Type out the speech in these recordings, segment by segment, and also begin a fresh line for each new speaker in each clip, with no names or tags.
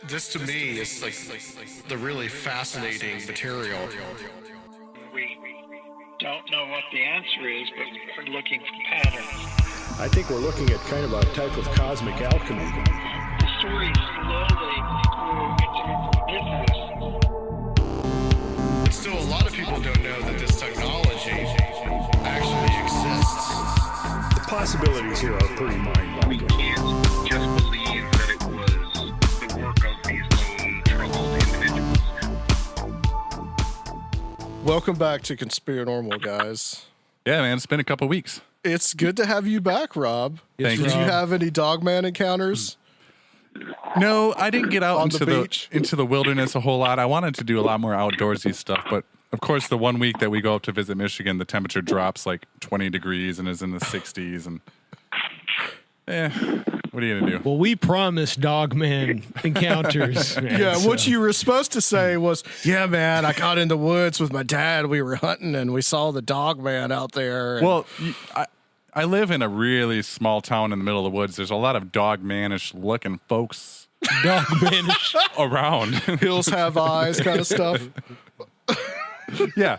This to me is like the really fascinating material.
We don't know what the answer is, but we're looking for patterns.
I think we're looking at kind of a type of cosmic alchemy.
The story slowly grew into this.
Still, a lot of people don't know that this technology actually exists.
The possibilities here are pretty mind-boggling.
We can't just believe that it was the work of these lone troubled individuals.
Welcome back to Conspirinormal, guys.
Yeah, man, it's been a couple weeks.
It's good to have you back, Rob.
Thank
Did
you.
you have any Dogman encounters?
No, I didn't get out
On
into
the beach?
into the wilderness a whole lot. I wanted to do a lot more outdoorsy stuff, but of course, the 1 week that we go up to visit Michigan, the temperature drops like 20 degrees and is in the 60s, and what are you gonna do?
Well, we promised Dogman encounters. Man,
Yeah,
so.
what you were supposed to say was, yeah, man, I got in the woods with my dad. We were hunting and we saw the Dogman out there.
Well, I live in a really small town in the middle of the woods. There's a lot of dog-manish looking folks
Dogmanish.
around.
Hills have eyes kind of stuff.
Yeah.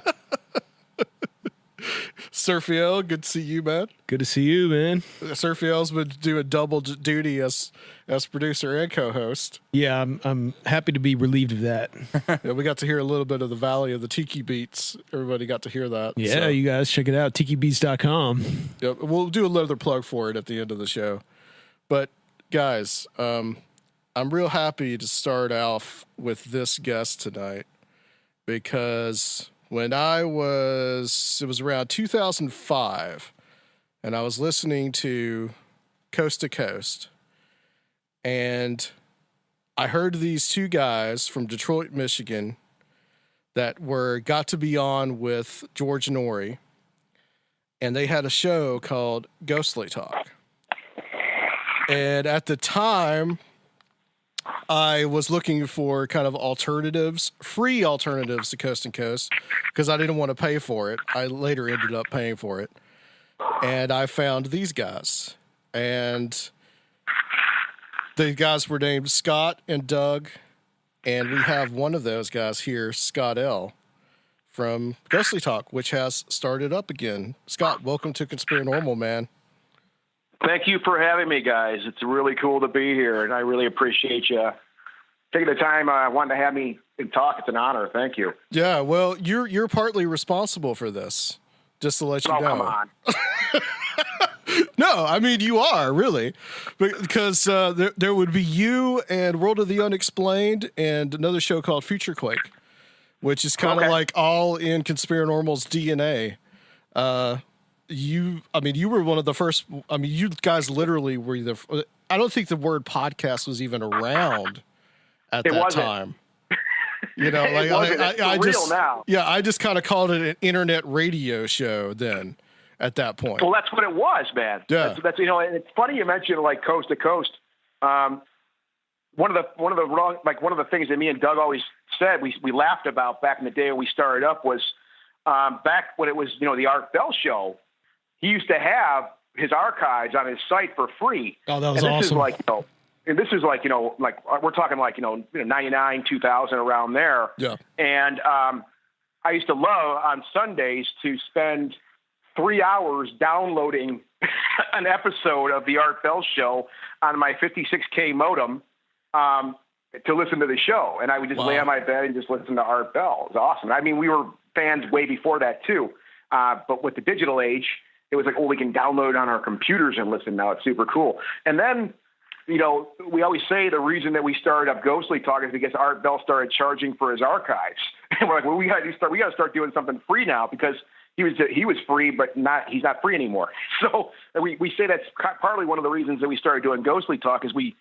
Surfiel, good to see you, man.
Good to see you, man.
Surfiel's been doing double duty as producer and co-host.
Yeah, I'm happy to be relieved of that.
Yeah, we got to hear a little bit of the Valley of the Tiki Beats. Everybody got to hear that.
Yeah,
so,
you guys check it out, tikibeats.com.
yeah, we'll do another plug for it at the end of the show. But guys, I'm real happy to start off with this guest tonight because when it was around 2005, and I was listening to Coast to Coast, and I heard these two guys from Detroit, Michigan, that got to be on with George Norrie, and they had a show called Ghostly Talk. And at the time, I was looking for kind of free alternatives to Coast and Coast, because I didn't want to pay for it. I later ended up paying for it. And I found these guys. And the guys were named Scott and Doug. And we have one of those guys here, Scott L. from Ghostly Talk, which has started up again. Scott, welcome to Conspirinormal, man.
Thank you for having me, guys. It's really cool to be here, and I really appreciate you taking the time wanting to have me talk. It's an honor. Thank you.
Yeah, well, you're partly responsible for this, just to let you know.
Come on.
No, I mean, you are, really. Because there would be you and World of the Unexplained and another show called Futurequake, which is kind of like all in Conspirinormal's DNA. You were one of the first. I mean, you guys literally were I don't think the word podcast was even around at that time. You know, like I just
now.
Yeah, I just kind of called it an internet radio show then. At that point,
Well, that's what it was, man.
Yeah.
That's and it's funny you mentioned like Coast to Coast. One of the things that me and Doug always said we laughed about back in the day when we started up was back when it was the Art Bell show. He used to have his archives on his site for free.
Oh, that was
and this
awesome.
Is like, and this is like, like we're talking like, 99, 2000 around there.
Yeah.
And I used to love on Sundays to spend 3 hours downloading an episode of the Art Bell show on my 56K modem to listen to the show. And I would just lay on my bed and just listen to Art Bell. It was awesome. I mean, we were fans way before that too. But with the digital age, it was like, we can download it on our computers and listen now. It's super cool. And then, we always say the reason that we started up Ghostly Talk is because Art Bell started charging for his archives. And we're like, well, we got to start doing something free now because he was free, but he's not free anymore. So we say that's partly one of the reasons that we started doing Ghostly Talk is we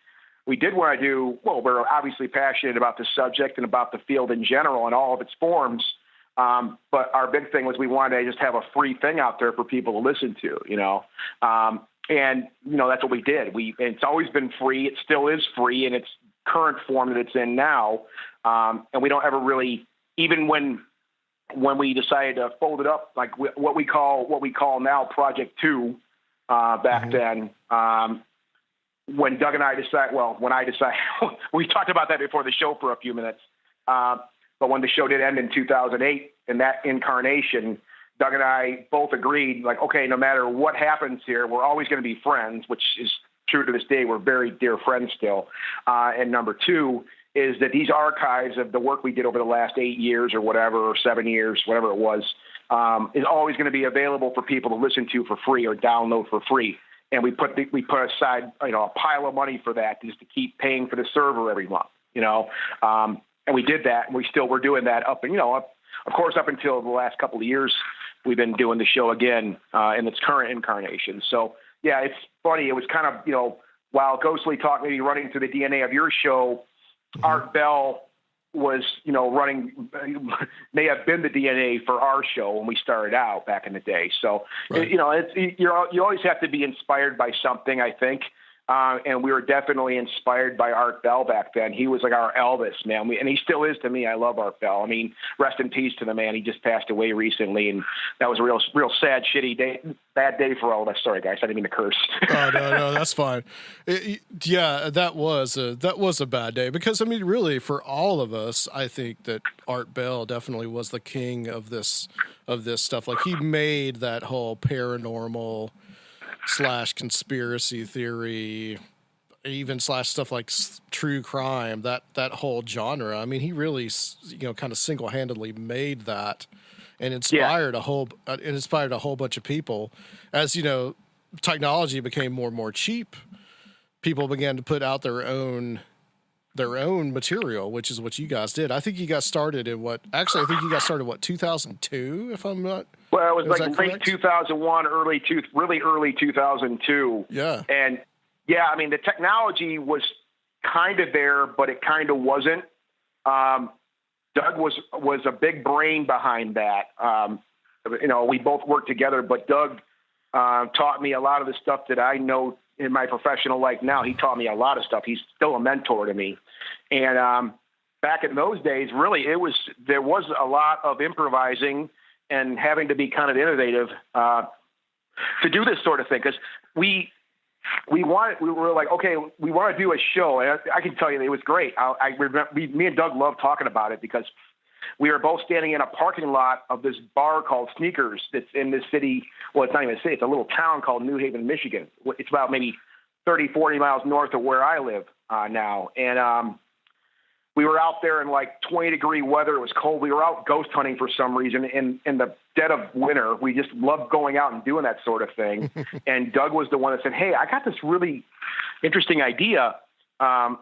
did want to do, well, we're obviously passionate about the subject and about the field in general and all of its forms. But our big thing was we wanted to just have a free thing out there for people to listen to, and that's what we did. It's always been free. It still is free in its current form that it's in now. And we don't ever really, even when we decided to fold it up, like what we call now Project 2, back then, when Doug and I decide, we talked about that before the show for a few minutes. But when the show did end in 2008, in that incarnation, Doug and I both agreed, like, okay, no matter what happens here, we're always going to be friends, which is true to this day. We're very dear friends still. And number two is that these archives of the work we did over the last 8 years or whatever, or 7 years, whatever it was, is always going to be available for people to listen to for free or download for free. And we put aside, a pile of money for that just to keep paying for the server every month, and we did that, and we're doing that up until the last couple of years. We've been doing the show again in its current incarnation. So yeah, it's funny. It was kind of, while Ghostly Talk may be running through the DNA of your show, Art Bell was, may have been the DNA for our show when we started out back in the day. So,
right.
You always have to be inspired by something, I think. And we were definitely inspired by Art Bell back then. He was like our Elvis, man. And he still is to me. I love Art Bell. I mean, rest in peace to the man. He just passed away recently, and that was a real sad, bad day for all of us. Sorry, guys. I didn't mean to curse.
Oh, no, that's fine. That was a bad day because, I mean, really, for all of us, I think that Art Bell definitely was the king of this stuff. Like, he made that whole paranormal / conspiracy theory, even / stuff like true crime, that whole genre. I mean, he really, kind of single-handedly made that and inspired a whole bunch of people. As, technology became more and more cheap, people began to put out their own material, which is what you guys did. I think you got started in 2002, if I'm not.
Well, it was like late 2001, really early 2002.
Yeah.
And yeah, I mean, the technology was kind of there, but it kind of wasn't. Doug was a big brain behind that. We both worked together, but Doug taught me a lot of the stuff that I know in my professional life now. He taught me a lot of stuff. He's still a mentor to me. And back in those days, really, there was a lot of improvising and having to be kind of innovative to do this sort of thing. Because we were like, okay, we want to do a show. And I can tell you it was great. I remember me and Doug loved talking about it because we were both standing in a parking lot of this bar called Sneakers that's in this city. Well, it's not even a city. It's a little town called New Haven, Michigan. It's about maybe 30, 40 miles north of where I live now. And we were out there in like 20-degree weather. It was cold. We were out ghost hunting for some reason in the dead of winter. We just loved going out and doing that sort of thing. And Doug was the one that said, hey, I got this really interesting idea. I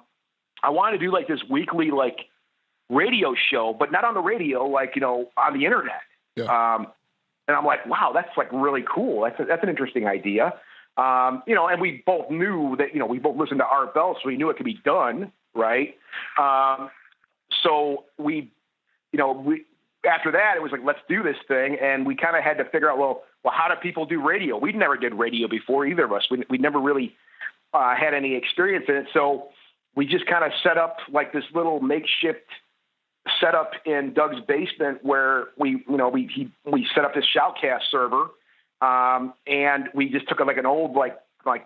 want to do like this weekly like radio show, but not on the radio, like, on the internet.
Yeah.
And I'm like, wow, that's like really cool. That's an interesting idea. And we both knew that, we both listened to Art Bell, so we knew it could be done. Right. So we after that, it was like, let's do this thing. And we kind of had to figure out, well, how do people do radio? We never did radio before, either of us. We never really had any experience in it. So we just kind of set up like this little makeshift setup in Doug's basement where we set up this shoutcast server. And we just took like an old, like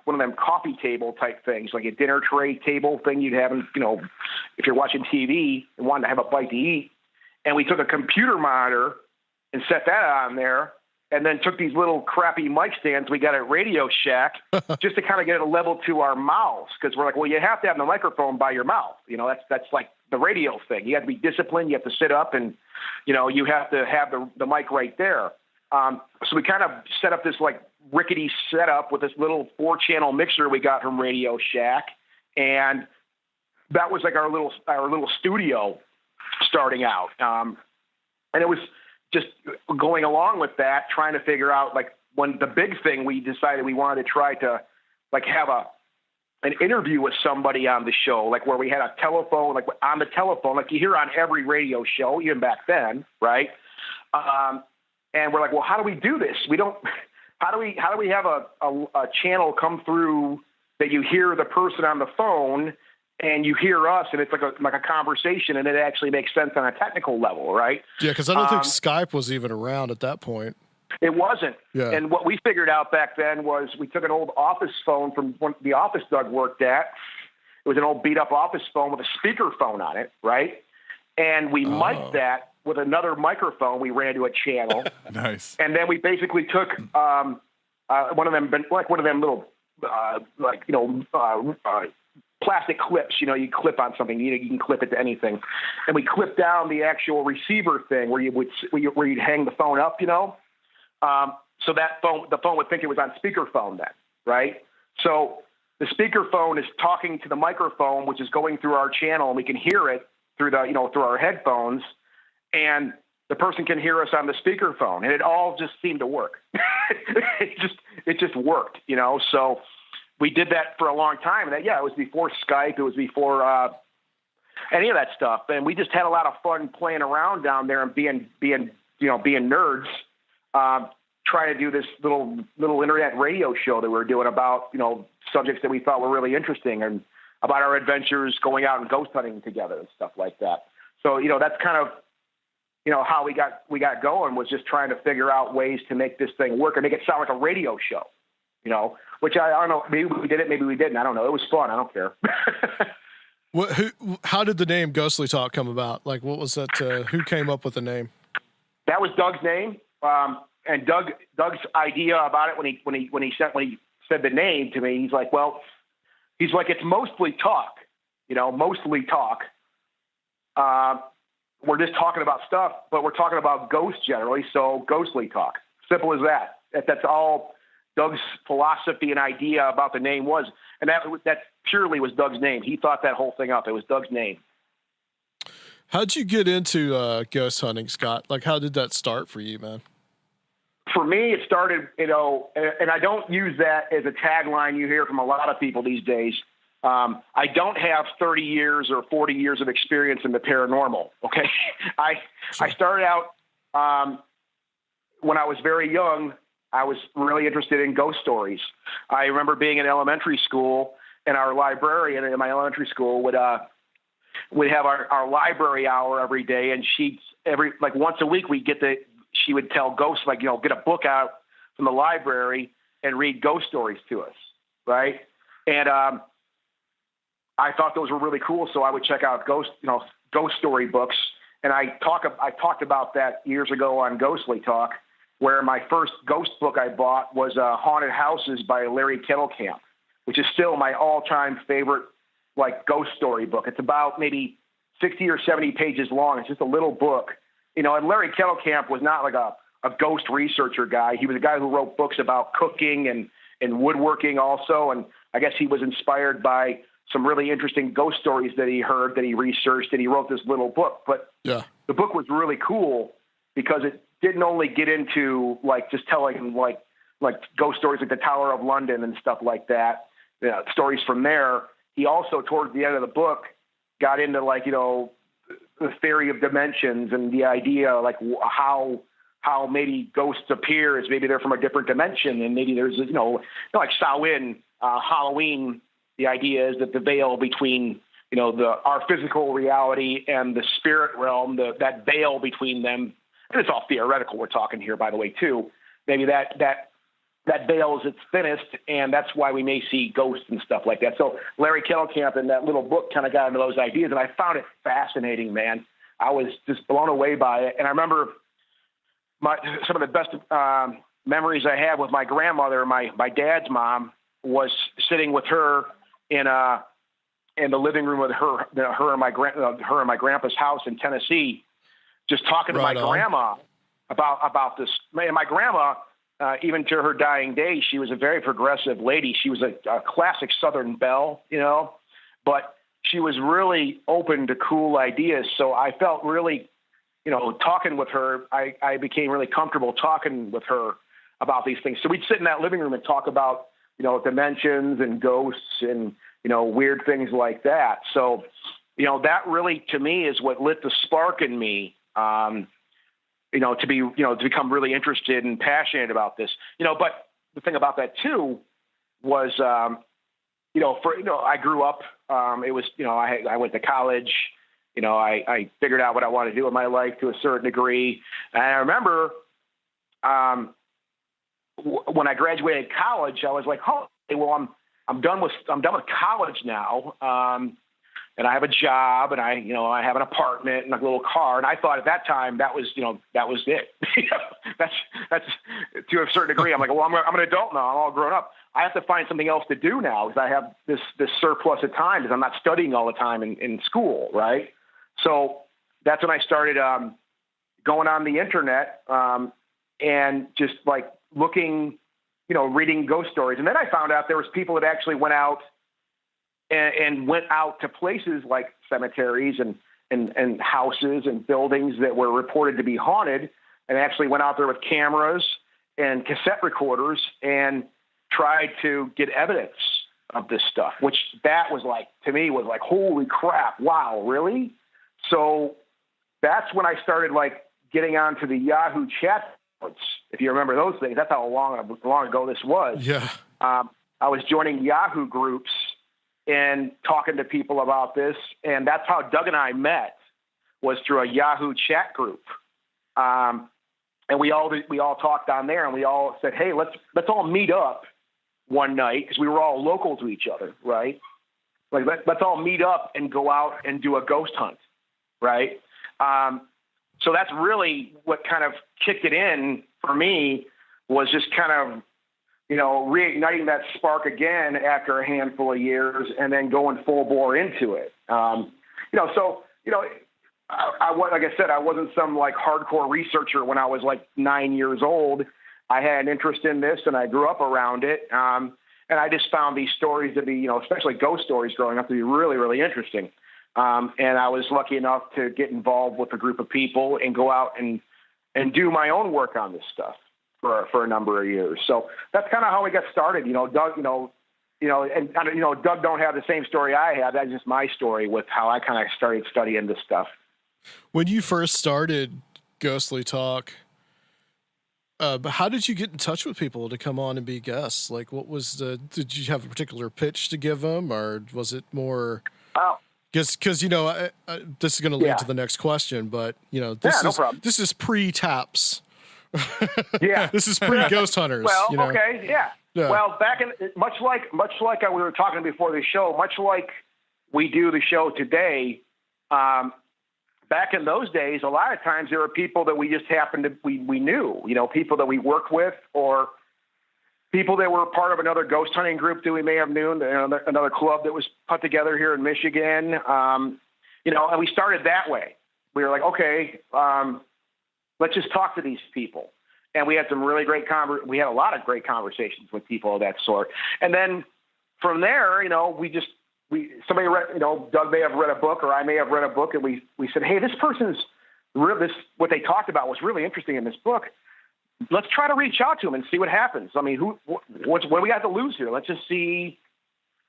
one of them coffee table type things, like a dinner tray table thing you'd have, if you're watching TV and wanted to have a bite to eat. And we took a computer monitor and set that on there, and then took these little crappy mic stands we got at Radio Shack just to kind of get it level to our mouths. Cause we're like, well, you have to have the microphone by your mouth. That's like the radio thing. You have to be disciplined. You have to sit up and, you have to have the mic right there. So we kind of set up this like rickety setup with this little 4-channel mixer we got from Radio Shack. And that was like our little studio starting out. And it was just going along with that, trying to figure out like when the big thing we decided we wanted to try to like have an interview with somebody on the show, like where we had a telephone, like on the telephone, like you hear on every radio show, even back then. Right. And we're like, well, how do we do this? How do we have a channel come through that you hear the person on the phone and you hear us, and it's like a conversation, and it actually makes sense on a technical level, right?
Yeah, because I don't think Skype was even around at that point.
It wasn't.
Yeah.
And what we figured out back then was we took an old office phone from the office Doug worked at. It was an old beat-up office phone with a speaker phone on it, right? And we mic'd that with another microphone. We ran to a channel.
Nice.
And then we basically took one of them little, plastic clips. You clip on something. You can clip it to anything. And we clipped down the actual receiver thing where you'd hang the phone up, so that the phone would think it was on speakerphone then, right? So the speakerphone is talking to the microphone, which is going through our channel, and we can hear it through through our headphones, and the person can hear us on the speakerphone, and it all just seemed to work. it just worked, So we did that for a long time, and it was before Skype, it was before any of that stuff, and we just had a lot of fun playing around down there and being nerds, trying to do this little internet radio show that we were doing about subjects that we thought were really interesting and about our adventures going out and ghost hunting together and stuff like that. So that's kind of how we got going, was just trying to figure out ways to make this thing work and make it sound like a radio show, which I don't know, maybe we did it, maybe we didn't. I don't know. It was fun. I don't care.
How did the name Ghostly Talk come about? Like, what was that? Who came up with the name?
That was Doug's name. And Doug's idea about it when he said the name to me, he's like, it's mostly talk, mostly talk. We're just talking about stuff, but we're talking about ghosts generally. So Ghostly Talk, simple as that. That's all Doug's philosophy and idea about the name was. And that purely was Doug's name. He thought that whole thing up. It was Doug's name.
How'd you get into ghost hunting, Scott? Like, how did that start for you, man?
For me, it started, and I don't use that as a tagline you hear from a lot of people these days. I don't have 30 years or 40 years of experience in the paranormal. Okay. I started out, when I was very young, I was really interested in ghost stories. I remember being in elementary school, and our librarian in my elementary school would have our library hour every day. And once a week she would tell ghosts, get a book out from the library and read ghost stories to us. Right. And, I thought those were really cool. So I would check out ghost story books. And I talked about that years ago on Ghostly Talk, where my first ghost book I bought was Haunted Houses by Larry Kettlecamp, which is still my all-time favorite, ghost story book. It's about maybe 60 or 70 pages long. It's just a little book, and Larry Kettlecamp was not like a ghost researcher guy. He was a guy who wrote books about cooking and woodworking also. And I guess he was inspired by some really interesting ghost stories that he heard, that he researched, and he wrote this little book. But the book was really cool because it didn't only get into just telling ghost stories like the Tower of London and stuff like that, stories from there. He also, towards the end of the book, got into the theory of dimensions and the idea how maybe ghosts appear is maybe they're from a different dimension, and maybe there's like Samhain, Halloween. The idea is that the veil between, our physical reality and the spirit realm, that veil between them, and it's all theoretical we're talking here, by the way, too. Maybe that veil is its thinnest, and that's why we may see ghosts and stuff like that. So Larry Kettlecamp in that little book kind of got into those ideas, and I found it fascinating, man. I was just blown away by it. And I remember some of the best memories I had with my grandmother, my dad's mom, was sitting with her in the living room with her and my grandpa's house in Tennessee, just talking to my grandma about this. And my grandma, even to her dying day, she was a very progressive lady. She was a classic Southern belle, but she was really open to cool ideas. So I felt really, talking with her, I became really comfortable talking with her about these things. So we'd sit in that living room and talk about, dimensions and ghosts and, weird things like that. So, that really, to me, is what lit the spark in me, to become really interested and passionate about this, but the thing about that too was, I grew up, it was, I went to college, I figured out what I wanted to do in my life to a certain degree. And I remember, when I graduated college, I was like, oh, well, I'm done with college now. And I have a job, and I have an apartment and a little car. And I thought at that time that was it. that's to a certain degree. I'm like, well, I'm an adult now. I'm all grown up. I have to find something else to do now because I have this surplus of time because I'm not studying all the time in school, right? So that's when I started going on the internet and just like looking, reading ghost stories. And then I found out there was people that actually went out to places like cemeteries and houses and buildings that were reported to be haunted, and actually went out there with cameras and cassette recorders and tried to get evidence of this stuff, which that was like, to me, was like, holy crap. Wow. Really? So that's when I started like getting onto the Yahoo chat boards. If you remember those things, that's how long ago this was.
Yeah.
I was joining Yahoo groups and talking to people about this. And that's how Doug and I met, was through a Yahoo chat group. And we all talked on there, and we all said, hey, let's all meet up one night, because we were all local to each other, right? Like, let's all meet up and go out and do a ghost hunt, right? So that's really what kind of kicked it in for me, was just kind of, reigniting that spark again after a handful of years, and then going full bore into it. Like I said, I wasn't some like hardcore researcher when I was like 9 years old. I had an interest in this, and I grew up around it. And I just found these stories to be, especially ghost stories growing up, to be really, really interesting. And I was lucky enough to get involved with a group of people and go out and do my own work on this stuff for a number of years. So that's kind of how we got started. Doug, Doug don't have the same story I had. That's just my story with how I kind of started studying this stuff.
When you first started Ghostly Talk, how did you get in touch with people to come on and be guests? Like, did you have a particular pitch to give them, or was it more? Because this is going to lead to the next question, but no problem. This is pre-taps.
Yeah,
this is pre-ghost hunters.
Well, okay, yeah. Well, back in much like we were talking before the show, much like we do the show today. Back in those days, a lot of times there were people that we just happened to we knew, people that we worked with, or people that were part of another ghost hunting group that we may have known, another club that was put together here in Michigan. And we started that way. We were like, okay, let's just talk to these people. And we had some really great we had a lot of great conversations with people of that sort. And then from there, somebody read, Doug may have read a book, or I may have read a book, and we said, hey, this person's what they talked about was really interesting in this book. Let's try to reach out to them and see what happens. I mean, what do we have to lose here? Let's just see,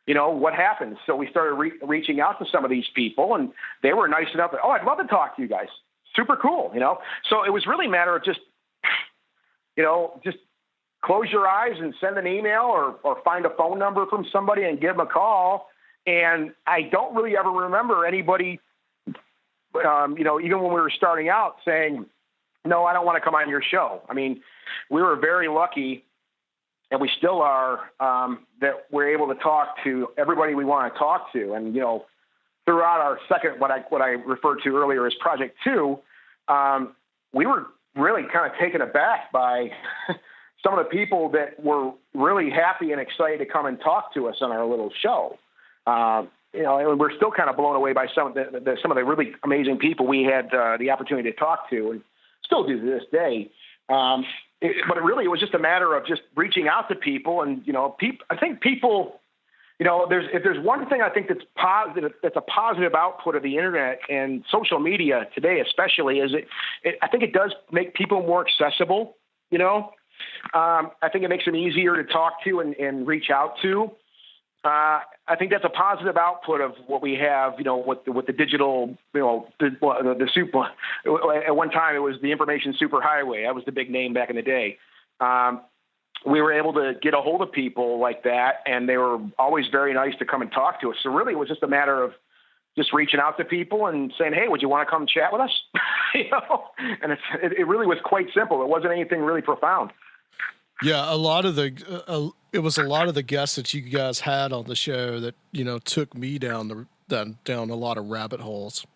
what happens. So we started reaching out to some of these people, and they were nice enough. Oh, I'd love to talk to you guys. Super cool, So it was really a matter of just close your eyes and send an email, or find a phone number from somebody and give them a call. And I don't really ever remember anybody, even when we were starting out, saying, no, I don't want to come on your show. I mean, we were very lucky, and we still are, that we're able to talk to everybody we want to talk to. And, throughout our second, what I referred to earlier as Project 2, we were really kind of taken aback by some of the people that were really happy and excited to come and talk to us on our little show. And we're still kind of blown away by some of the really amazing people we had the opportunity to talk to, and still do to this day. But it was just a matter of just reaching out to people, and I think people, if there's one thing I think that's positive, that's a positive output of the internet and social media today, especially, is I think it does make people more accessible. I think it makes them easier to talk to and reach out to. I think that's a positive output of what we have, with the digital, the super. At one time, it was the information superhighway. That was the big name back in the day. We were able to get a hold of people like that, and they were always very nice to come and talk to us. So really, it was just a matter of just reaching out to people and saying, hey, would you want to come chat with us? And it really was quite simple. It wasn't anything really profound.
Yeah, a lot of the it was a lot of the guests that you guys had on the show that took me down a lot of rabbit holes.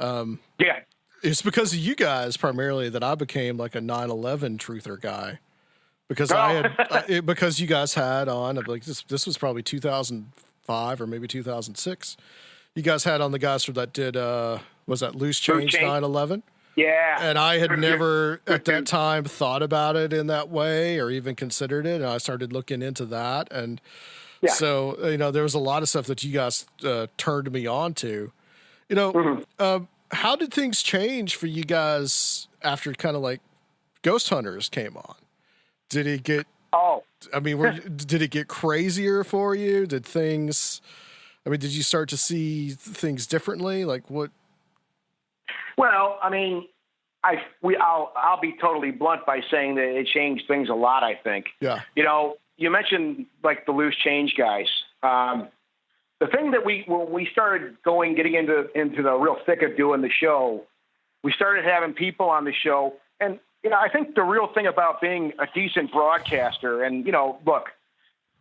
Yeah.
It's because of you guys primarily that I became like a 9/11 truther guy, because because you guys had on like this was probably 2005 or maybe 2006. You guys had on the guys from that did was that Loose Change 9/11?
Yeah.
And I had never at that time thought about it in that way or even considered it. And I started looking into that. And so, there was a lot of stuff that you guys turned me on to. How did things change for you guys after kind of like Ghost Hunters came on? Did it get, did it get crazier for you? Did you start to see things differently? Like what?
Well, I mean, I'll be totally blunt by saying that it changed things a lot, I think.
Yeah.
You mentioned like the Loose Change guys. The thing that when we started getting into the real thick of doing the show, we started having people on the show. And, I think the real thing about being a decent broadcaster and, look,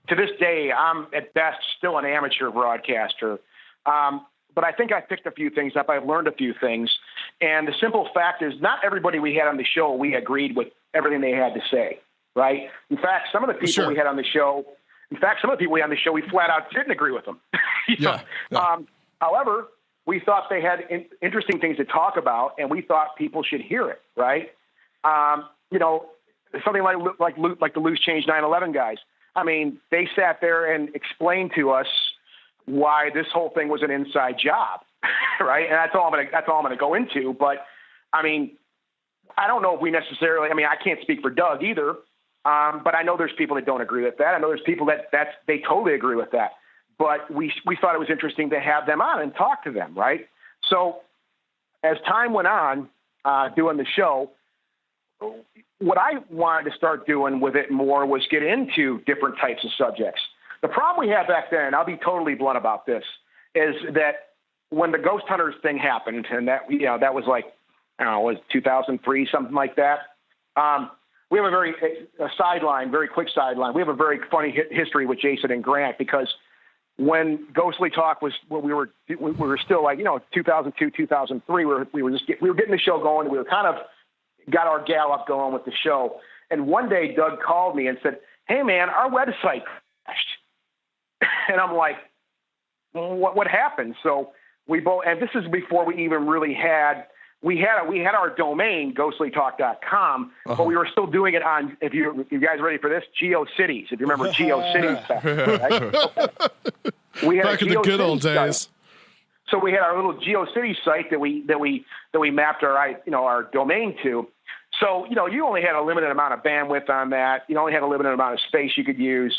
to this day, I'm at best still an amateur broadcaster. But I think I picked a few things up. I've learned a few things. And the simple fact is not everybody we had on the show, we agreed with everything they had to say, right? In fact, some of the people we had on the show, we flat out didn't agree with them. However, we thought they had interesting things to talk about, and we thought people should hear it, right? Something like the Loose Change 9/11 guys. I mean, they sat there and explained to us why this whole thing was an inside job, right? And that's all I'm going to go into. But I mean, I don't know if we necessarily. I mean, I can't speak for Doug either, but I know there's people that don't agree with that. I know there's people that they totally agree with that. But we thought it was interesting to have them on and talk to them, right? So as time went on, doing the show, what I wanted to start doing with it more was get into different types of subjects. The problem we had back then, and I'll be totally blunt about this, is that when the Ghost Hunters thing happened, and that was like, I don't know, was 2003, something like that. We have a very quick sideline. We have a very funny history with Jason and Grant, because when Ghostly Talk was, when we were still like, 2002, 2003, we were getting the show going. We were kind of got our gal up going with the show. And one day Doug called me and said, "Hey man, our website crashed." And I'm like, what happened? So we both, and this is before we even really had our domain, ghostlytalk.com, but we were still doing it on, if you guys ready for this, GeoCities. If you remember GeoCities back then, right? We had
back in the good old days.
Site. So we had our little GeoCities site that we mapped our domain to. So, you only had a limited amount of bandwidth on that. You only had a limited amount of space you could use.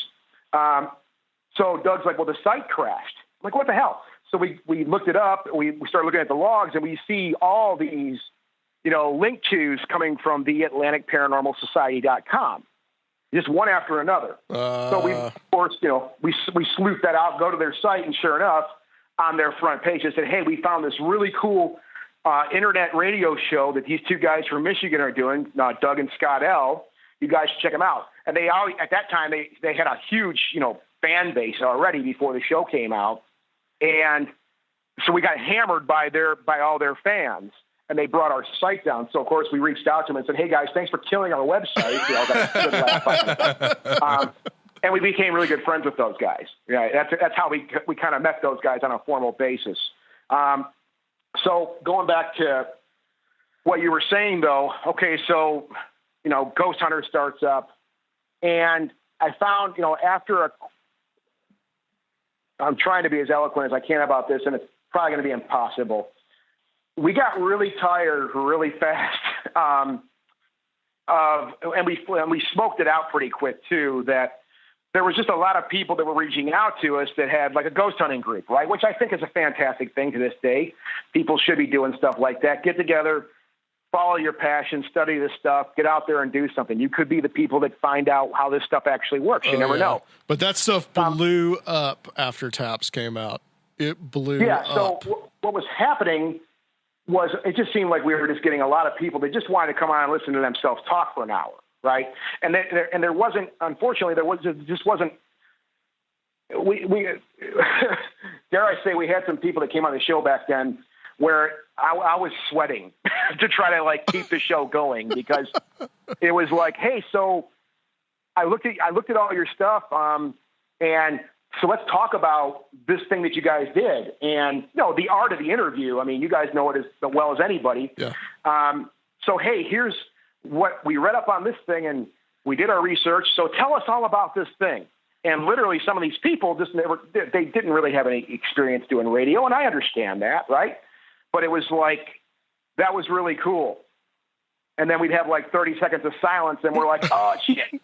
So Doug's like, well, the site crashed. I'm like, what the hell? So we looked it up. We started looking at the logs, and we see all these, link tos coming from the AtlanticParanormalSociety.com, just one after another. So we, of course, we sleuthed that out, go to their site, and sure enough, on their front page, they said, "Hey, we found this really cool internet radio show that these two guys from Michigan are doing, Doug and Scott L. You guys should check them out." And they always, at that time, they had a huge, fan base already before the show came out. And so we got hammered by all their fans, and they brought our site down. So of course we reached out to them and said, "Hey guys, thanks for killing our website." And we became really good friends with those guys. Yeah, that's how we kind of met those guys on a formal basis. So going back to what you were saying, though, okay, so Ghost Hunter starts up, and I found I'm trying to be as eloquent as I can about this, and it's probably going to be impossible. We got really tired really fast, and we smoked it out pretty quick too. That there was just a lot of people that were reaching out to us that had like a ghost hunting group, right? Which I think is a fantastic thing to this day. People should be doing stuff like that. Get together, follow your passion, study this stuff, get out there and do something. You could be the people that find out how this stuff actually works. You never know.
But that stuff blew up after Taps came out. It blew up.
Yeah, so what was happening was it just seemed like we were just getting a lot of people that just wanted to come on and listen to themselves talk for an hour, right? And there wasn't, unfortunately, just wasn't. We dare I say, we had some people that came on the show back then where I was sweating to try to like keep the show going, because it was like, hey, so I looked at all your stuff, and so let's talk about this thing that you guys did, and the art of the interview. I mean, you guys know it as well as anybody.
Yeah.
So hey, here's what we read up on this thing, and we did our research. So tell us all about this thing. And literally, some of these people they didn't really have any experience doing radio, and I understand that, right? But it was like, that was really cool. And then we'd have like 30 seconds of silence, and we're like, oh, shit.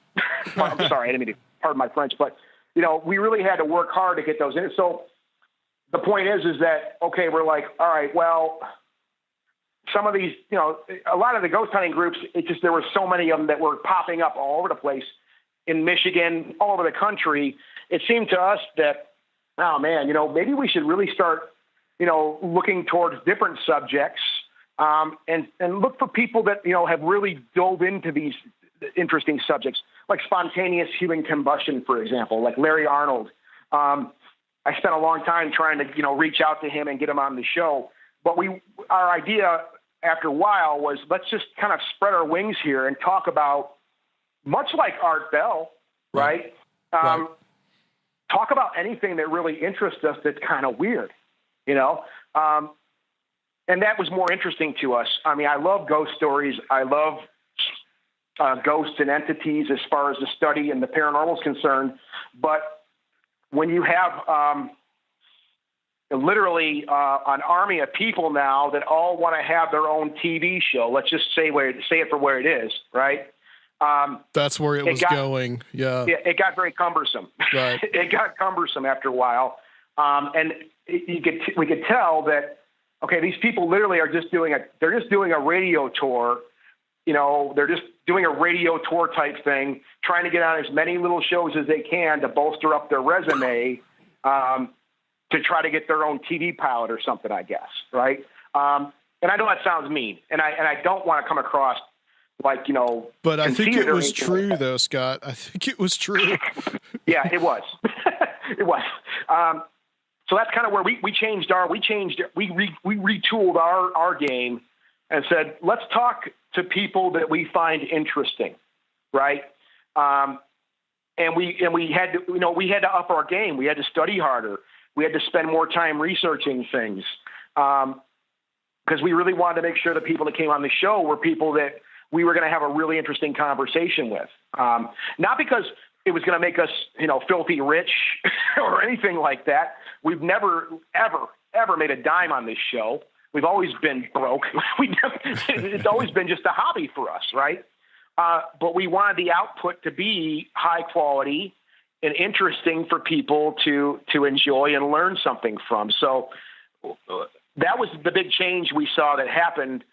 I'm sorry, I didn't mean to, pardon my French, but, we really had to work hard to get those in. So the point is that, okay, we're like, all right, well, some of these, a lot of the ghost hunting groups, there were so many of them that were popping up all over the place in Michigan, all over the country. It seemed to us that, oh man, maybe we should really start, looking towards different subjects, and look for people that, have really dove into these interesting subjects, like spontaneous human combustion, for example, like Larry Arnold. I spent a long time trying to, reach out to him and get him on the show. But our idea after a while was, let's just kind of spread our wings here and talk about, much like Art Bell, right?
Right.
Talk about anything that really interests us that's kind of weird, and that was more interesting to us. I mean, I love ghost stories. I love ghosts and entities as far as the study and the paranormal is concerned. But when you have literally an army of people now that all want to have their own TV show, let's just say it for where it is, right?
That's where it was going. Yeah.
It got very cumbersome.
Right.
It got cumbersome after a while. And we could tell that, okay, these people literally are just doing a radio tour. They're just doing a radio tour type thing, trying to get on as many little shows as they can to bolster up their resume, to try to get their own TV pilot or something, I guess. Right. And I know that sounds mean, and I don't want to come across like,
but I think it was true though, Scott. I think it was true.
Yeah, it was. It was. So that's kind of where we retooled our game and said, let's talk to people that we find interesting. Right. And we had to up our game. We had to study harder. We had to spend more time researching things. Because we really wanted to make sure the people that came on the show were people that we were going to have a really interesting conversation with. Not because it was going to make us, filthy rich or anything like that. We've never, ever made a dime on this show. We've always been broke. It's always been just a hobby for us, right? But we wanted the output to be high quality and interesting for people to enjoy and learn something from. So that was the big change we saw that happened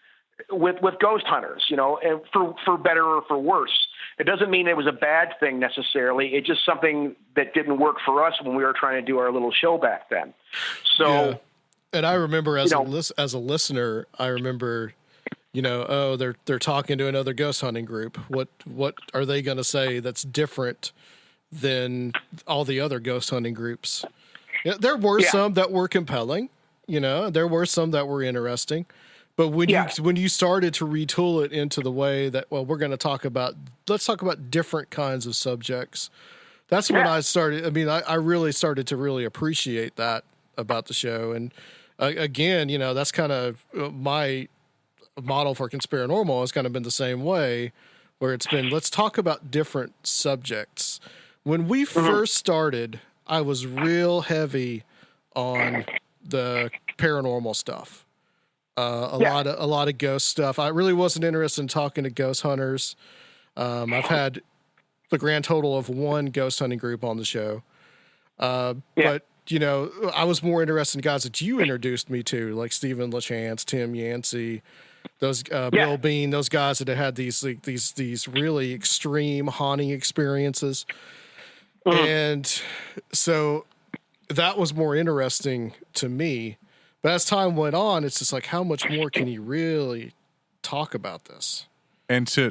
with ghost hunters, and for better or for worse. It doesn't mean it was a bad thing necessarily. It's just something that didn't work for us when we were trying to do our little show back then. So,
yeah. And I remember as a listener, I remember, they're talking to another ghost hunting group. What are they going to say that's different than all the other ghost hunting groups? Yeah, there were some that were compelling, there were some that were interesting. But when you started to retool it into the way that, well, let's talk about different kinds of subjects. That's when I started. I mean, I really started to really appreciate that about the show. And again, that's kind of my model for Conspirinormal has kind of been the same way, where it's been, let's talk about different subjects. When we first started, I was real heavy on the paranormal stuff. A lot of ghost stuff. I really wasn't interested in talking to ghost hunters. I've had the grand total of one ghost hunting group on the show. But, I was more interested in guys that you introduced me to, like Stephen LaChance, Tim Yancey, those Bill Bean, those guys that had these really extreme haunting experiences. And so that was more interesting to me. But as time went on, it's just like, how much more can you really talk about this?
And to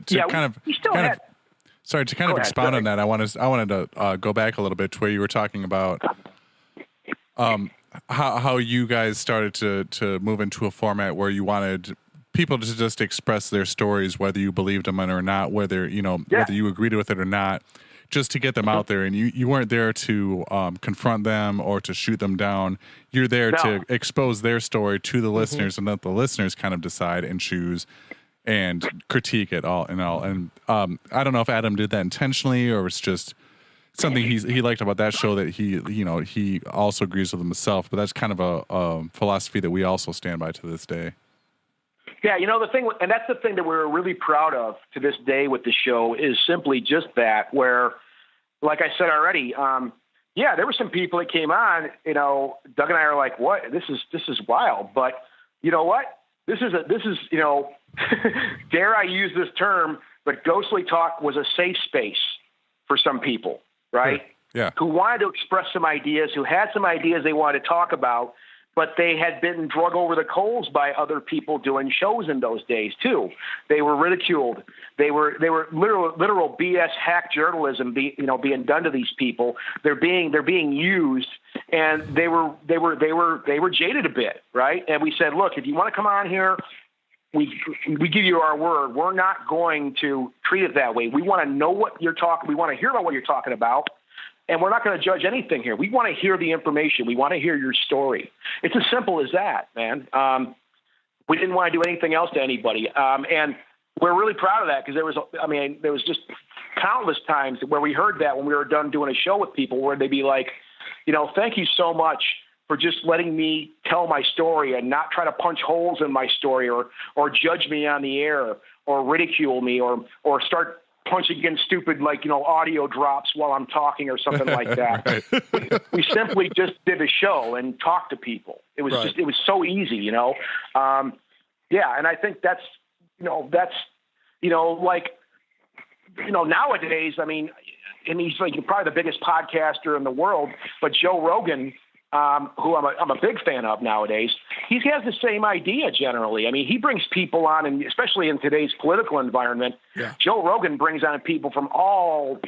Sorry, to kind of expound on that, I wanted to go back a little bit to where you were talking about how you guys started to move into a format where you wanted people to just express their stories, whether you believed them in or not, whether you agreed with it or not, just to get them out there. And you weren't there to confront them or to shoot them down. You're there to expose their story to the listeners, and let the listeners kind of decide and choose and critique it all and all. And I don't know if Adam did that intentionally or it's just something he liked about that show, that he also agrees with himself. But that's kind of a philosophy that we also stand by to this day.
Yeah, the thing, and that's the thing that we're really proud of to this day with the show, is simply just that, where, like I said already, there were some people that came on, Doug and I are like, what? This is wild. But you know what? This is, dare I use this term, but Ghostly Talk was a safe space for some people, right?
Yeah.
Who wanted to express some ideas, who had some ideas they wanted to talk about, but they had been drug over the coals by other people doing shows in those days too. They were ridiculed. They were literal BS hack journalism being done to these people. They're being used, and they were jaded a bit, right? And we said, look, if you want to come on here, we give you our word. We're not going to treat it that way. We want to know what you're talking. We want to hear about what you're talking about. And we're not going to judge anything here. We want to hear the information. We want to hear your story. It's as simple as that, man. We didn't want to do anything else to anybody. And we're really proud of that, because there was just countless times where we heard that when we were done doing a show with people, where they'd be like, thank you so much for just letting me tell my story and not try to punch holes in my story or judge me on the air or ridicule me or start punching against stupid, audio drops while I'm talking or something like that. Right. we simply just did a show and talked to people. It was it was so easy, and I think that's nowadays, and he's probably the biggest podcaster in the world, but Joe Rogan, who I'm a big fan of nowadays, he has the same idea generally. He brings people on, and especially in today's political environment, Joe Rogan brings on people from all,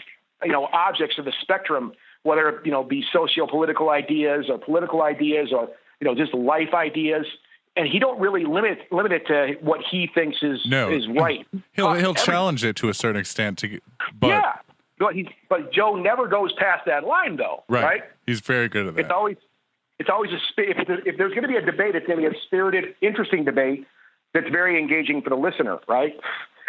objects of the spectrum, whether it, be socio-political ideas or political ideas or, just life ideas. And he don't really limit it to what he thinks is right.
He'll challenge it to a certain extent,
but Joe never goes past that line, though. Right? He's very good at that. It's always if there's going to be a debate, it's going to be a spirited, interesting debate that's very engaging for the listener, right?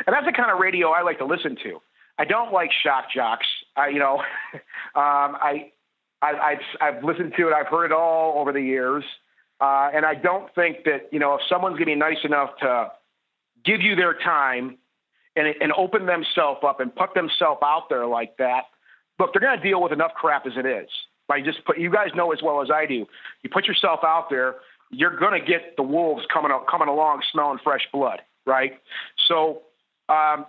And that's the kind of radio I like to listen to. I don't like shock jocks. I've listened to it. I've heard it all over the years, and I don't think that if someone's going to be nice enough to give you their time and open themselves up and put themselves out there like that, look, they're going to deal with enough crap as it is. You guys know as well as I do. You put yourself out there, you're going to get the wolves coming along, smelling fresh blood, right? So I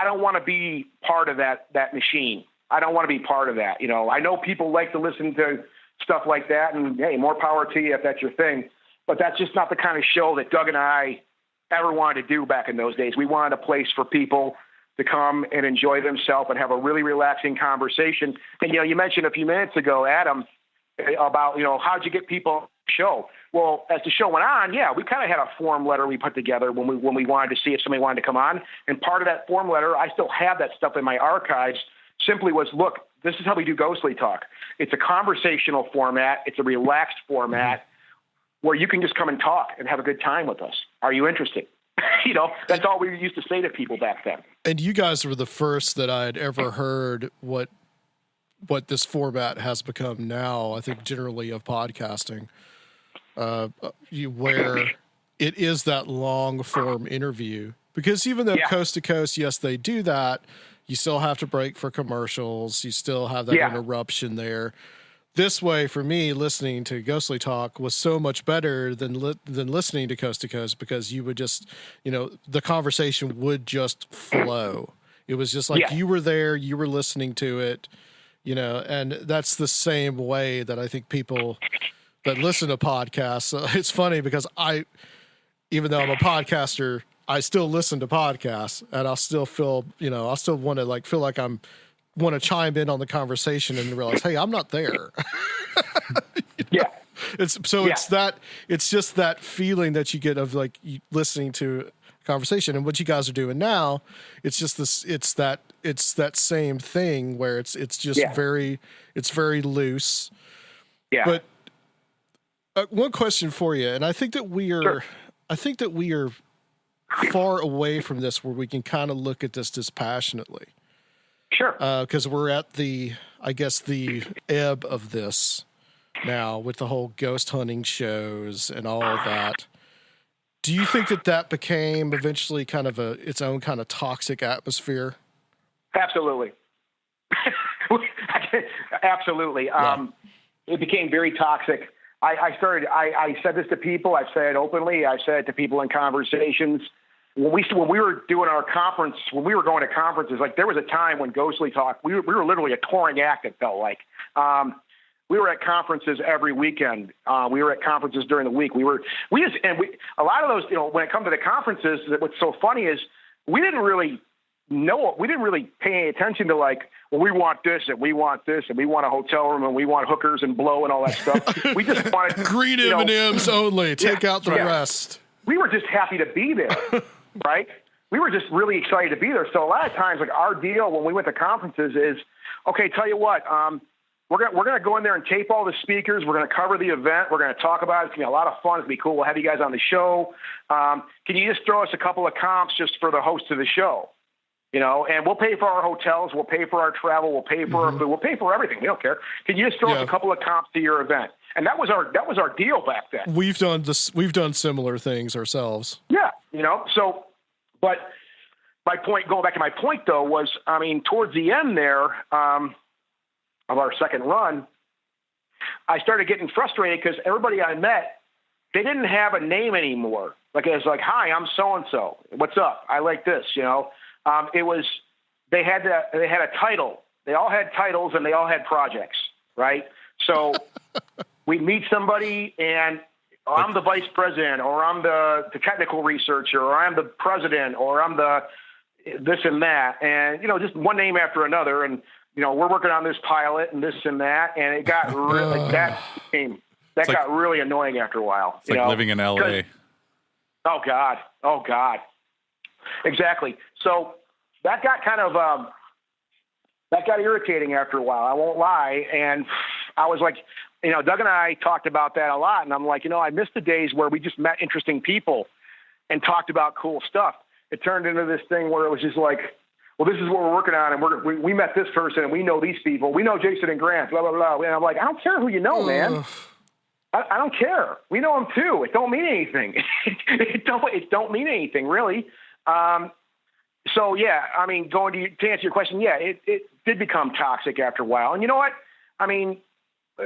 don't want to be part of that machine. I don't want to be part of that. I know people like to listen to stuff like that, and hey, more power to you if that's your thing. But that's just not the kind of show that Doug and I ever wanted to do back in those days. We wanted a place for people to come and enjoy themselves and have a really relaxing conversation. And, you mentioned a few minutes ago, Adam, about, how'd you get people on the show? Well, as the show went on, we kind of had a form letter we put together when we wanted to see if somebody wanted to come on. And part of that form letter, I still have that stuff in my archives, simply was, look, this is how we do Ghostly Talk. It's a conversational format. It's a relaxed format where you can just come and talk and have a good time with us. Are you interested? That's all we used to say to people back then.
And you guys were the first that I'd ever heard what this format has become now, I think generally of podcasting, where it is that long form interview. Because even though Coast to Coast, yes, they do that, you still have to break for commercials. You still have that interruption there. This way, for me, listening to Ghostly Talk was so much better than listening to Coast, because you would just, the conversation would just flow. It was just like you were there, you were listening to it, and that's the same way that I think people that listen to podcasts. It's funny because even though I'm a podcaster, I still listen to podcasts, and I'll still feel, I still want to feel like want to chime in on the conversation and realize, hey, I'm not there.
Yeah.
It's just that feeling that you get of listening to a conversation, and what you guys are doing now. It's just this. It's that same thing where it's just very loose.
Yeah.
But one question for you, and I think that we are far away from this where we can kind of look at this dispassionately.
Sure.
Because we're at the ebb of this now with the whole ghost hunting shows and all of that. Do you think that became eventually kind of its own kind of toxic atmosphere?
Absolutely. Absolutely.
Yeah.
It became very toxic. I said this to people. I've said it openly. I've said it to people in conversations. When we were doing our conference, when we were going to conferences, there was a time when Ghostly Talk, we were literally a touring act, it felt like. We were at conferences every weekend. We were at conferences during the week. A lot of those, when it comes to the conferences, what's so funny is we didn't really pay any attention to we want this and we want this and we want a hotel room and we want hookers and blow and all that stuff. We just wanted
green M&Ms only. Take out the rest.
We were just happy to be there, right? We were just really excited to be there. So a lot of times, our deal when we went to conferences is, okay, tell you what, we're going to go in there and tape all the speakers. We're going to cover the event. We're going to talk about it. It's going to be a lot of fun. It's going to be cool. We'll have you guys on the show. Can you just throw us a couple of comps just for the host of the show? And we'll pay for our hotels. We'll pay for our travel. We'll pay for our food. We'll pay for everything. We don't care. Can you just throw us a couple of comps to your event? And that was our deal back then.
We've done similar things ourselves.
Yeah. So, but going back to my point though was, towards the end there, of our second run, I started getting frustrated because everybody I met, they didn't have a name anymore. It was hi, I'm so-and-so. What's up? I like this, they had a title. They all had titles and they all had projects, right? So we meet somebody and I'm the vice president, or I'm the technical researcher, or I'm the president, or I'm the this and that. And, just one name after another. And, we're working on this pilot and this and that. And it got really, got really annoying after a while.
It's like living in LA.
Oh God. Exactly. So that got kind of, that got irritating after a while. I won't lie. And I was like, Doug and I talked about that a lot. And I'm like, I miss the days where we just met interesting people and talked about cool stuff. It turned into this thing where it was just like, well, this is what we're working on. And we met this person and we know these people. We know Jason and Grant, blah, blah, blah. And I'm like, I don't care who you know, man. I don't care. We know them too. It don't mean anything. It don't mean anything really. So yeah, going to answer your question, yeah, it did become toxic after a while. And you know what?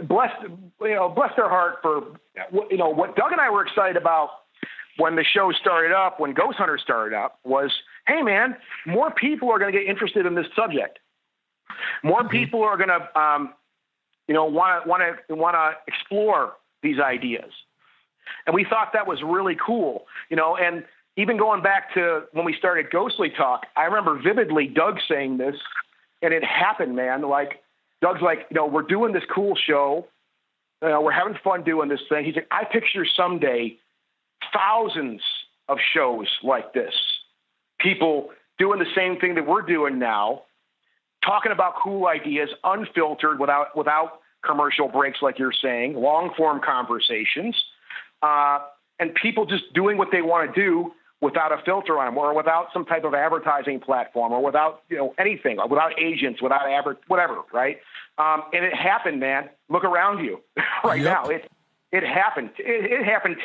Bless their heart for, what Doug and I were excited about when the show started up, when Ghost Hunter started up, was, hey man, more people are going to get interested in this subject. More people are going to, want to explore these ideas. And we thought that was really cool, and even going back to when we started Ghostly Talk, I remember vividly Doug saying this, and it happened, man. Doug's like, we're doing this cool show. We're having fun doing this thing. He's like, I picture someday thousands of shows like this. People doing the same thing that we're doing now, talking about cool ideas, unfiltered, without commercial breaks, like you're saying, long-form conversations, and people just doing what they want to do without a filter on them, or without some type of advertising platform, or without anything, or without agents, without whatever, right? And it happened, man. Look around you right now. It happened. It happened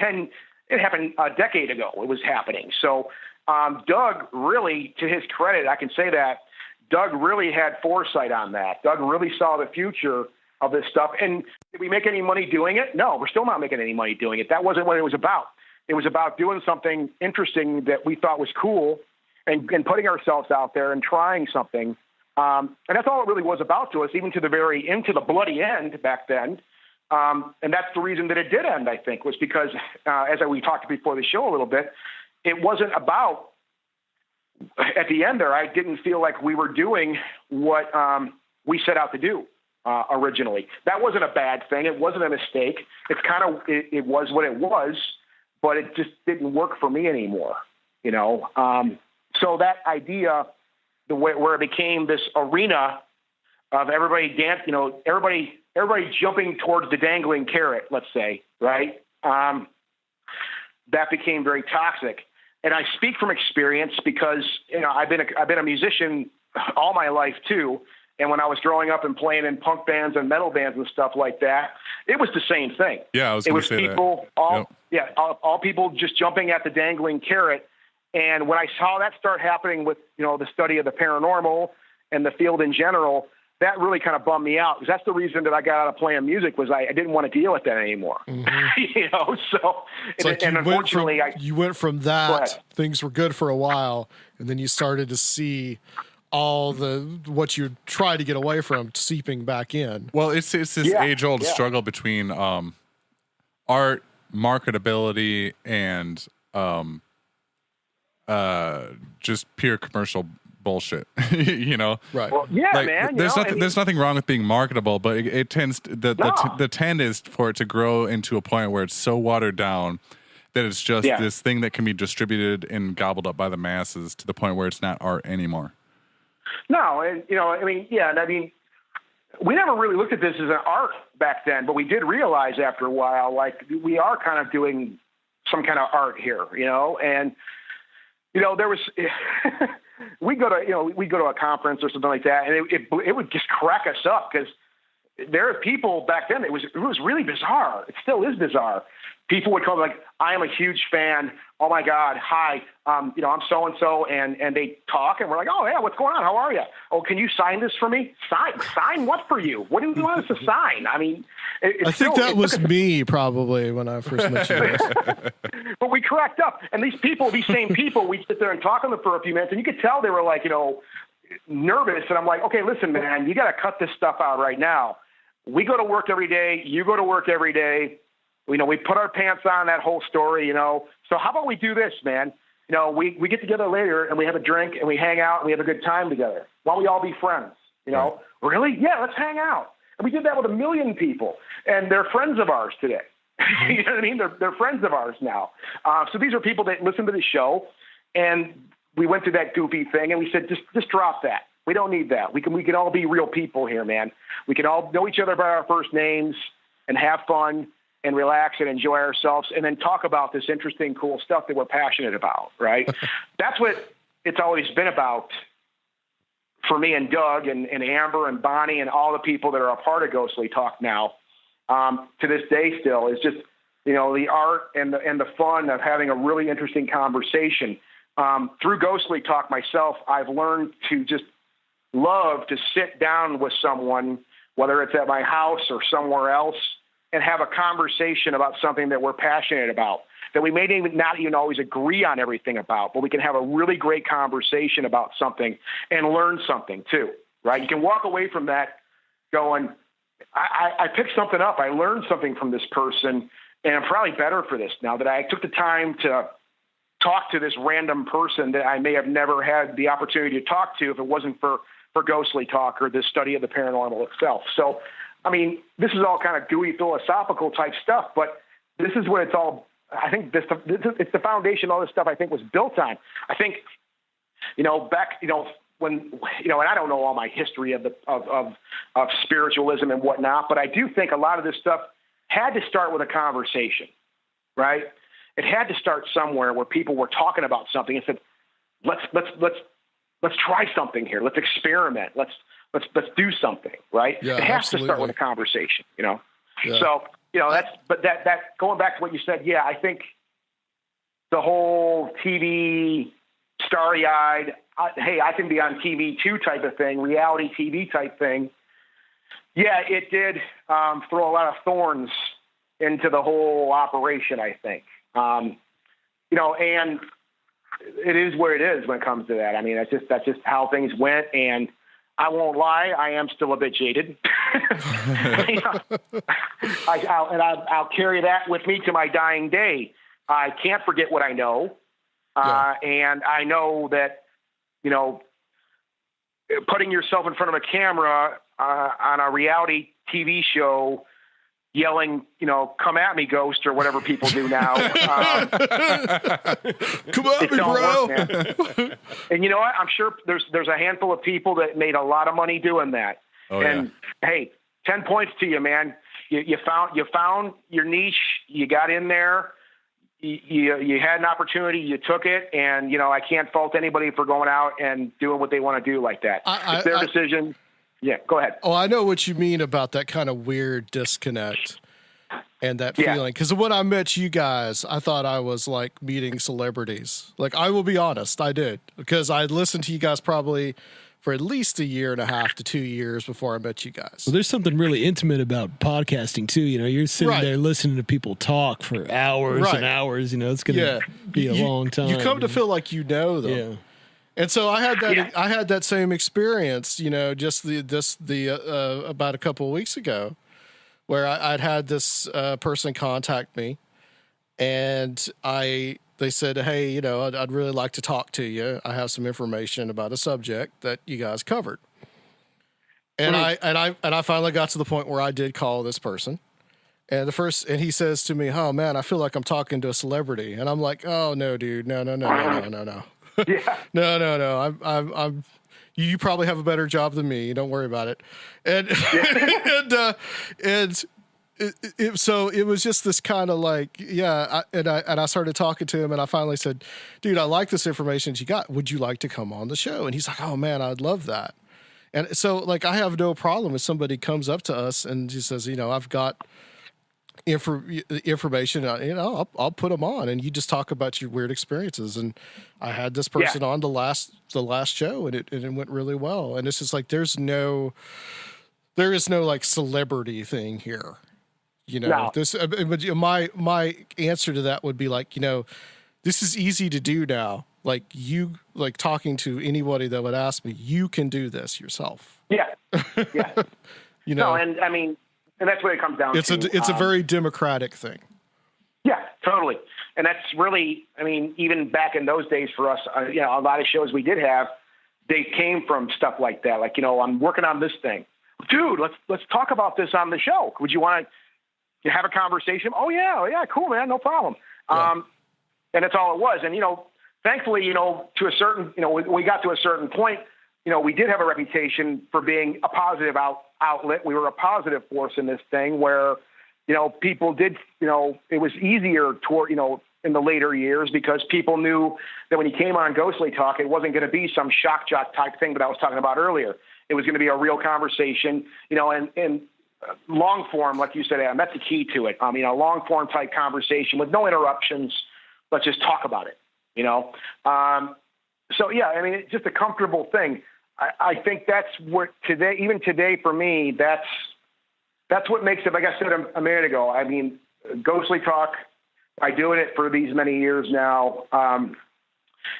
a decade ago. It was happening. So Doug really, to his credit, I can say that Doug really had foresight on that. Doug really saw the future of this stuff. And did we make any money doing it? No, we're still not making any money doing it. That wasn't what it was about. It was about doing something interesting that we thought was cool and putting ourselves out there and trying something. And that's all it really was about to us, even to the bloody end back then. And that's the reason that it did end, I think, was because, as we talked before the show a little bit, it wasn't about, at the end there, I didn't feel like we were doing what we set out to do originally. That wasn't a bad thing. It wasn't a mistake. It's kind of, it was what it was, but it just didn't work for me anymore, you know? So that idea, the way where it became this arena of everybody dance, you know, everybody jumping towards the dangling carrot, let's say, right? That became very toxic. And I speak from experience because, you know, I've been a musician all my life too. And when I was growing up and playing in punk bands and metal bands and stuff like that, it was the same thing.
Yeah, I was going to say that. It was people,
all people just jumping at the dangling carrot. And when I saw that start happening with, you know, the study of the paranormal and the field in general, that really kind of bummed me out, because that's the reason that I got out of playing music, was I didn't want to deal with that anymore.
Mm-hmm.
You know, so and unfortunately,
you went from that, things were good for a while, and then you started to see all what you tried to get away from seeping back in.
Well, it's this age-old struggle between art, marketability, and just pure commercial bullshit. You know,
right? Well, yeah, like, man.
There's nothing wrong with being marketable, but it tends the trend is for it to grow into a point where it's so watered down that it's just this thing that can be distributed and gobbled up by the masses to the point where it's not art anymore.
No, and you know, I mean, we never really looked at this as an art back then, but we did realize after a while, like, we are kind of doing some kind of art here, you know, and you know, there was. We go to a conference or something like that, and it would just crack us up, because there are people back then. It was really bizarre. It still is bizarre. People would come like, I am a huge fan. Oh my God. Hi. You know, I'm so-and-so. And they talk, and we're like, oh yeah, what's going on? How are you? Oh, can you sign this for me? Sign what for you? What do you want us to sign? I mean,
I think that was me probably when I first met you.
But we cracked up, and these same people, we'd sit there and talk to them for a few minutes, and you could tell they were like, you know, nervous. And I'm like, okay, listen, man, you got to cut this stuff out right now. We go to work every day. You go to work every day. You know, we put our pants on, that whole story, you know. So how about we do this, man? You know, we get together later and we have a drink and we hang out and we have a good time together. Why don't we all be friends? You know, Really? Yeah, let's hang out. And we did that with 1 million people, and they're friends of ours today. You know what I mean? They're friends of ours now. So these are people that listen to the show, and we went through that goofy thing, and we said, just drop that. We don't need that. We can all be real people here, man. We can all know each other by our first names and have fun and relax and enjoy ourselves, and then talk about this interesting, cool stuff that we're passionate about, right? That's what it's always been about for me and Doug and Amber and Bonnie and all the people that are a part of Ghostly Talk now. To this day still, is just, you know, the art and the fun of having a really interesting conversation. Through Ghostly Talk myself, I've learned to just love to sit down with someone, whether it's at my house or somewhere else, and have a conversation about something that we're passionate about, that we may not even always agree on everything about, but we can have a really great conversation about something and learn something too, right? You can walk away from that going, I picked something up. I learned something from this person, and I'm probably better for this now that I took the time to talk to this random person that I may have never had the opportunity to talk to if it wasn't for Ghostly Talk or the study of the paranormal itself. So, I mean, this is all kind of gooey philosophical type stuff, but this is what it's all, I think it's the foundation all this stuff I think was built on. I think, you know, back, you know, when, you know, and I don't know all my history of spiritualism and whatnot, but I do think a lot of this stuff had to start with a conversation, right? It had to start somewhere where people were talking about something and said, let's try something here. Let's experiment. Let's do something, right?
Yeah,
it has
absolutely.
to start with a conversation, you know?
Yeah.
So, you know, that going back to what you said, yeah, I think the whole TV starry-eyed, hey, I can be on TV too type of thing, reality TV type thing. Yeah, it did throw a lot of thorns into the whole operation, I think. You know, and it is where it is when it comes to that. I mean, that's just how things went, and I won't lie, I am still a bit jaded. You know, I'll carry that with me to my dying day. I can't forget what I know. And I know that, you know, putting yourself in front of a camera on a reality TV show, yelling, you know, "Come at me, ghost," or whatever people do now.
Come at me, bro.
Work, and you know what? I'm sure there's a handful of people that made a lot of money doing that.
Oh,
and hey, 10 points to you, man. You found your niche. You got in there. You had an opportunity. You took it, and you know I can't fault anybody for going out and doing what they want to do like that. It's their decision. Yeah, go ahead.
Oh, I know what you mean about that kind of weird disconnect and that feeling. Because when I met you guys, I thought I was like meeting celebrities. Like, I will be honest, I did. Because I listened to you guys probably for at least 1.5 to 2 years before I met you guys.
Well, there's something really intimate about podcasting too. You know, you're sitting there listening to people talk for hours and hours. You know, it's going to be a long time.
You come to feel like you know them.
Yeah.
And so I had that. I had that same experience, you know, just about a couple of weeks ago, where I'd had this person contact me, and they said, "Hey, you know, I'd really like to talk to you. I have some information about a subject that you guys covered." And I finally got to the point where I did call this person, and he says to me, "Oh man, I feel like I'm talking to a celebrity," and I'm like, "Oh no, dude, no.
Yeah.
No. I'm. You probably have a better job than me. Don't worry about it." And so it was just this kind of like, I started talking to him, and I finally said, "Dude, I like this information that you got. Would you like to come on the show?" And he's like, "Oh man, I'd love that." And so like, I have no problem if somebody comes up to us and he says, "You know, I've got information, you know, I'll put them on, and you just talk about your weird experiences." And I had this person on the last show, and it went really well. And it's just like, there is no like celebrity thing here, you know. But my answer to that would be like, you know, this is easy to do now. Like, you, like, talking to anybody that would ask me, you can do this yourself.
Yeah.
You know,
no, and I mean, and that's what it comes down to.
It's a very democratic thing.
Yeah, totally. And that's really, I mean, even back in those days for us, you know, a lot of shows we did have, they came from stuff like that. Like, you know, I'm working on this thing. Dude, let's talk about this on the show. Would you want to have a conversation? Oh yeah, cool, man, no problem.
Yeah.
And that's all it was. And, you know, thankfully, you know, to a certain, you know, we got to a certain point, you know, we did have a reputation for being a positive outlet. We were a positive force in this thing where, you know, people did, you know, it was easier toward, you know, in the later years, because people knew that when you came on Ghostly Talk, it wasn't going to be some shock jock type thing that I was talking about earlier. It was going to be a real conversation, you know, and long form, like you said, Adam, that's the key to it. You know, long form type conversation with no interruptions. Let's just talk about it, you know? So yeah, I mean, it's just a comfortable thing. I think that's what even today for me, that's what makes it, like I said a minute ago. I mean, Ghostly Talk, by doing it for these many years now,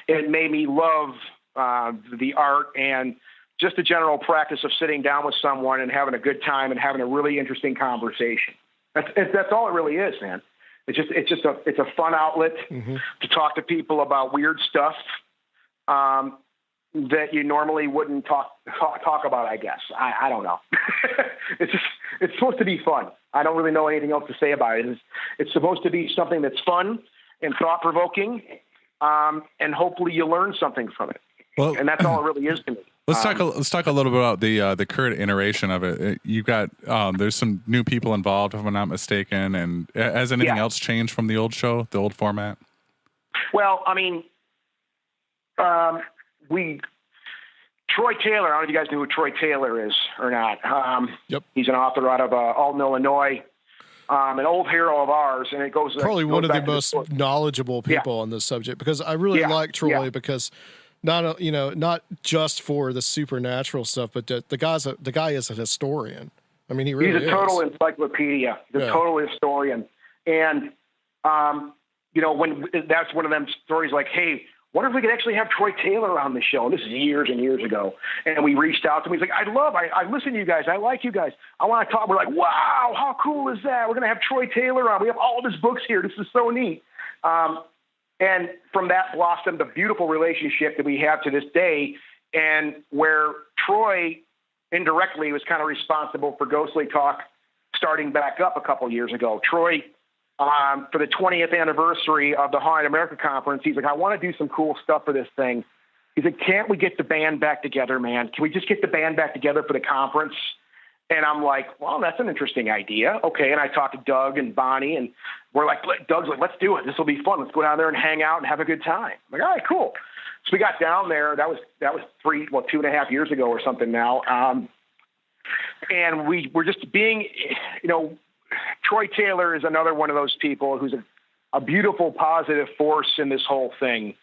it made me love the art and just the general practice of sitting down with someone and having a good time and having a really interesting conversation. That's all it really is, man. It's a fun outlet to talk to people about weird stuff that you normally wouldn't talk about, I guess. I don't know. It's supposed to be fun. I don't really know anything else to say about it. It's supposed to be something that's fun and thought-provoking, and hopefully you learn something from it. Well, and that's all it really is to me.
Let's talk a little bit about the current iteration of it. You got there's some new people involved, if I'm not mistaken. And has anything else changed from the old show, the old format?
Well, I mean, Troy Taylor. I don't know if you guys know who Troy Taylor is or not.
Yep.
He's an author out of Alton, Illinois. An old hero of ours, and it goes
probably one of the most knowledgeable people on this subject, because I really like Troy because. Not just for the supernatural stuff, but the guy is a historian. I mean, he's a
total encyclopedia, total historian. And you know, when that's one of them stories like, hey, what if we could actually have Troy Taylor on the show? And this is years and years ago. And we reached out to him. He's like, I listen to you guys. I like you guys. I want to talk. We're like, wow, how cool is that? We're going to have Troy Taylor on. We have all of his books here. This is so neat. And from that blossomed a beautiful relationship that we have to this day, and where Troy indirectly was kind of responsible for Ghostly Talk starting back up a couple years ago. Troy, for the 20th anniversary of the Haunted America Conference, he's like, I want to do some cool stuff for this thing. He's like, can't we get the band back together, man? Can we just get the band back together for the conference? And I'm like, well, that's an interesting idea. Okay. And I talked to Doug and Bonnie, and we're like, Doug's like, let's do it. This will be fun. Let's go down there and hang out and have a good time. I'm like, all right, cool. So we got down there. That was 2.5 years ago or something now. And we were just being, Troy Taylor is another one of those people who's a beautiful, positive force in this whole thing.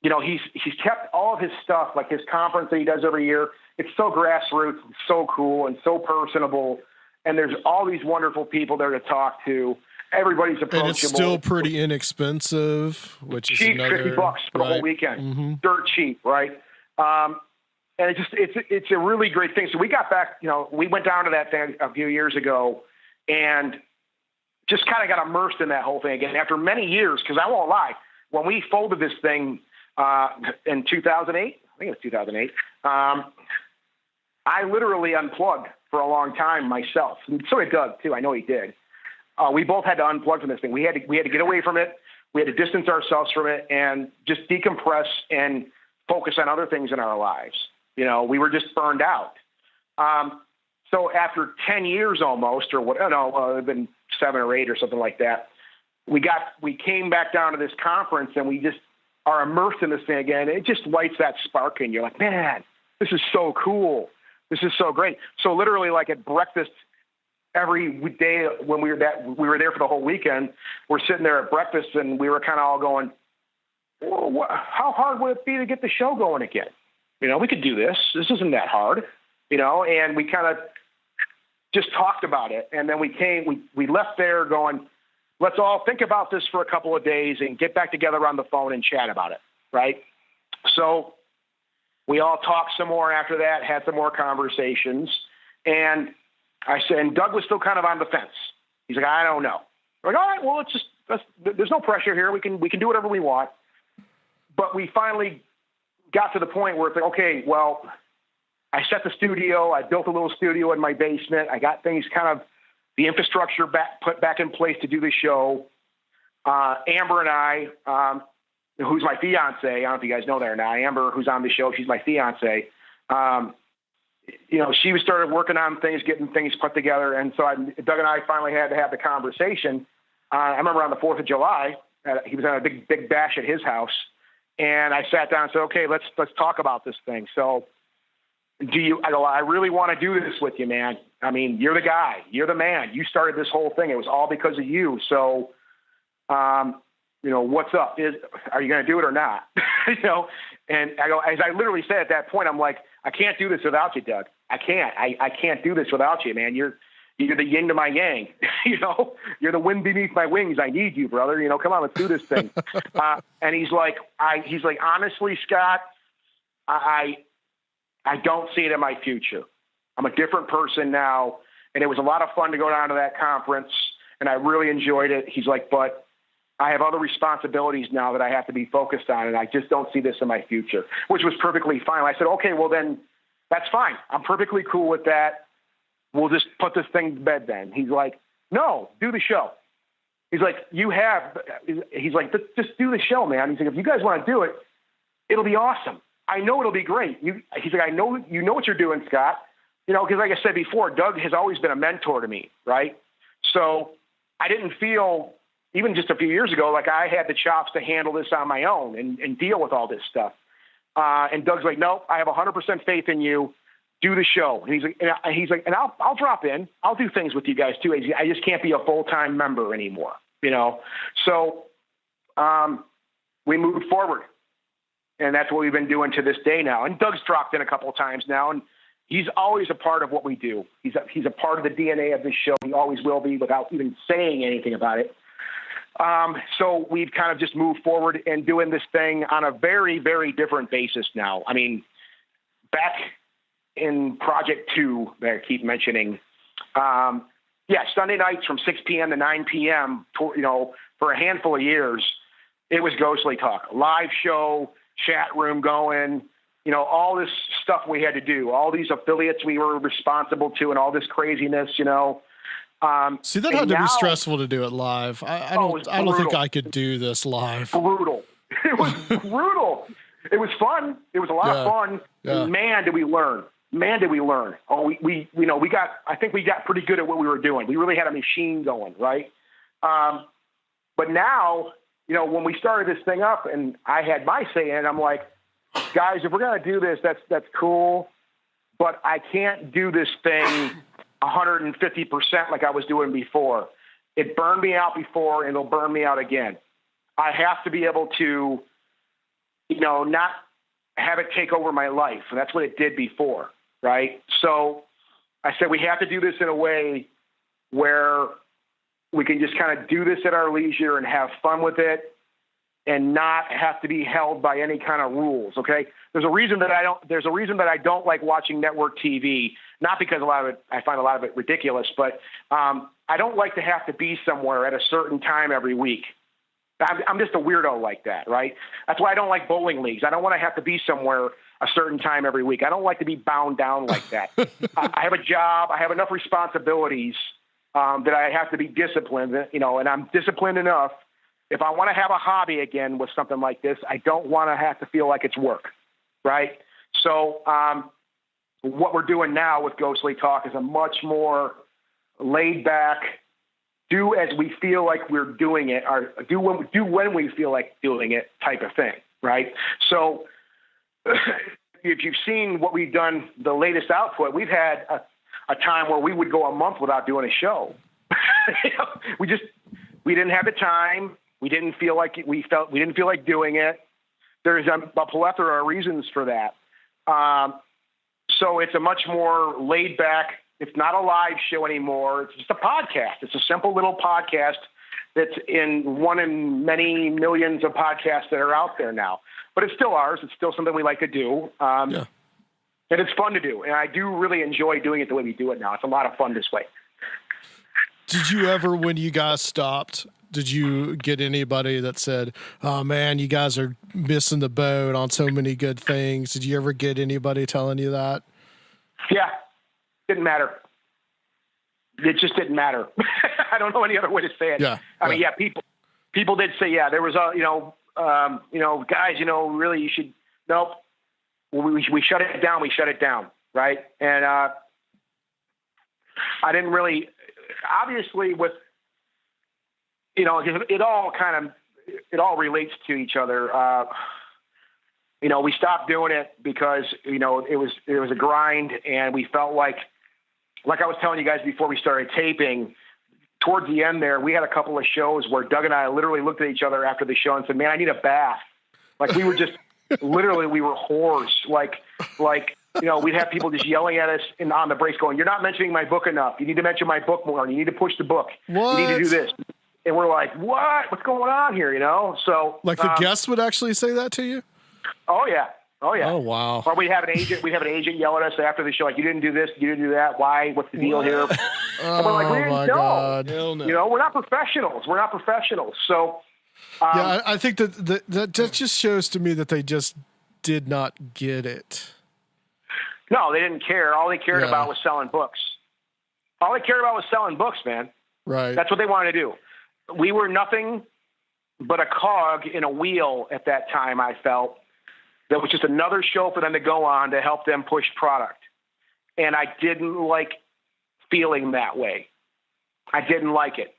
He's kept all of his stuff, like his conference that he does every year. It's so grassroots, and so cool, and so personable. And there's all these wonderful people there to talk to. Everybody's approachable.
And it's still pretty inexpensive, which is
cheap,
another,
$50 for the whole weekend.
Mm-hmm.
Dirt cheap, right? And it's a really great thing. So we got back, we went down to that thing a few years ago and just kind of got immersed in that whole thing again. After many years, because I won't lie, when we folded this thing in 2008, I think it was 2008, I literally unplugged for a long time myself. And so did Doug too. I know he did. We both had to unplug from this thing. We had to get away from it. We had to distance ourselves from it and just decompress and focus on other things in our lives. We were just burned out. So after 10 years almost, or what, it's been 7 or 8 or something like that, we came back down to this conference and we just are immersed in this thing again. It just lights that spark in you. You're like, man, this is so cool. This is so great. So literally, like at breakfast every day when we were there for the whole weekend, we're sitting there at breakfast and we were kind of all going, well, how hard would it be to get the show going again? We could do this. This isn't that hard, and we kind of just talked about it. And then we left there going, let's all think about this for a couple of days and get back together on the phone and chat about it. Right. So we all talked some more after that, had some more conversations. And I said, and Doug was still kind of on the fence. He's like, I don't know. We're like, all right, well, there's no pressure here. We can do whatever we want. But we finally got to the point where it's like, okay, well, I set the studio. I built a little studio in my basement. I got things kind of the infrastructure put back in place to do the show. Amber and I, who's my fiance, I don't know if you guys know that or not. Amber, who's on the show, she's my fiance. She started working on things, getting things put together. And so Doug and I finally had to have the conversation. I remember on the 4th of July, he was on a big bash at his house. And I sat down and said, okay, let's talk about this thing. So I really want to do this with you, man. I mean, you're the guy, you're the man, you started this whole thing. It was all because of you. So, what's up? Are you going to do it or not? And I go, as I literally said at that point, I'm like, I can't do this without you, Doug. I can't do this without you, man. You're the yin to my yang, you're the wind beneath my wings. I need you, brother. Come on, let's do this thing. And he's like, honestly, Scott, I don't see it in my future. I'm a different person now. And it was a lot of fun to go down to that conference and I really enjoyed it. He's like, but I have other responsibilities now that I have to be focused on. And I just don't see this in my future, which was perfectly fine. I said, okay, well then that's fine. I'm perfectly cool with that. We'll just put this thing to bed then. He's like, no, do the show. He's like, just do the show, man. He's like, if you guys want to do it, it'll be awesome. I know it'll be great. He's like, I know you know what you're doing, Scott. Because like I said before, Doug has always been a mentor to me, right? So I didn't feel, even just a few years ago, like I had the chops to handle this on my own and deal with all this stuff. And Doug's like, no, I have 100% faith in you. Do the show. And he's like, and I'll drop in. I'll do things with you guys too. I just can't be a full-time member anymore, So we moved forward. And that's what we've been doing to this day now. And Doug's dropped in a couple of times now, and he's always a part of what we do. He's a part of the DNA of this show. He always will be without even saying anything about it. So we've kind of just moved forward and doing this thing on a very, very different basis now. I mean, back in Project 2 that I keep mentioning, Sunday nights from 6 p.m. to 9 p.m., for a handful of years, It was Ghostly Talk, live show, chat room going, you know, all this stuff we had to do, all these affiliates we were responsible to, and all this craziness, you know.
See, that had to be stressful to do it live. I don't think I could do this live.
Brutal. It was brutal. It was fun. It was a lot of fun.
Yeah.
Man, did we learn. Oh, I think we got pretty good at what we were doing. We really had a machine going, right? But now, you know, when we started this thing up and I had my say in it, I'm like, guys, if we're going to do this, that's cool, but I can't do this thing 150% like I was doing before. It burned me out before, and it'll burn me out again. I have to be able to, you know, not have it take over my life. And that's what it did before, right? So I said, we have to do this in a way where we can just kind of do this at our leisure and have fun with it and not have to be held by any kind of rules. Okay. There's a reason that I don't like watching network TV, not because I find a lot of it ridiculous, but I don't like to have to be somewhere at a certain time every week. I'm just a weirdo like that, right? That's why I don't like bowling leagues. I don't want to have to be somewhere a certain time every week. I don't like to be bound down like that. I have a job. I have enough responsibilities that I have to be disciplined, you know, and I'm disciplined enough. If I want to have a hobby again with something like this, I don't want to have to feel like it's work, right? So what we're doing now with Ghostly Talk is a much more laid back, do as we feel like we're doing it, or do when we feel like doing it type of thing, right? So if you've seen what we've done, the latest output, we've had a time where we would go a month without doing a show. You know, we didn't have the time. We didn't feel like doing it. There's a plethora of reasons for that. So it's a much more laid back. It's not a live show anymore. It's just a podcast. It's a simple little podcast that's in one in many millions of podcasts that are out there now. But it's still ours. It's still something we like to do. And it's fun to do. And I do really enjoy doing it the way we do it now. It's a lot of fun this way.
Did you ever, when you guys stopped, did you get anybody that said, oh man, you guys are missing the boat on so many good things? Did you ever get anybody telling you that?
Yeah. Didn't matter. It just didn't matter. I don't know any other way to say it.
Yeah.
I mean, people did say, yeah, there was guys, really you should, nope. We shut it down. We shut it down. Right. And, I didn't really, obviously with, it all relates to each other. We stopped doing it because, it was a grind, and we felt like I was telling you guys before we started taping, towards the end there, we had a couple of shows where Doug and I literally looked at each other after the show and said, man, I need a bath. Like we were just literally, we were whores. Like, we'd have people just yelling at us on the breaks going, you're not mentioning my book enough. You need to mention my book more. You need to push the book.
What?
You need to do this. And we're like, what? What's going on here? So
like the guests would actually say that to you?
Oh yeah.
Oh wow.
Or we'd have an agent yell at us after the show, like, you didn't do this, you didn't do that. Why? What's the deal here? And we're like, we didn't know.
God. Hell no.
We're not professionals. So
I think that just shows to me that they just did not get it.
No, they didn't care. All they cared about was selling books. All they cared about was selling books, man.
Right.
That's what they wanted to do. We were nothing but a cog in a wheel at that time, I felt. That was just another show for them to go on to help them push product. And I didn't like feeling that way. I didn't like it.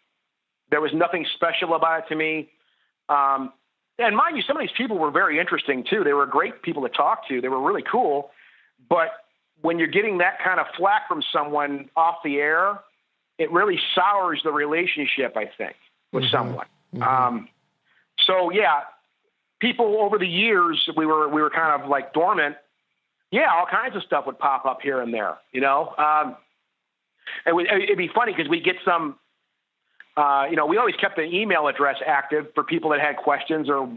There was nothing special about it to me. And mind you, some of these people were very interesting too. They were great people to talk to. They were really cool. But when you're getting that kind of flack from someone off the air, it really sours the relationship, I think, with someone. Mm-hmm. So yeah, people over the years, we were kind of like dormant. Yeah, all kinds of stuff would pop up here and there, it'd be funny because we get some, we always kept the email address active for people that had questions or,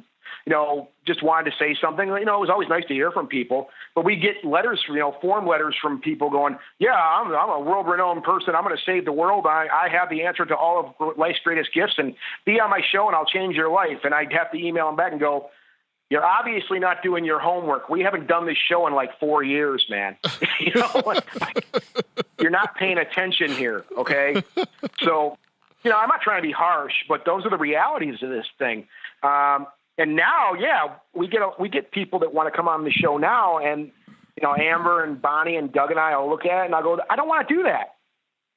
just wanted to say something. It was always nice to hear from people, but we get letters, form letters from people going, yeah, I'm a world-renowned person. I'm going to save the world. I have the answer to all of life's greatest gifts, and be on my show and I'll change your life. And I'd have to email them back and go, you're obviously not doing your homework. We haven't done this show in like 4 years, man. You're not paying attention here. Okay. So, I'm not trying to be harsh, but those are the realities of this thing. And now, we get people that want to come on the show now, and Amber and Bonnie and Doug and I'll look at it and I'll go, I don't want to do that.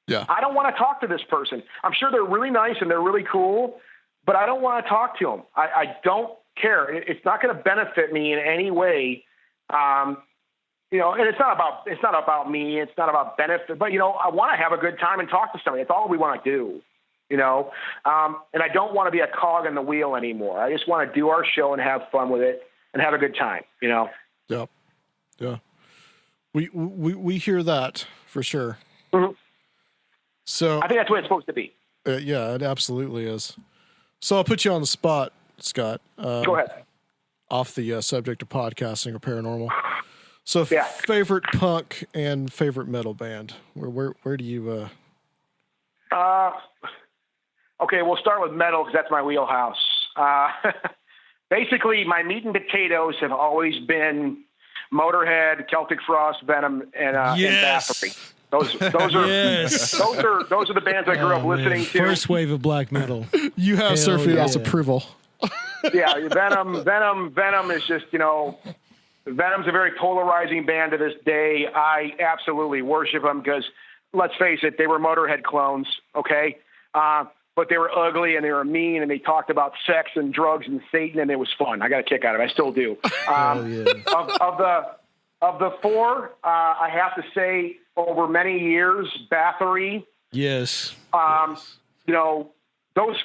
Yeah.
I don't want to talk to this person. I'm sure they're really nice and they're really cool, but I don't want to talk to them. I don't care. It's not going to benefit me in any way. And it's not about me. It's not about benefit, but I want to have a good time and talk to somebody. That's all we want to do. And I don't want to be a cog in the wheel anymore. I just want to do our show and have fun with it and have a good time, Yeah.
Yeah. We hear that for sure.
Mm-hmm.
So
I think that's what it's supposed to be.
Yeah, it absolutely is. So I'll put you on the spot, Scott.
Go ahead.
Off the subject of podcasting or paranormal. So
Yeah.
favorite punk and favorite metal band. Where do you?
Okay, we'll start with metal because that's my wheelhouse. Basically, my meat and potatoes have always been Motorhead, Celtic Frost, Venom, and Bathory. Those are
Yes.
those are the bands I grew up listening to.
First wave of black metal.
You have Sir Fidel's approval.
Yeah, Venom is just Venom's a very polarizing band to this day. I absolutely worship them because, let's face it, they were Motorhead clones. Okay. But they were ugly and they were mean and they talked about sex and drugs and Satan and it was fun. I got a kick out of it. I still do. Of the four, I have to say over many years, Bathory.
Yes.
Those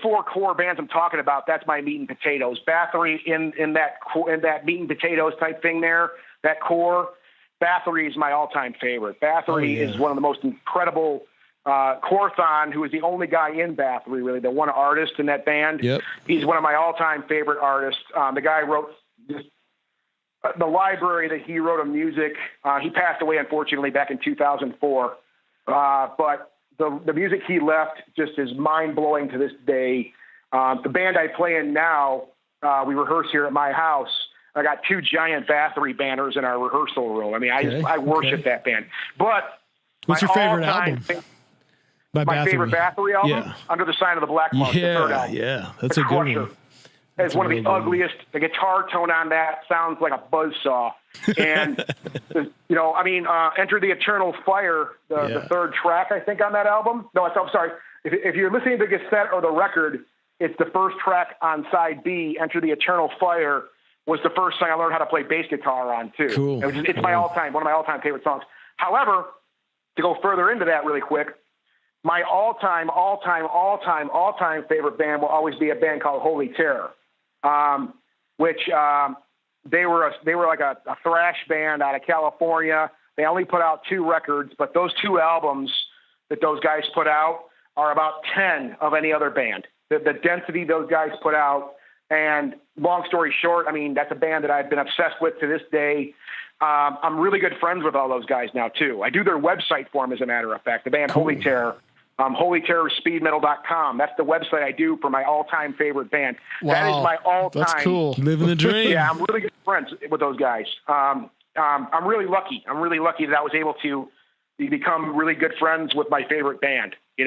four core bands I'm talking about, that's my meat and potatoes. Bathory in that meat and potatoes type thing there, that core. Bathory is my all-time favorite. Bathory is one of the most incredible. Corthon, who is the only guy in Bathory, really, the one artist in that band.
Yep.
He's one of my all-time favorite artists. The guy wrote the library that he wrote of music. He passed away, unfortunately, back in 2004. But the music he left just is mind-blowing to this day. The band I play in now, we rehearse here at my house. I got two giant Bathory banners in our rehearsal room. I mean, I worship that band. But
what's your favorite album?
My favorite Bathory album, Under the Sign of the Black Monk, the third album.
Yeah, that's a good one.
It's one of the ugliest. The guitar tone on that sounds like a buzzsaw. And, Enter the Eternal Fire, the third track, I think, on that album. No, I'm sorry. If you're listening to the cassette or the record, it's the first track on side B, Enter the Eternal Fire, was the first song I learned how to play bass guitar on, too.
Cool.
It's one of my all-time favorite songs. However, to go further into that really quick, my all-time favorite band will always be a band called Holy Terror, which they were like a thrash band out of California. They only put out 2 records, but those 2 albums that those guys put out are about 10 of any other band. The density those guys put out, and long story short, I mean, that's a band that I've been obsessed with to this day. I'm really good friends with all those guys now, too. I do their website for them, as a matter of fact, the band Holy Terror. HolyTerrorSpeedMetal.com. That's the website I do for my all-time favorite band.
Wow,
that is my all-time.
That's cool.
Living the dream.
Yeah, I'm really good friends with those guys. I'm really lucky. I'm really lucky that I was able to become really good friends with my favorite band. They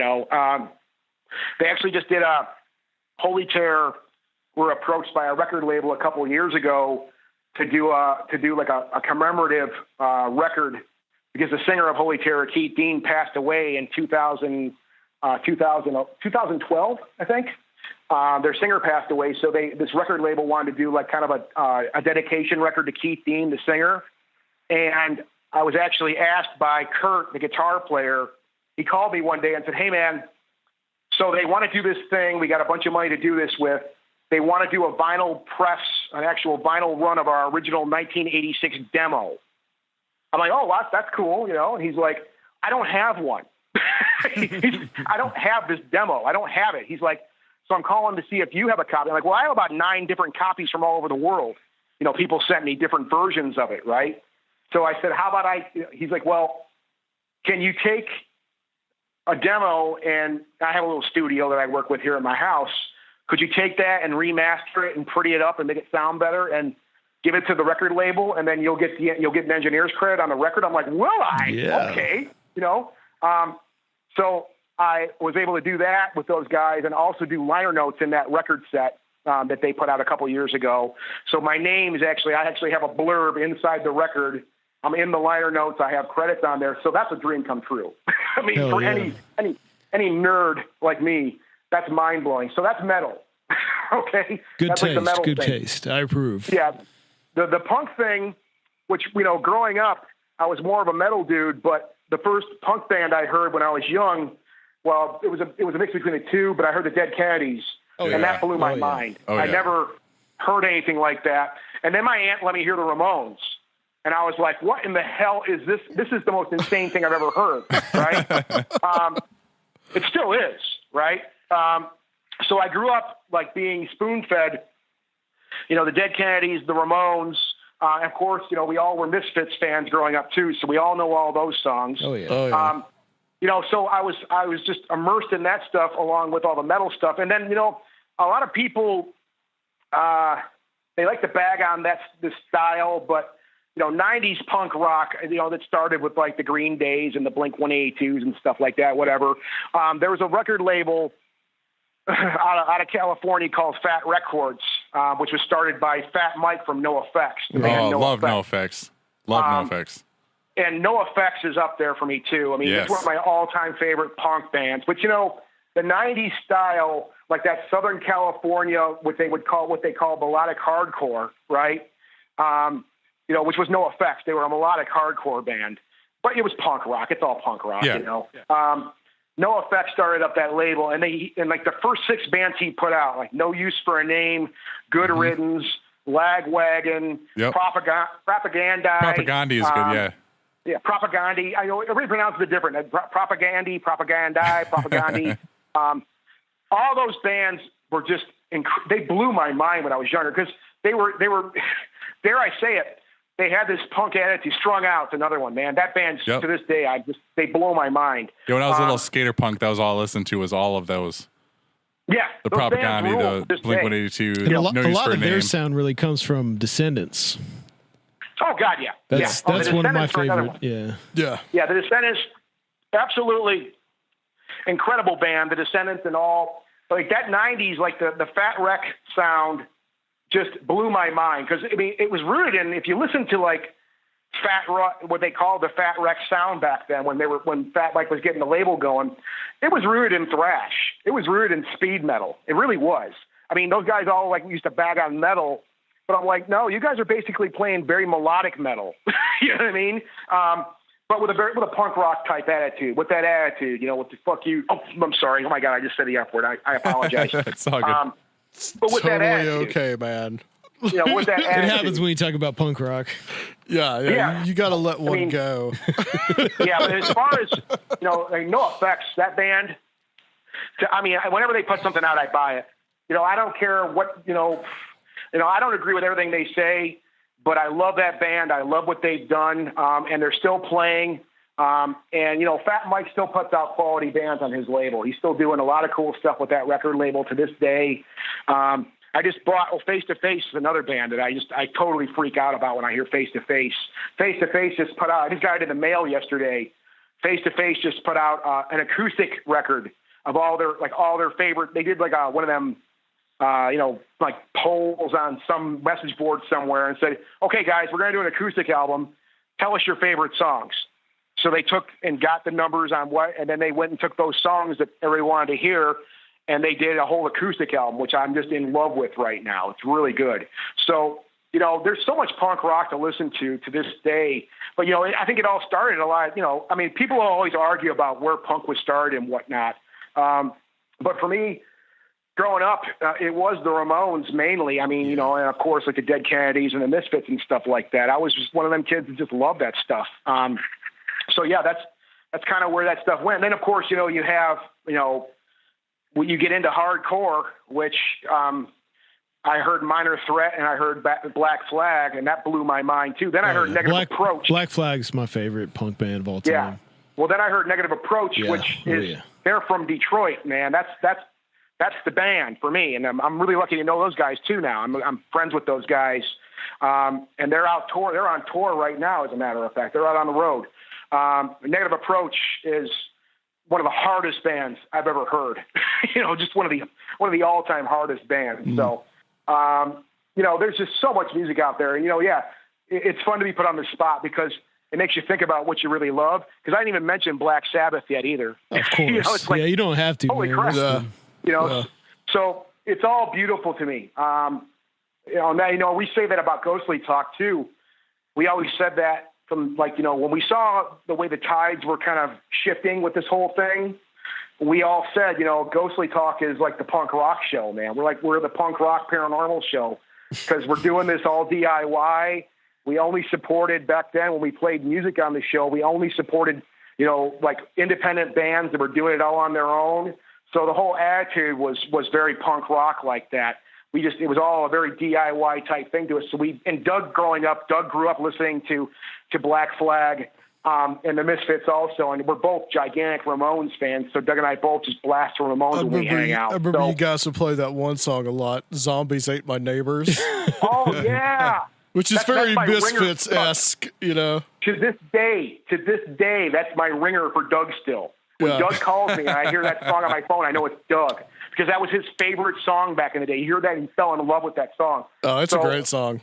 actually just did Holy Terror were approached by a record label a couple of years ago to do like a commemorative record, because the singer of Holy Terror, Keith Dean, passed away in 2012, I think. Their singer passed away, so this record label wanted to do like kind of a dedication record to Keith Dean, the singer. And I was actually asked by Kurt, the guitar player. He called me one day and said, "Hey, man, so they want to do this thing. We got a bunch of money to do this with. They want to do a vinyl press, an actual vinyl run of our original 1986 demo." I'm like, "Oh, that's cool," And he's like, "I don't have one. I don't have this demo. I don't have it." He's like, So I'm calling to see if you have a copy. I'm like, well, I have about 9 different copies from all over the world. You know, people sent me different versions of it, right? So I said, how about he's like, well, can you take a demo, and I have a little studio that I work with here in my house. Could you take that and remaster it and pretty it up and make it sound better and give it to the record label, and then you'll get an engineer's credit on the record? I'm like, will I?
Yeah.
Okay. You know? So I was able to do that with those guys and also do liner notes in that record set that they put out a couple years ago. So my name is I actually have a blurb inside the record. I'm in the liner notes. I have credits on there. So that's a dream come true. I mean,
Hell
for
yeah.
any nerd like me, that's mind blowing. So that's metal. Okay.
Good
that's
taste.
like the metal
Good
thing.
taste. I approve.
Yeah. The punk thing, which, you know, growing up, I was more of a metal dude, but the first punk band I heard when I was young, well, it was a mix between the two, but I heard the Dead Kennedys, and that blew my mind. I never heard anything like that. And then my aunt let me hear the Ramones, and I was like, what in the hell is this? This is the most insane thing I've ever heard, right? It still is, right? So I grew up like being spoon-fed, you know, the Dead Kennedys, the Ramones, and of course, you know, we all were Misfits fans growing up too, so we all know all those songs.
Oh yeah.
You know, so I was just immersed in that stuff along with all the metal stuff. And then, you know, a lot of people, they like to bag on this style, but, you know, 90s punk rock, you know, that started with like the Green Days and the Blink-182s and stuff like that, whatever. There was a record label out of California called Fat Records, which was started by Fat Mike from NoFX.
Love NoFX. Love NoFX.
And NoFX is up there for me too. I mean, it's one of my all-time favorite punk bands. But you know, the '90s style, like that Southern California, what they call melodic hardcore, right? You know, which was NoFX. They were a melodic hardcore band, but it was punk rock. It's all punk rock, you know. NoFX started up that label, and like the first 6 bands he put out, like No Use for a Name, Good Riddance, Lagwagon, Propaganda.
Propaganda is good, yeah.
Yeah, Propaganda. I know everybody pronounces it different. Propaganda. All those bands were just they blew my mind when I was younger because they were dare I say it, they had this punk attitude. Strung Out's another one, man. That band to this day, they blow my mind.
Yeah, when I was a little skater punk, that was all I listened to was all of those.
Yeah,
the Propaganda, the Blink-182.
A lot of their sound really comes from Descendants.
Oh God, yeah.
That's one of my favorite. Yeah.
The Descendants, absolutely incredible band. The Descendants and all, like that '90s, like the Fat Wreck sound, just blew my mind because I mean it was rooted in. If you listen to like what they called the Fat Wreck sound back then, when Fat Mike was getting the label going, it was rooted in thrash. It was rooted in speed metal. It really was. I mean, those guys all like used to bag on metal. But I'm like, no, you guys are basically playing very melodic metal. You know what I mean? But with a punk rock type attitude. With that attitude, you know, what the fuck you? Oh, I'm sorry. Oh my God, I just said the F word. I apologize.
It's all good.
But with
totally
that attitude,
okay, man.
You know, with that attitude,
it happens when you talk about punk rock.
Yeah. You got to let one go.
Yeah, but as far as you know, like NoFX, that band. I mean, whenever they put something out, I buy it. You know, I don't care what you know. You know, I don't agree with everything they say, but I love that band. I love what they've done, and they're still playing. And, you know, Fat Mike still puts out quality bands on his label. He's still doing a lot of cool stuff with that record label to this day. I just bought Face to Face is another band that I totally freak out about when I hear Face to Face. Face to Face just put out, I just got it in the mail yesterday. Face to Face just put out an acoustic record of all their favorite. They did like one of them, you know, like polls on some message board somewhere and said, okay, guys, we're going to do an acoustic album. Tell us your favorite songs. So they took and got the numbers on and then they went and took those songs that everybody wanted to hear, and they did a whole acoustic album, which I'm just in love with right now. It's really good. So, you know, there's so much punk rock to listen to this day. But, you know, I think it all started a lot, you know, I mean, people always argue about where punk was started and whatnot. But for me, growing up, it was the Ramones mainly. I mean, you know, and of course, like the Dead Kennedys and the Misfits and stuff like that. I was just one of them kids that just loved that stuff. So yeah, that's kind of where that stuff went. And then of course, you know, you have, you know, when you get into hardcore, which I heard Minor Threat and I heard Black Flag, and that blew my mind too. Then I heard Negative Approach.
Black Flag's my favorite punk band of all time.
Yeah. Well, then I heard Negative Approach, which is they're from Detroit, man. That's the band for me, and I'm really lucky to know those guys too now. I'm friends with those guys, and they're out tour. They're on tour right now, as a matter of fact. They're out on the road. Negative Approach is one of the hardest bands I've ever heard. Just one of the all-time hardest bands. Mm. So, there's just so much music out there, and it's fun to be put on the spot because it makes you think about what you really love. Because I didn't even mention Black Sabbath yet either.
Of course, it's like, you don't have to.
Holy crap! So it's all beautiful to me. Now, we say that about Ghostly Talk too. We always said that from when we saw the way the tides were kind of shifting with this whole thing, we all said, Ghostly Talk is like the punk rock show, man. We're the punk rock paranormal show because we're doing this all DIY. We only supported back then when we played music on the show. We only supported, independent bands that were doing it all on their own. So the whole attitude was very punk rock like that. It was all a very DIY type thing to us. So Doug grew up listening to Black Flag, and the Misfits also. And we're both gigantic Ramones fans. So Doug and I both just blast the Ramones when we hang out.
I remember you guys would play that one song a lot. Zombies Ate My Neighbors.
Oh yeah.
Which is very Misfits-esque, To
this day, that's my ringer for Doug still. When Doug calls me and I hear that song on my phone, I know it's Doug because that was his favorite song back in the day. You hear that and he fell in love with that song.
Oh, it's a great song.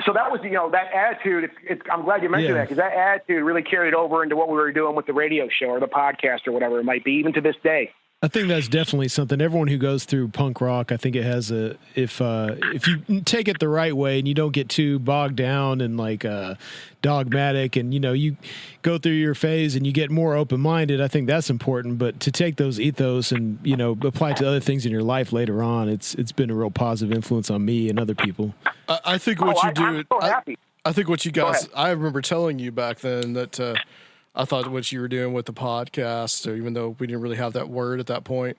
So that was, that attitude. I'm glad you mentioned that because that attitude really carried over into what we were doing with the radio show or the podcast or whatever it might be, even to this day.
I think that's definitely something. Everyone who goes through punk rock, I think it has if you take it the right way and you don't get too bogged down and dogmatic and, you go through your phase and you get more open-minded, I think that's important. But to take those ethos and, apply it to other things in your life later on, it's been a real positive influence on me and other people.
I think what you do,
I'm so happy.
I think what you guys, I remember telling you back then that, I thought what you were doing with the podcast, even though we didn't really have that word at that point,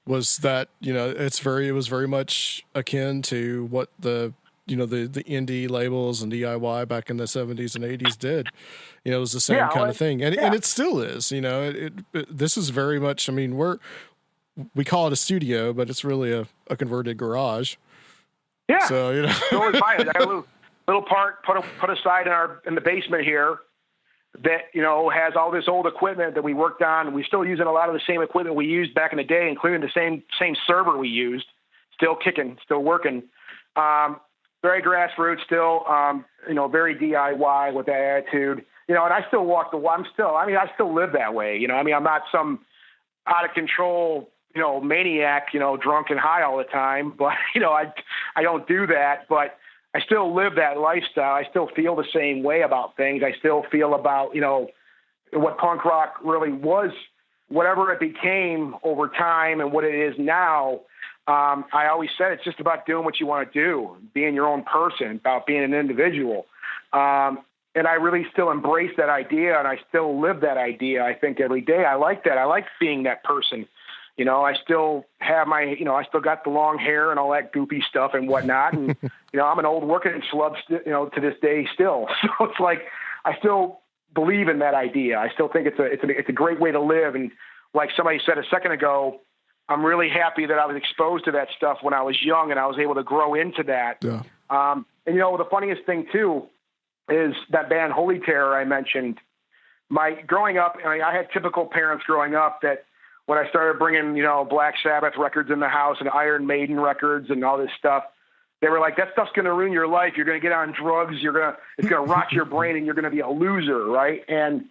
was that it was very much akin to what the indie labels and DIY back in the 70s and 80s did. It was the same kind of thing, and it still is. This is very much. I mean, we call it a studio, but it's really a converted garage.
Yeah.
So
So is mine. I got a little part put aside in the basement here. That has all this old equipment that we worked on. We're still using a lot of the same equipment we used back in the day, including the same server we used. Still kicking, still working. Very grassroots, still. Very DIY with that attitude. And I still walk the walk. I still live that way. I'm not some out of control, maniac, drunk and high all the time. But I don't do that. But I still live that lifestyle. I still feel the same way about things. I still feel about, what punk rock really was, whatever it became over time and what it is now. I always said it's just about doing what you want to do, being your own person, about being an individual. And I really still embrace that idea, and I still live that idea, I think, every day. I like that. I like being that person. I still have I still got the long hair and all that goopy stuff and whatnot. And, I'm an old working schlub, to this day still. So it's like, I still believe in that idea. I still think it's a great way to live. And like somebody said a second ago, I'm really happy that I was exposed to that stuff when I was young and I was able to grow into that. Yeah. And the funniest thing too is that band Holy Terror I mentioned. Growing up, I had typical parents growing up that, when I started bringing, Black Sabbath records in the house and Iron Maiden records and all this stuff, they were like, that stuff's going to ruin your life. You're going to get on drugs. It's going to rot your brain and you're going to be a loser. Right. And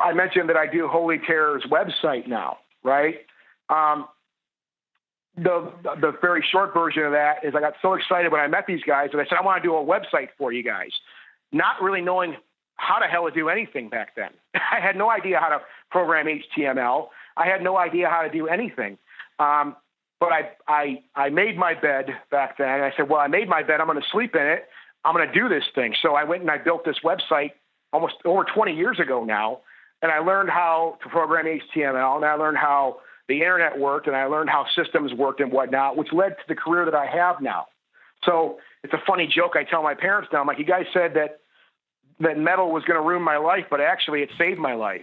I mentioned that I do Holy Terror's website now. Right. The very short version of that is I got so excited when I met these guys that I said, I want to do a website for you guys, not really knowing how the hell to do anything back then. I had no idea how to program HTML. I had no idea how to do anything. But I made my bed back then. And I said, well, I made my bed. I'm going to sleep in it. I'm going to do this thing. So I went and I built this website almost over 20 years ago now. And I learned how to program HTML. And I learned how the internet worked, and I learned how systems worked and whatnot, which led to the career that I have now. So it's a funny joke I tell my parents now. I'm like, you guys said that metal was going to ruin my life, but actually it saved my life.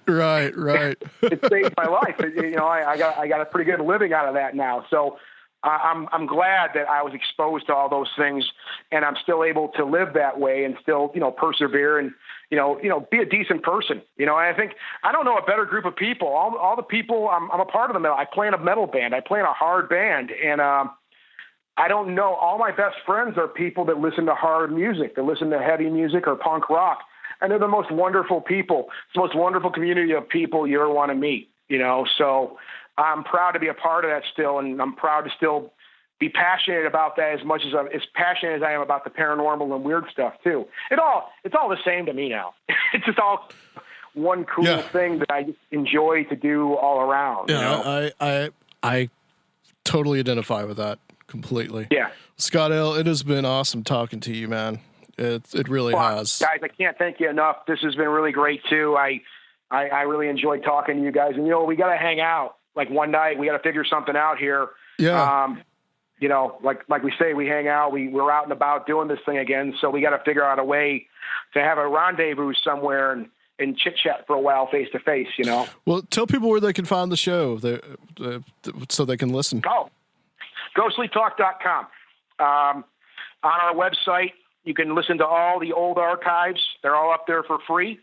Right.
It saved my life. I got a pretty good living out of that now. So I'm glad that I was exposed to all those things, and I'm still able to live that way and still, persevere and, be a decent person. And I think, I don't know a better group of people. All the people, I'm a part of the metal. I play in a metal band. I play in a hard band. And I don't know. All my best friends are people that listen to hard music, that listen to heavy music or punk rock. And they're the most wonderful people. It's the most wonderful community of people you ever want to meet, So I'm proud to be a part of that still. And I'm proud to still be passionate about that as much as passionate as I am about the paranormal and weird stuff too. It's all the same to me now. It's just all one cool thing that I just enjoy to do all around.
Yeah, I totally identify with that completely.
Yeah.
Scott L., it has been awesome talking to you, man. It really has.
Guys, I can't thank you enough. This has been really great too. I really enjoyed talking to you guys, and we got to hang out like one night. We got to figure something out here.
Yeah.
Like we say, we hang out, we're out and about doing this thing again. So we got to figure out a way to have a rendezvous somewhere and chit chat for a while face to face,
Well, tell people where they can find the show so they can listen.
Oh, ghostlytalk.com. On our website, you can listen to all the old archives. They're all up there for free.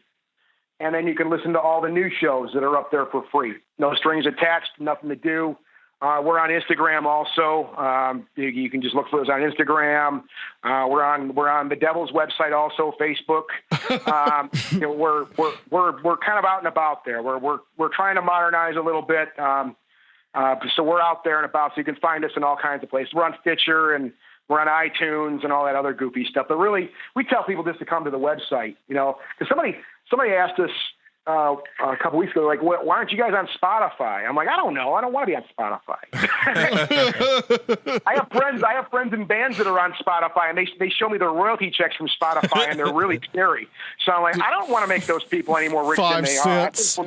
And then you can listen to all the new shows that are up there for free. No strings attached, nothing to do. We're on Instagram also. You can just look for us on Instagram. We're on the Devil's website also, Facebook. We're kind of out and about there. We're trying to modernize a little bit. So we're out there and about. So you can find us in all kinds of places. We're on Stitcher and we're on iTunes and all that other goofy stuff. But really, we tell people just to come to the website. Because somebody asked us a couple weeks ago, like, why aren't you guys on Spotify? I'm like, I don't know. I don't want to be on Spotify. I have friends in bands that are on Spotify, and they show me their royalty checks from Spotify, and they're really scary. So I'm like, I don't want to make those people any more rich than they
5 cents.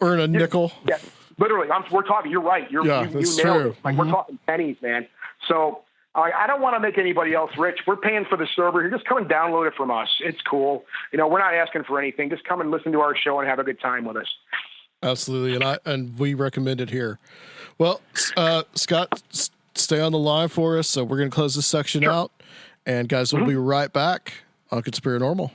Earn a nickel.
Yeah, literally. We're talking. You're right. You nailed it. Like, we're talking pennies, man. So I don't want to make anybody else rich. We're paying for the server. You're just come and download it from us. It's cool. We're not asking for anything. Just come and listen to our show and have a good time with us.
Absolutely. And we recommend it here. Well, Scott, stay on the line for us. So we're going to close this section out. And guys, we'll be right back on Conspirinormal.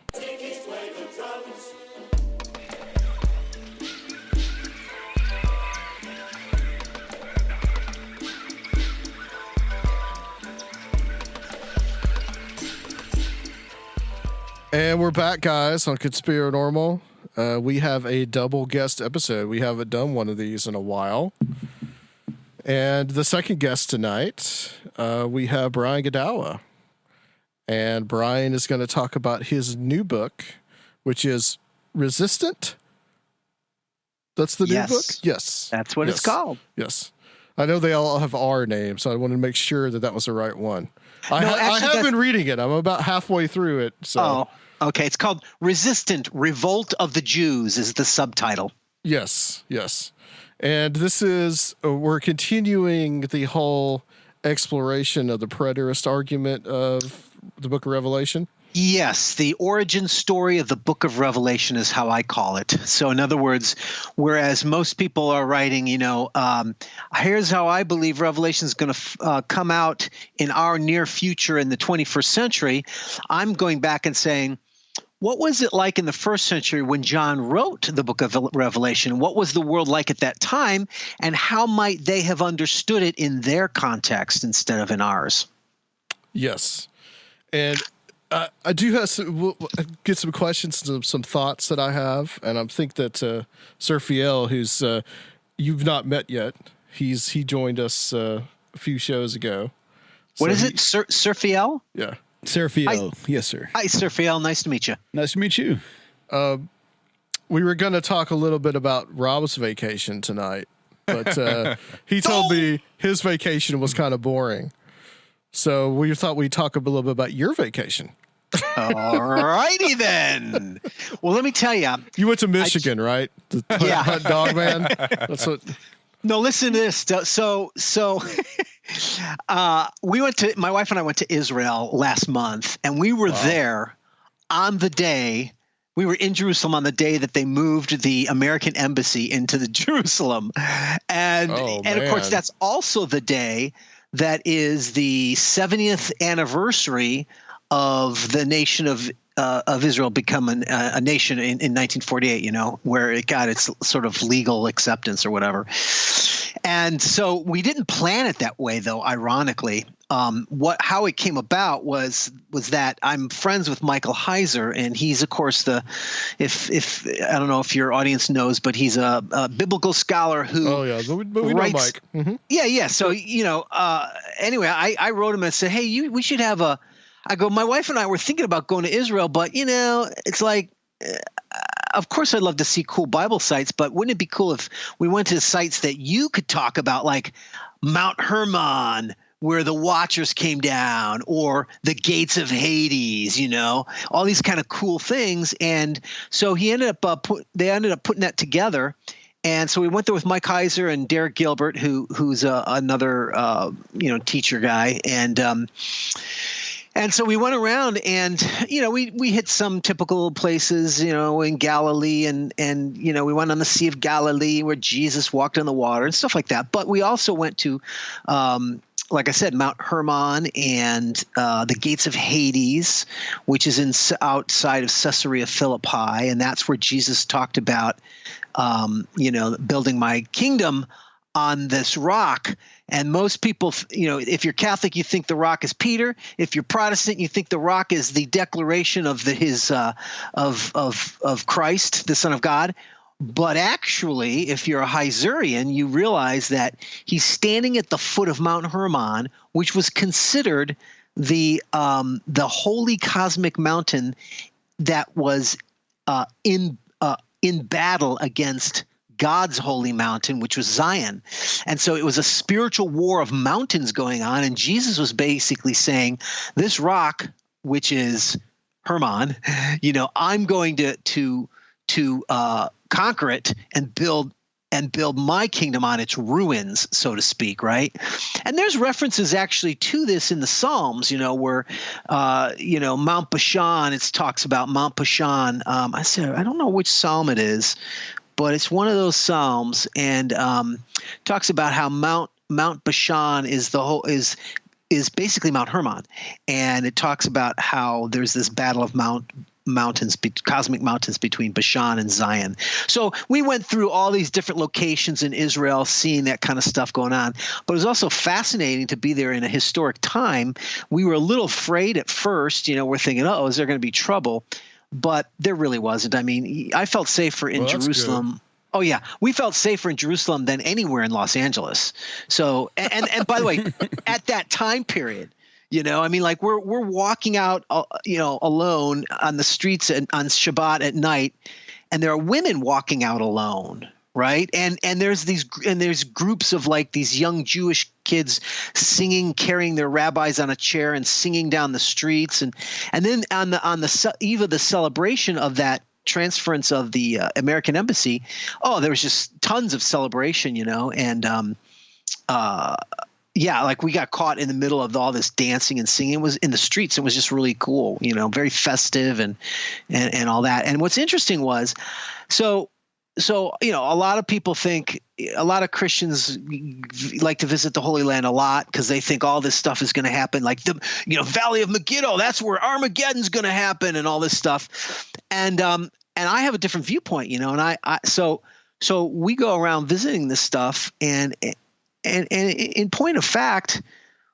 And we're back, guys, on Conspirinormal. We have a double guest episode. We haven't done one of these in a while. And the second guest tonight, we have Brian Godawa. And Brian is going to talk about his new book, which is Resistant. That's the new book? Yes.
That's what it's called.
Yes. I know they all have R names, so I wanted to make sure that was the right one. I have been reading it. I'm about halfway through it. So.
Oh, okay. It's called Resistant, Revolt of the Jews is the subtitle.
Yes. And this is, we're continuing the whole exploration of the preterist argument of the Book of Revelation.
Yes, the origin story of the Book of Revelation is how I call it. So in other words, whereas most people are writing, here's how I believe Revelation is going to come out in our near future in the 21st century, I'm going back and saying, what was it like in the first century when John wrote the Book of Revelation? What was the world like at that time? And how might they have understood it in their context instead of in ours? Yes.
And I do have we'll get some questions, some thoughts that I have. And I think that Sir Fiel, who's you've not met yet, he joined us a few shows ago.
What is it, Sir Fiel?
Yeah.
Sir Fiel. Yes, sir.
Hi, Sir Fiel. Nice to meet you.
Nice to meet you.
We were going to talk a little bit about Rob's vacation tonight, but he told me his vacation was kind of boring. So we thought we'd talk a little bit about your vacation.
All righty then. Well, let me tell you.
You went to Michigan, right? The
Yeah.
Dog Man. That's what.
No, listen to this. So my wife and I went to Israel last month, and we were there on the day. We were in Jerusalem on the day that they moved the American embassy into the Jerusalem. And of course, that's also the day that is the 70th anniversary of the nation of Israel becoming a nation in 1948, you know, where it got its sort of legal acceptance or whatever. And so we didn't plan it that way, though, ironically. How it came about was that I'm friends with Michael Heiser, and he's, of course, if I don't know if your audience knows, but he's a biblical scholar who
but we know Mike. Mm-hmm.
Yeah. So, you know, anyway, I wrote him and said, hey, we should have my wife and I were thinking about going to Israel, but, you know, it's like, of course, I'd love to see cool Bible sites, but wouldn't it be cool if we went to sites that you could talk about, like Mount Hermon, where the Watchers came down, or the gates of Hades, you know, all these kind of cool things. And so they ended up putting that together. And so we went there with Mike Heiser and Derek Gilbert, who's another teacher guy, and so we went around, and you know, we hit some typical places, you know, in Galilee, and you know, we went on the Sea of Galilee where Jesus walked on the water and stuff like that. But we also went to, like I said, Mount Hermon and the gates of Hades, which is outside of Caesarea Philippi, and that's where Jesus talked about, building my kingdom on this rock. And most people, you know, if you're Catholic, you think the rock is Peter. If you're Protestant, you think the rock is the declaration of of Christ, the Son of God. But actually, if you're a Heiserian, you realize that he's standing at the foot of Mount Hermon, which was considered the holy cosmic mountain that was in battle against God's holy mountain, which was Zion. And so it was a spiritual war of mountains going on. And Jesus was basically saying, this rock, which is Hermon, you know, I'm going to conquer it and build my kingdom on its ruins, so to speak, right? And there's references actually to this in the Psalms, you know, where, Mount Bashan, it talks about Mount Bashan. I don't know which Psalm it is, but it's one of those Psalms, and talks about how Mount Bashan is basically Mount Hermon, and it talks about how there's this battle of cosmic mountains between Bashan and Zion. So we went through all these different locations in Israel, seeing that kind of stuff going on. But it was also fascinating to be there in a historic time. We were a little afraid at first, you know, we're thinking, is there going to be trouble? But there really wasn't. I mean, I felt safer in Jerusalem. Oh yeah, we felt safer in Jerusalem than anywhere in Los Angeles. So, and by the way, at that time period, you know, I mean, like we're walking out, alone on the streets on Shabbat at night, and there are women walking out alone, right? And there's groups of like these young Jewish kids singing, carrying their rabbis on a chair and singing down the streets, and then on the eve of the celebration of that transference of the American embassy, there was just tons of celebration, you know, and like we got caught in the middle of all this dancing and singing. It was in the streets. It was just really cool, you know, very festive and all that. And what's interesting was, so, you know, a lot of Christians like to visit the Holy Land a lot because they think all this stuff is going to happen, like the, you know, Valley of Megiddo, that's where Armageddon's going to happen and all this stuff. And I have a different viewpoint, you know, and so we go around visiting this stuff, and in point of fact,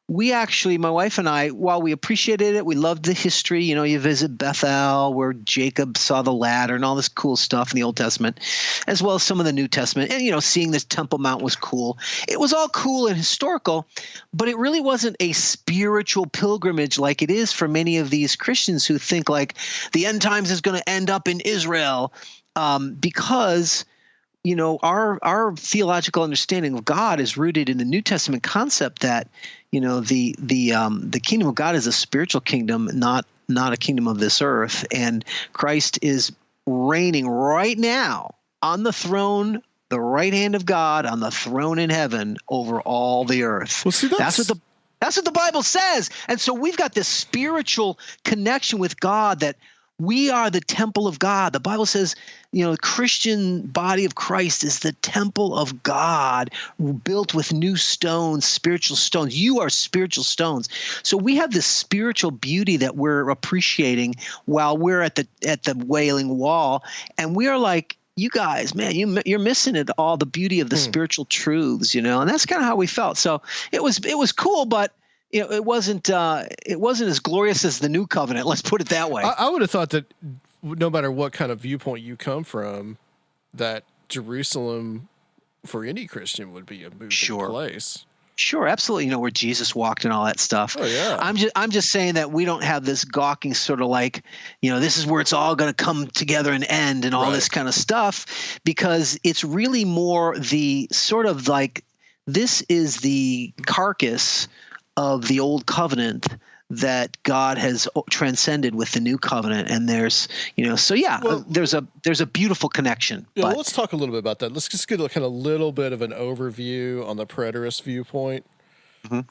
we actually, my wife and I, while we appreciated it, we loved the history. You know, you visit Bethel where Jacob saw the ladder and all this cool stuff in the Old Testament, as well as some of the New Testament. And, you know, seeing this Temple Mount was cool. It was all cool and historical, but it really wasn't a spiritual pilgrimage like it is for many of these Christians who think like the end times is going to end up in Israel, because you know, our theological understanding of God is rooted in the New Testament concept that, you know, the kingdom of God is a spiritual kingdom, not not a kingdom of this earth. And Christ is reigning right now on the throne, the right hand of God, on the throne in heaven over all the earth.
Well, see,
That's what the Bible says. And so we've got this spiritual connection with God, that we are the temple of God. The Bible says, the Christian body of Christ is the temple of God, built with new stones, spiritual stones. You are spiritual stones. So we have this spiritual beauty that we're appreciating while we're at the Wailing Wall. And we are like, you guys, man, you're missing it all, the beauty of the spiritual truths, and that's kind of how we felt. So it was cool, but it wasn't as glorious as the new covenant. Let's put it that way.
I would have thought that no matter what kind of viewpoint you come from, that Jerusalem for any Christian would be a moving place.
Sure, absolutely. Where Jesus walked and all that stuff.
Oh yeah.
I'm just saying that we don't have this gawking sort of like, this is where it's all going to come together and end and all this kind of stuff, because it's really more the sort of like, this is the carcass of the old covenant that God has transcended with the new covenant. And there's, there's a beautiful connection.
Yeah, well, let's talk a little bit about that. Let's just get a kind of little bit of an overview on the preterist viewpoint,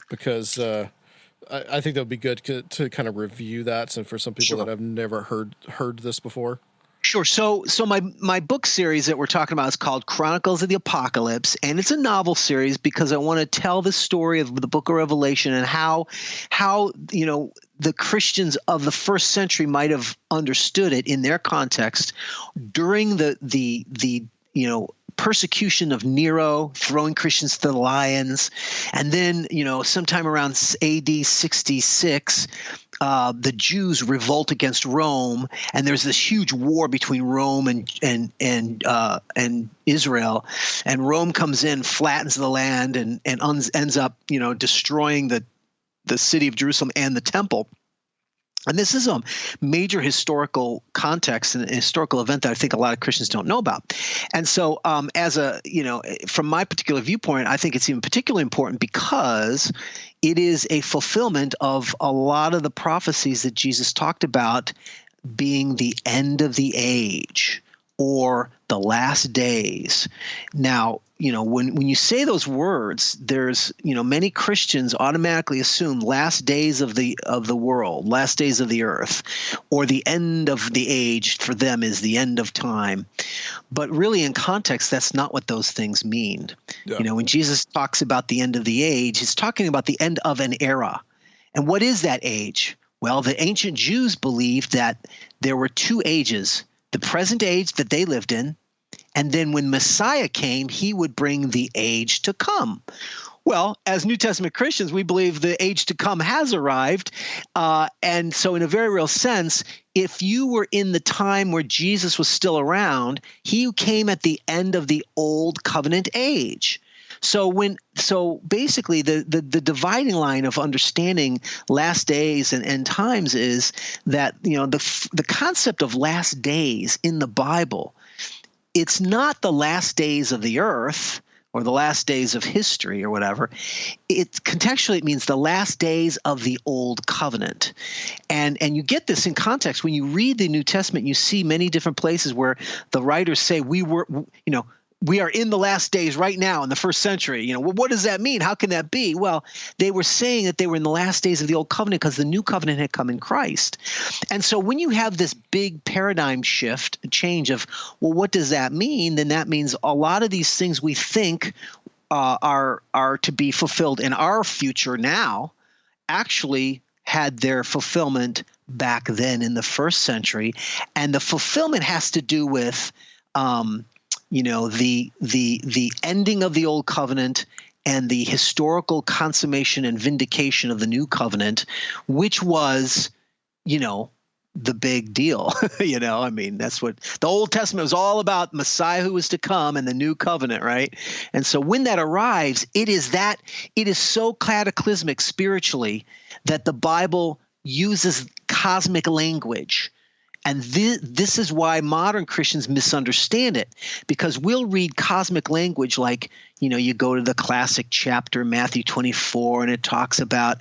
because I think that would be good to kind of review that. And for some people that have never heard this before.
Sure. So my book series that we're talking about is called Chronicles of the Apocalypse, and it's a novel series because I want to tell the story of the book of Revelation and how the Christians of the first century might have understood it in their context during the persecution of Nero, throwing Christians to the lions, and then sometime around AD 66. The Jews revolt against Rome, and there's this huge war between Rome and Israel. And Rome comes in, flattens the land, and ends up destroying the city of Jerusalem and the temple. And this is a major historical context and a historical event that I think a lot of Christians don't know about. And so from my particular viewpoint, I think it's even particularly important because it is a fulfillment of a lot of the prophecies that Jesus talked about being the end of the age or the last days. Now, when you say those words, there's, many Christians automatically assume last days of the world, last days of the earth, or the end of the age for them is the end of time. But really in context, that's not what those things mean. Yeah. When Jesus talks about the end of the age, he's talking about the end of an era. And what is that age? Well, the ancient Jews believed that there were two ages, the present age that they lived in, and then when Messiah came, he would bring the age to come. Well, as New Testament Christians, we believe the age to come has arrived. And so in a very real sense, if you were in the time where Jesus was still around, he came at the end of the old covenant age. So basically the dividing line of understanding last days and end times is that, the concept of last days in the Bible, it's not the last days of the earth or the last days of history or whatever. Contextually, it means the last days of the old covenant. And you get this in context. When you read the New Testament, you see many different places where the writers say we are in the last days right now in the first century. Well, what does that mean? How can that be? Well, they were saying that they were in the last days of the old covenant because the new covenant had come in Christ. And so when you have this big paradigm shift, a change of, well, what does that mean? Then that means a lot of these things we think are to be fulfilled in our future now actually had their fulfillment back then in the first century. And the fulfillment has to do with the ending of the old covenant and the historical consummation and vindication of the new covenant, which was, the big deal. That's what the Old Testament was all about, Messiah who was to come and the new covenant, right? And so when that arrives, it is so cataclysmic spiritually that the Bible uses cosmic language. And this is why modern Christians misunderstand it, because we'll read cosmic language like, you go to the classic chapter, Matthew 24, and it talks about,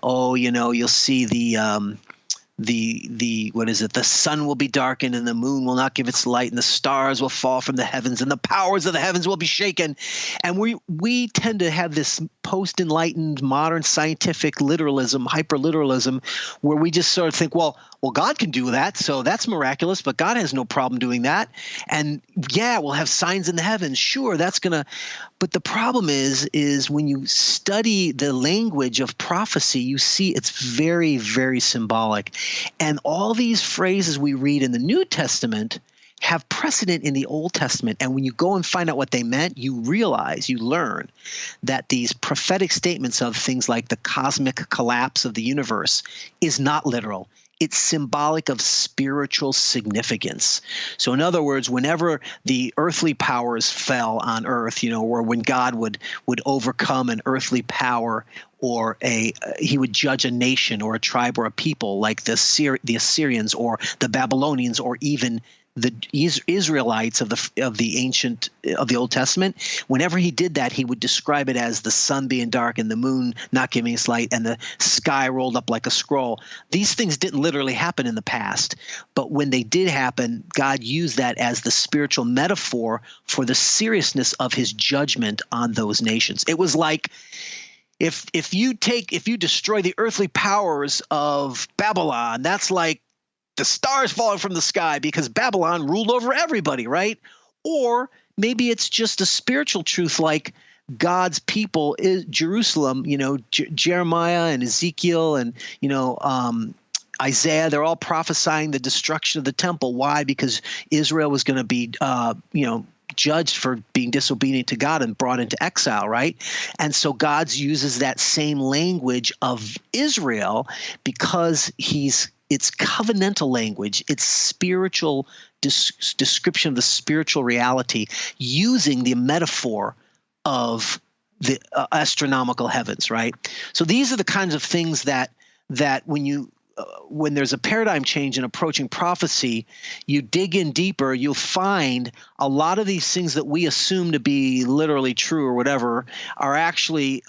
you'll see the what is it? The sun will be darkened and the moon will not give its light and the stars will fall from the heavens and the powers of the heavens will be shaken. And we tend to have this post-enlightened modern scientific literalism, hyper-literalism, where we just sort of think, well, God can do that, so that's miraculous, but God has no problem doing that. And yeah, we'll have signs in the heavens. Sure, that's going to – but the problem is when you study the language of prophecy, you see it's very, very symbolic. And all these phrases we read in the New Testament have precedent in the Old Testament. And when you go and find out what they meant, you learn that these prophetic statements of things like the cosmic collapse of the universe is not literal. It's symbolic of spiritual significance. So in other words, whenever the earthly powers fell on earth, or when God would overcome an earthly power, or he would judge a nation or a tribe or a people like the Assyrians or the Babylonians or even the Israelites of the Old Testament, whenever he did that, he would describe it as the sun being dark and the moon not giving its light and the sky rolled up like a scroll. These things didn't literally happen in the past, but when they did happen, God used that as the spiritual metaphor for the seriousness of his judgment on those nations. It was like if you destroy the earthly powers of Babylon, that's like the stars falling from the sky because Babylon ruled over everybody, right? Or maybe it's just a spiritual truth like God's people is Jerusalem, Jeremiah and Ezekiel and, Isaiah, they're all prophesying the destruction of the temple. Why? Because Israel was going to be, judged for being disobedient to God and brought into exile, right? And so God uses that same language of Israel because it's covenantal language, it's spiritual description of the spiritual reality using the metaphor of the astronomical heavens, right? So these are the kinds of things that when there's a paradigm change in approaching prophecy, you dig in deeper, you'll find a lot of these things that we assume to be literally true or whatever are actually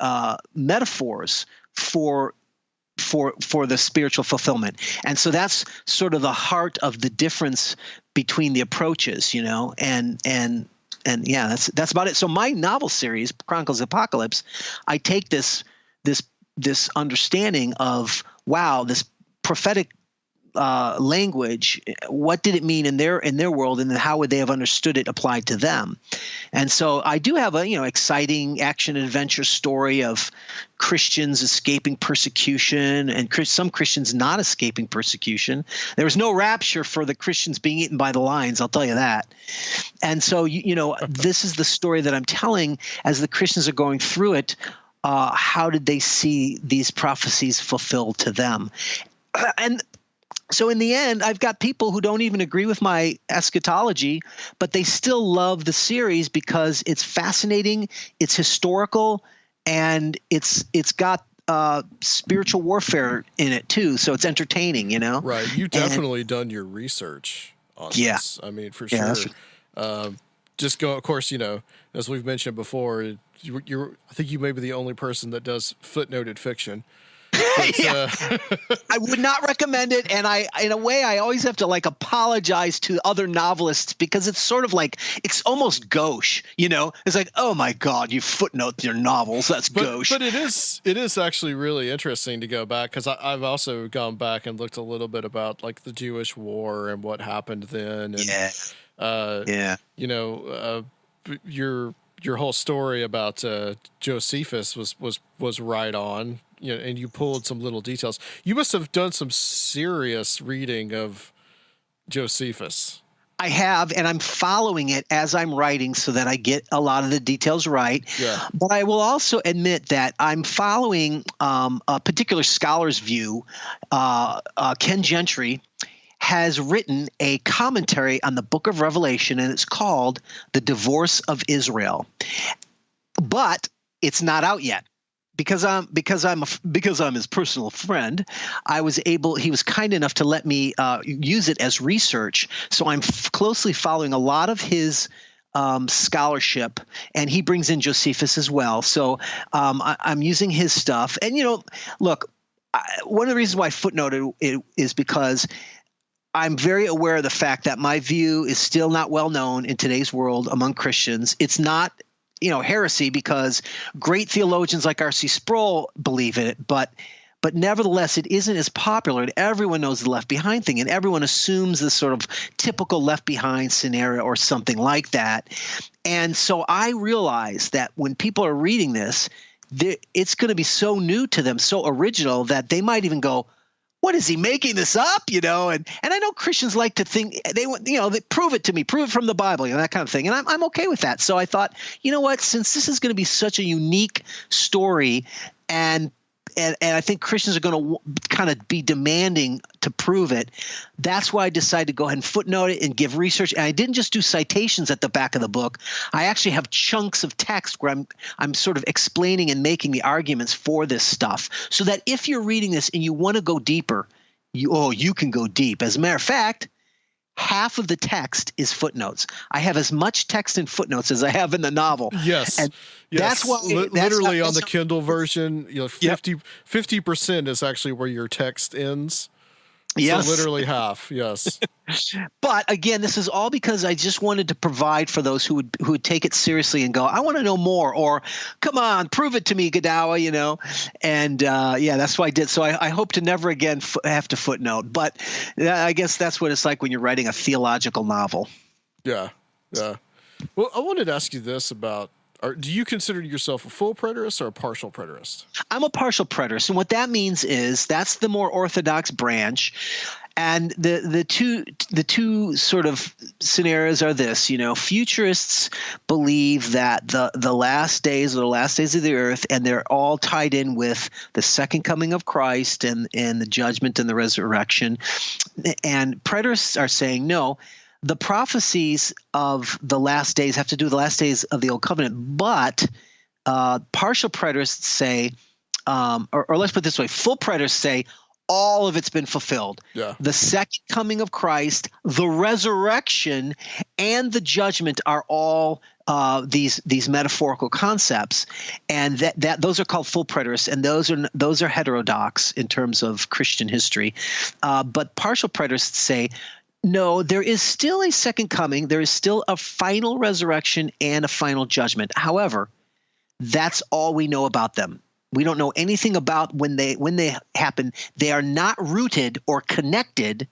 metaphors for the spiritual fulfillment. And so that's sort of the heart of the difference between the approaches, and yeah, that's about it. So my novel series, Chronicles of Apocalypse, I take this understanding of, wow, this prophetic language, what did it mean in their world, and then how would they have understood it applied to them? And so I do have a exciting action adventure story of Christians escaping persecution and some Christians not escaping persecution. There was no rapture for the Christians being eaten by the lions, I'll tell you that. And so this is the story that I'm telling as the Christians are going through it. How did they see these prophecies fulfilled to them? And so in the end, I've got people who don't even agree with my eschatology, but they still love the series because it's fascinating, it's historical, and it's got spiritual warfare in it too. So it's entertaining,
Right. You've definitely done your research on this. I mean, for sure. Just go, of course, as we've mentioned before, I think you may be the only person that does footnoted fiction. But,
I would not recommend it, and in a way, I always have to apologize to other novelists because it's sort of like it's almost gauche, It's like, oh my God, you footnote your novels. That's gauche.
But it is actually really interesting to go back because I've also gone back and looked a little bit about the Jewish War and what happened then, and your whole story about Josephus was right on. And you pulled some little details. You must have done some serious reading of Josephus.
I have, and I'm following it as I'm writing so that I get a lot of the details right.
Yeah.
But I will also admit that I'm following a particular scholar's view. Ken Gentry has written a commentary on the Book of Revelation, and it's called The Divorce of Israel. But it's not out yet. Because I'm his personal friend, he was kind enough to let me use it as research. So I'm closely following a lot of his scholarship, and he brings in Josephus as well. So I'm using his stuff. And look, one of the reasons why I footnoted it is because I'm very aware of the fact that my view is still not well known in today's world among Christians. It's not, heresy, because great theologians like R.C. Sproul believe in it, but nevertheless, it isn't as popular, and everyone knows the Left Behind thing, and everyone assumes this sort of typical Left Behind scenario or something like that. And so I realize that when people are reading this, it's going to be so new to them, so original, that they might even go, what is he making this up? And I know Christians like to think they prove it to me, prove it from the Bible, that kind of thing. And I'm okay with that. So I thought, you know what, since this is going to be such a unique story, and I think Christians are going to kind of be demanding to prove it, that's why I decided to go ahead and footnote it and give research. And I didn't just do citations at the back of the book. I actually have chunks of text where I'm sort of explaining and making the arguments for this stuff, so that if you're reading this and you want to go deeper, you can go deep. As a matter of fact, half of the text is footnotes. I have as much text in footnotes as I have in the novel.
Yes.
And that's why
literally on the Kindle version, 50% is actually where your text ends.
Yes.
So literally half. Yes.
But again, this is all because I just wanted to provide for those who would take it seriously and go, I want to know more, or come on, prove it to me, Godawa, And that's what I did. So I hope to never again have to footnote. But I guess that's what it's like when you're writing a theological novel.
Yeah. Yeah. Well, I wanted to ask you this about, do you consider yourself a full preterist or a partial preterist?
I'm a partial preterist, and what that means is that's the more orthodox branch. And the two sort of scenarios are this: futurists believe that the last days are the last days of the earth, and they're all tied in with the second coming of Christ and the judgment and the resurrection. And preterists are saying no. The prophecies of the last days have to do with the last days of the Old Covenant, but partial preterists say, or let's put it this way, full preterists say all of it's been fulfilled. Yeah. The second coming of Christ, the resurrection, and the judgment are all these metaphorical concepts, and that those are called full preterists, and those are heterodox in terms of Christian history. But partial preterists say, no, there is still a second coming. There is still a final resurrection and a final judgment. However, that's all we know about them. We don't know anything about when they happen. They are not rooted or connected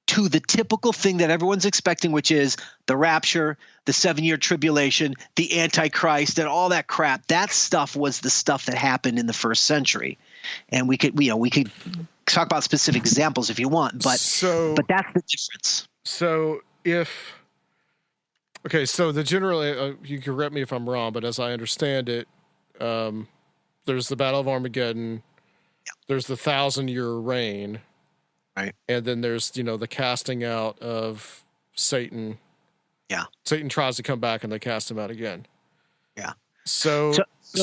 to the typical thing that everyone's expecting, which is the rapture, the 7-year tribulation, the Antichrist, and all that crap. That stuff was the stuff that happened in the first century. And we could talk about specific examples if you want, but that's the difference.
So so the general, you can correct me if I'm wrong, but as I understand it, there's the Battle of Armageddon, there's the 1,000-year reign,
right,
and then there's the casting out of Satan. Yeah, Satan tries to come back and they cast him out again. Yeah. So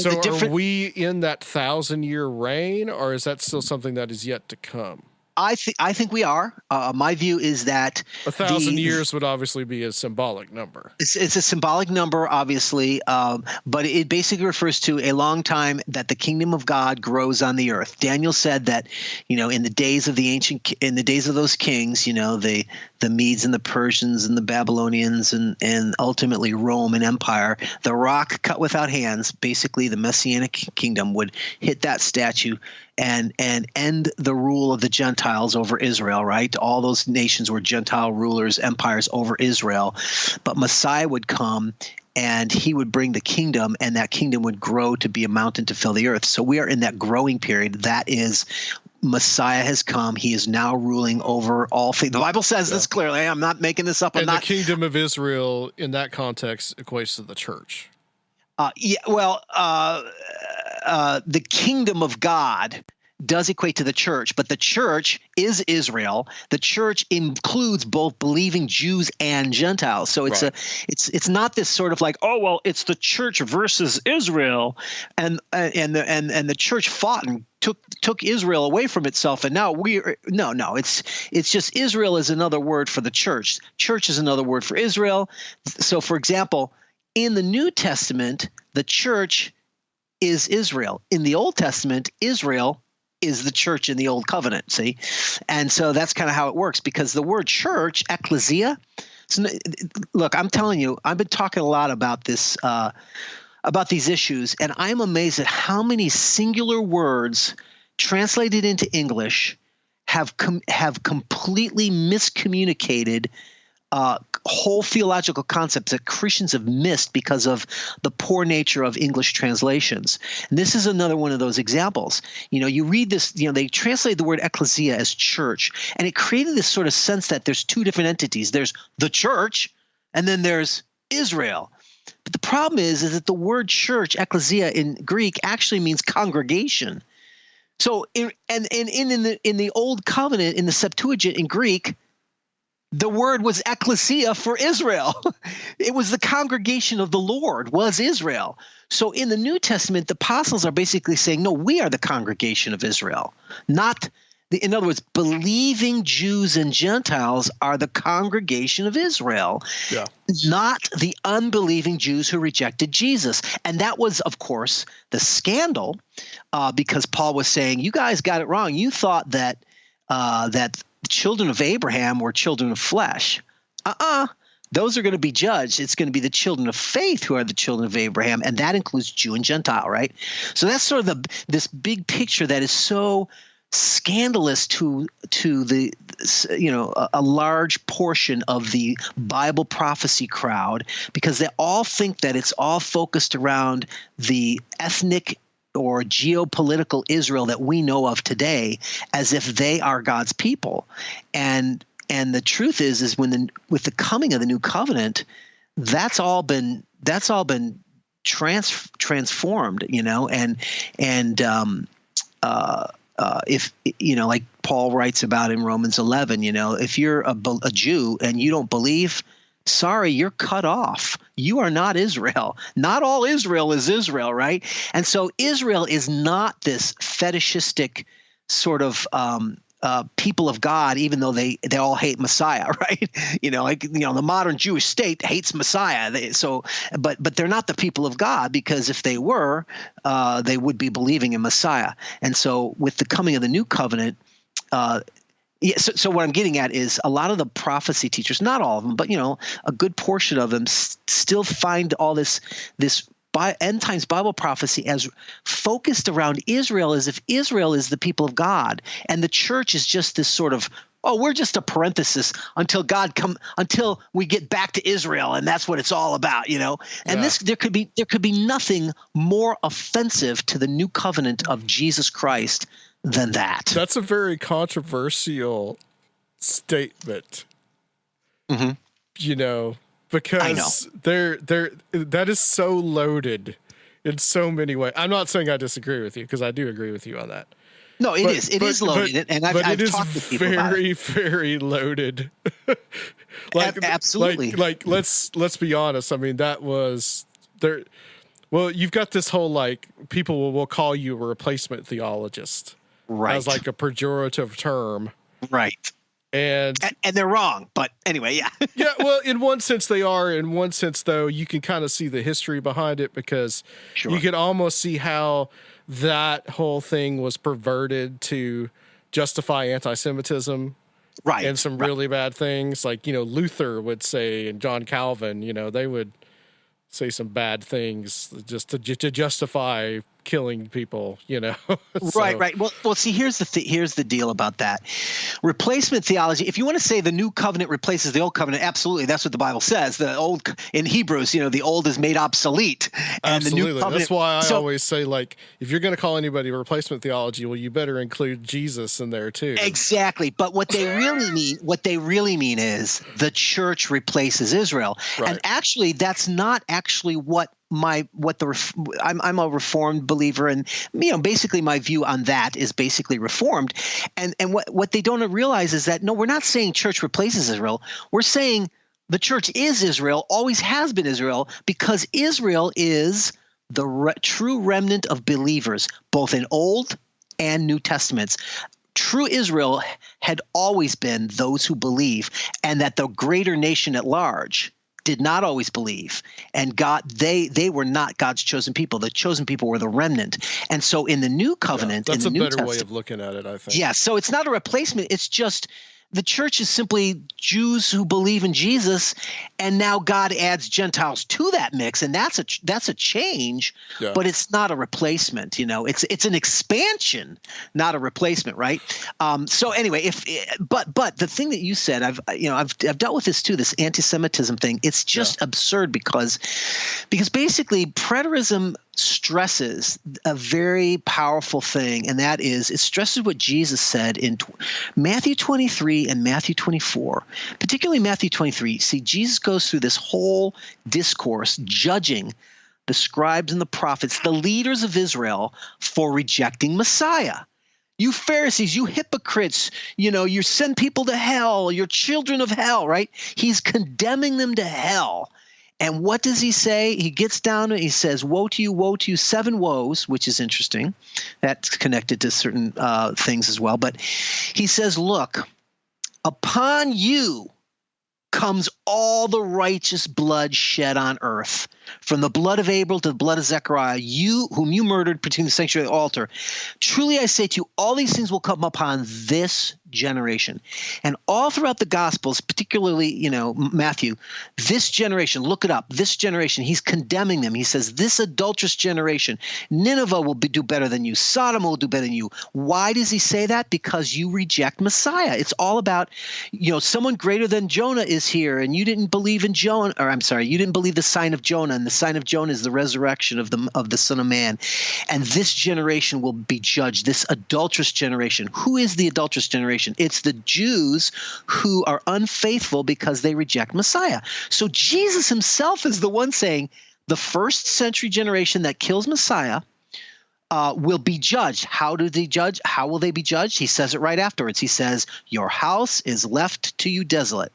are we in that 1,000-year reign, or is that still something that is yet to come?
I think we are. My view is that
1,000 years would obviously be a symbolic number.
It's a symbolic number, obviously, but it basically refers to a long time that the kingdom of God grows on the earth. Daniel said that, in the days of those kings, the Medes and the Persians and the Babylonians and ultimately Rome and Empire, the rock cut without hands, basically the Messianic kingdom would hit that statue and end the rule of the Gentiles over Israel, right? All those nations were Gentile rulers, empires over Israel. But Messiah would come and he would bring the kingdom, and that kingdom would grow to be a mountain to fill the earth. So we are in that growing period. That is, Messiah has come. He is now ruling over all things. The Bible says this clearly. I'm not making this up.
The kingdom of Israel in that context equates to the church.
The kingdom of God does equate to the church, but the church is Israel. The church includes both believing Jews and Gentiles. So it's not this sort of like, oh well, it's the church versus Israel, and the church fought and took Israel away from itself, and now it's just Israel is another word for the church. Church is another word for Israel. So, for example, in the New Testament, the church is Israel. In the Old Testament, Israel is the church in the Old Covenant, see? And so that's kind of how it works, because the word church, ecclesia, look, I'm telling you, I've been talking a lot about this, about these issues, and I'm amazed at how many singular words translated into English have completely miscommunicated whole theological concepts that Christians have missed because of the poor nature of English translations. And this is another one of those examples. You read this, they translate the word ecclesia as church, and it created this sort of sense that there's two different entities. There's the church, and then there's Israel. But the problem is that the word church, ecclesia in Greek, actually means congregation. So in the Old Covenant, in the Septuagint in Greek, the word was ecclesia for Israel. It was the congregation of the Lord was Israel. So in the New Testament, the apostles are basically saying, no, we are the congregation of Israel. In other words, believing Jews and Gentiles are the congregation of Israel, not the unbelieving Jews who rejected Jesus. And that was, of course, the scandal, because Paul was saying, you guys got it wrong. You thought that the children of Abraham were children of flesh. Those are going to be judged. It's going to be the children of faith who are the children of Abraham, and that includes Jew and Gentile, right? So that's sort of this big picture that is so scandalous to the a large portion of the Bible prophecy crowd, because they all think that it's all focused around the ethnic or geopolitical Israel that we know of today, as if they are God's people. And the truth is with the coming of the new covenant, that's all been transformed, if like Paul writes about in Romans 11, if you're a Jew and you don't believe, sorry, you're cut off. You are not Israel. Not all Israel is Israel, right? And so Israel is not this fetishistic sort of people of God, even though they all hate Messiah, right? The modern Jewish state hates Messiah. But they're not the people of God, because if they were, they would be believing in Messiah. And so with the coming of the new covenant, so what I'm getting at is a lot of the prophecy teachers, not all of them, but a good portion of them still find all this end times Bible prophecy as focused around Israel, as if Israel is the people of God, and the church is just this sort of, we're just a parenthesis until we get back to Israel, and that's what it's all about, And there could be nothing more offensive to the new covenant of Jesus Christ than that.
That's a very controversial statement.
Mm-hmm.
Because that is so loaded in so many ways. I'm not saying I disagree with you, because I do agree with you on that.
No, it is loaded, and I've talked to people about it.
Very loaded.
Absolutely.
Let's be honest. I mean, that was there. Well, you've got this whole people will call you a replacement theologist,
right,
as a pejorative term,
right. And they're wrong, but anyway, yeah.
Yeah, well, in one sense they are. In one sense, though, you can kind of see the history behind it, because you can almost see how that whole thing was perverted to justify anti-Semitism,
right,
and some really bad things. Luther would say, and John Calvin, they would say some bad things just to justify killing people,
Right. Well, see, here's the deal about that. Replacement theology, if you want to say the new covenant replaces the old covenant, absolutely, that's what the Bible says. The old, in Hebrews, the old is made obsolete, and
absolutely.
The new covenant,
that's why I always say, if you're going to call anybody replacement theology, well, you better include Jesus in there too.
Exactly. But what they really mean is the church replaces Israel.
Right.
And actually, that's not actually I'm a Reformed believer, and basically my view on that is basically Reformed. And what they don't realize is that, no, we're not saying church replaces Israel. We're saying the church is Israel, always has been Israel, because Israel is the true remnant of believers, both in Old and New Testaments. True Israel had always been those who believe, and that the greater nation at large did not always believe, and God, they were not God's chosen people. The chosen people were the remnant. And so in the new covenant,
that's
in the
a
New
better way
Testament,
of looking at it, I think.
yeah, so it's not a replacement. It's just the church is simply Jews who believe in Jesus, and now God adds Gentiles to that mix, and that's a change,
Yeah.
but it's not a replacement. It's an expansion, not a replacement, right? So anyway, but the thing that you said, I've dealt with this too, this anti-Semitism thing. It's just absurd because basically preterism stresses a very powerful thing, and that is it stresses what Jesus said in Matthew 23 and Matthew 24, particularly Matthew 23. See, Jesus goes through this whole discourse judging the scribes and the prophets, the leaders of Israel, for rejecting Messiah. You Pharisees, you hypocrites, you send people to hell, you're children of hell, right? He's condemning them to hell. And what does he say? He gets down and he says, woe to you, 7 woes, which is interesting. That's connected to certain things as well. But he says, look, upon you comes all the righteous blood shed on earth, from the blood of Abel to the blood of Zechariah, you whom you murdered between the sanctuary and the altar. Truly I say to you, all these things will come upon this generation. And all throughout the Gospels, particularly, Matthew, this generation, look it up, this generation, he's condemning them. He says, this adulterous generation, Nineveh will do better than you. Sodom will do better than you. Why does he say that? Because you reject Messiah. It's all about, someone greater than Jonah is here, and you didn't believe in Jonah, or I'm sorry, you didn't believe the sign of Jonah, and the sign of Jonah is the resurrection of the Son of Man. And this generation will be judged, this adulterous generation. Who is the adulterous generation? It's the Jews who are unfaithful because they reject Messiah. So Jesus himself is the one saying the first century generation that kills Messiah will be judged. How do they judge? How will they be judged? He says it right afterwards. He says, your house is left to you desolate.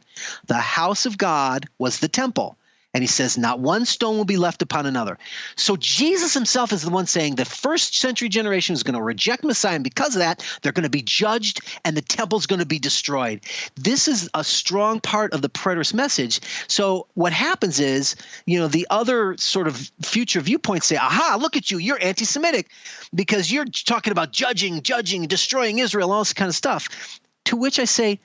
The house of God was the temple. And he says, not one stone will be left upon another. So Jesus himself is the one saying the first century generation is going to reject Messiah, and because of that, they're going to be judged, and the temple is going to be destroyed. This is a strong part of the preterist message. So what happens is, the other sort of future viewpoints say, aha, look at you, you're anti-Semitic because you're talking about judging, destroying Israel, all this kind of stuff. To which I say,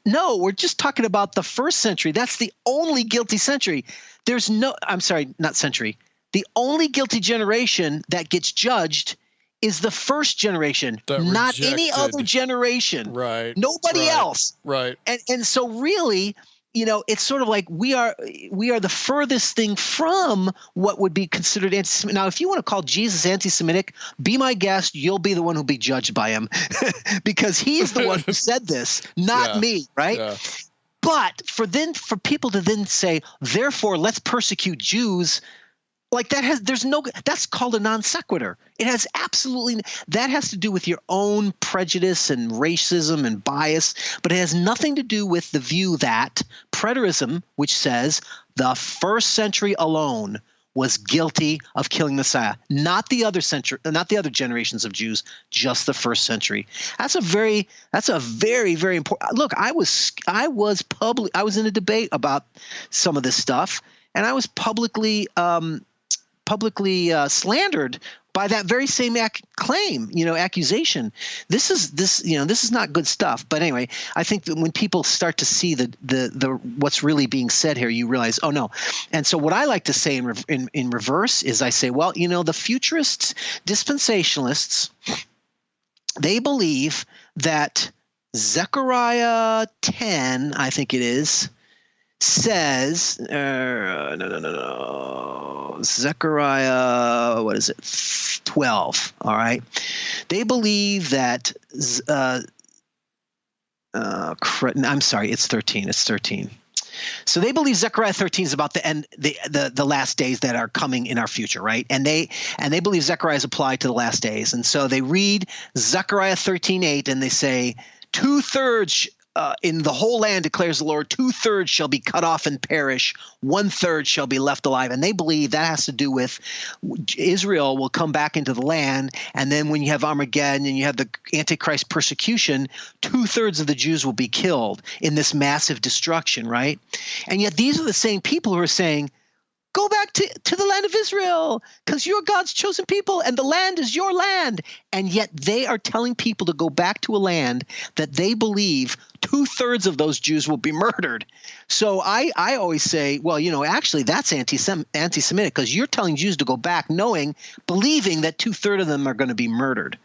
no, we're just talking about the first century. That's the only guilty century. The only guilty generation that gets judged is the first generation, not any other generation.
Right.
Nobody else.
Right.
And so really, it's sort of like we are the furthest thing from what would be considered anti-Semitic. Now, if you want to call Jesus anti-Semitic, be my guest. You'll be the one who'll be judged by him because he's the one who said this, not me, right? Yeah. But for people to then say, therefore, let's persecute Jews, like that's called a non sequitur. It has that has to do with your own prejudice and racism and bias, but it has nothing to do with the view that preterism, which says the first century alone was guilty of killing Messiah, not the other generations of Jews, just the first century. That's a very, very important. Look, I was in a debate about some of this stuff, and I was publicly slandered by that very same accusation. This is not good stuff. But anyway, I think that when people start to see the what's really being said here, you realize, oh no. And so what I like to say in reverse is I say, well, the futurists, dispensationalists, they believe that Zechariah 10, I think it is, says Zechariah, what is it, 12, all right? They believe that I'm sorry, it's 13. So they believe Zechariah 13 is about the end, the last days that are coming in our future, right? And they believe Zechariah is applied to the last days. And so they read Zechariah 13:8 and they say 2/3 in the whole land, declares the Lord, 2/3 shall be cut off and perish, 1/3 shall be left alive. And they believe that has to do with Israel will come back into the land. And then when you have Armageddon and you have the Antichrist persecution, 2/3 of the Jews will be killed in this massive destruction, right? And yet these are the same people who are saying, go back to the land of Israel because you're God's chosen people and the land is your land. And yet they are telling people to go back to a land that they believe 2/3 of those Jews will be murdered. So I always say, well, actually that's anti-Semitic because you're telling Jews to go back believing that 2/3 of them are going to be murdered.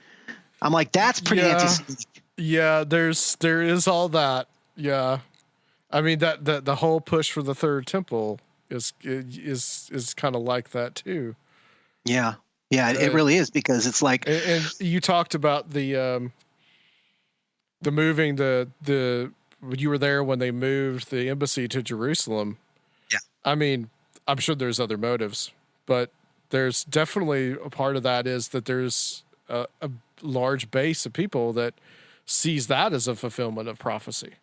I'm like, that's pretty anti-Semitic.
Yeah, there is all that. Yeah. I mean, that the whole push for the third temple is kind of like that too.
Yeah. It really is because it's like,
and you talked about the moving you were there when they moved the embassy to Jerusalem.
Yeah.
I mean, I'm sure there's other motives, but there's definitely a part of that is that there's a large base of people that sees that as a fulfillment of prophecy.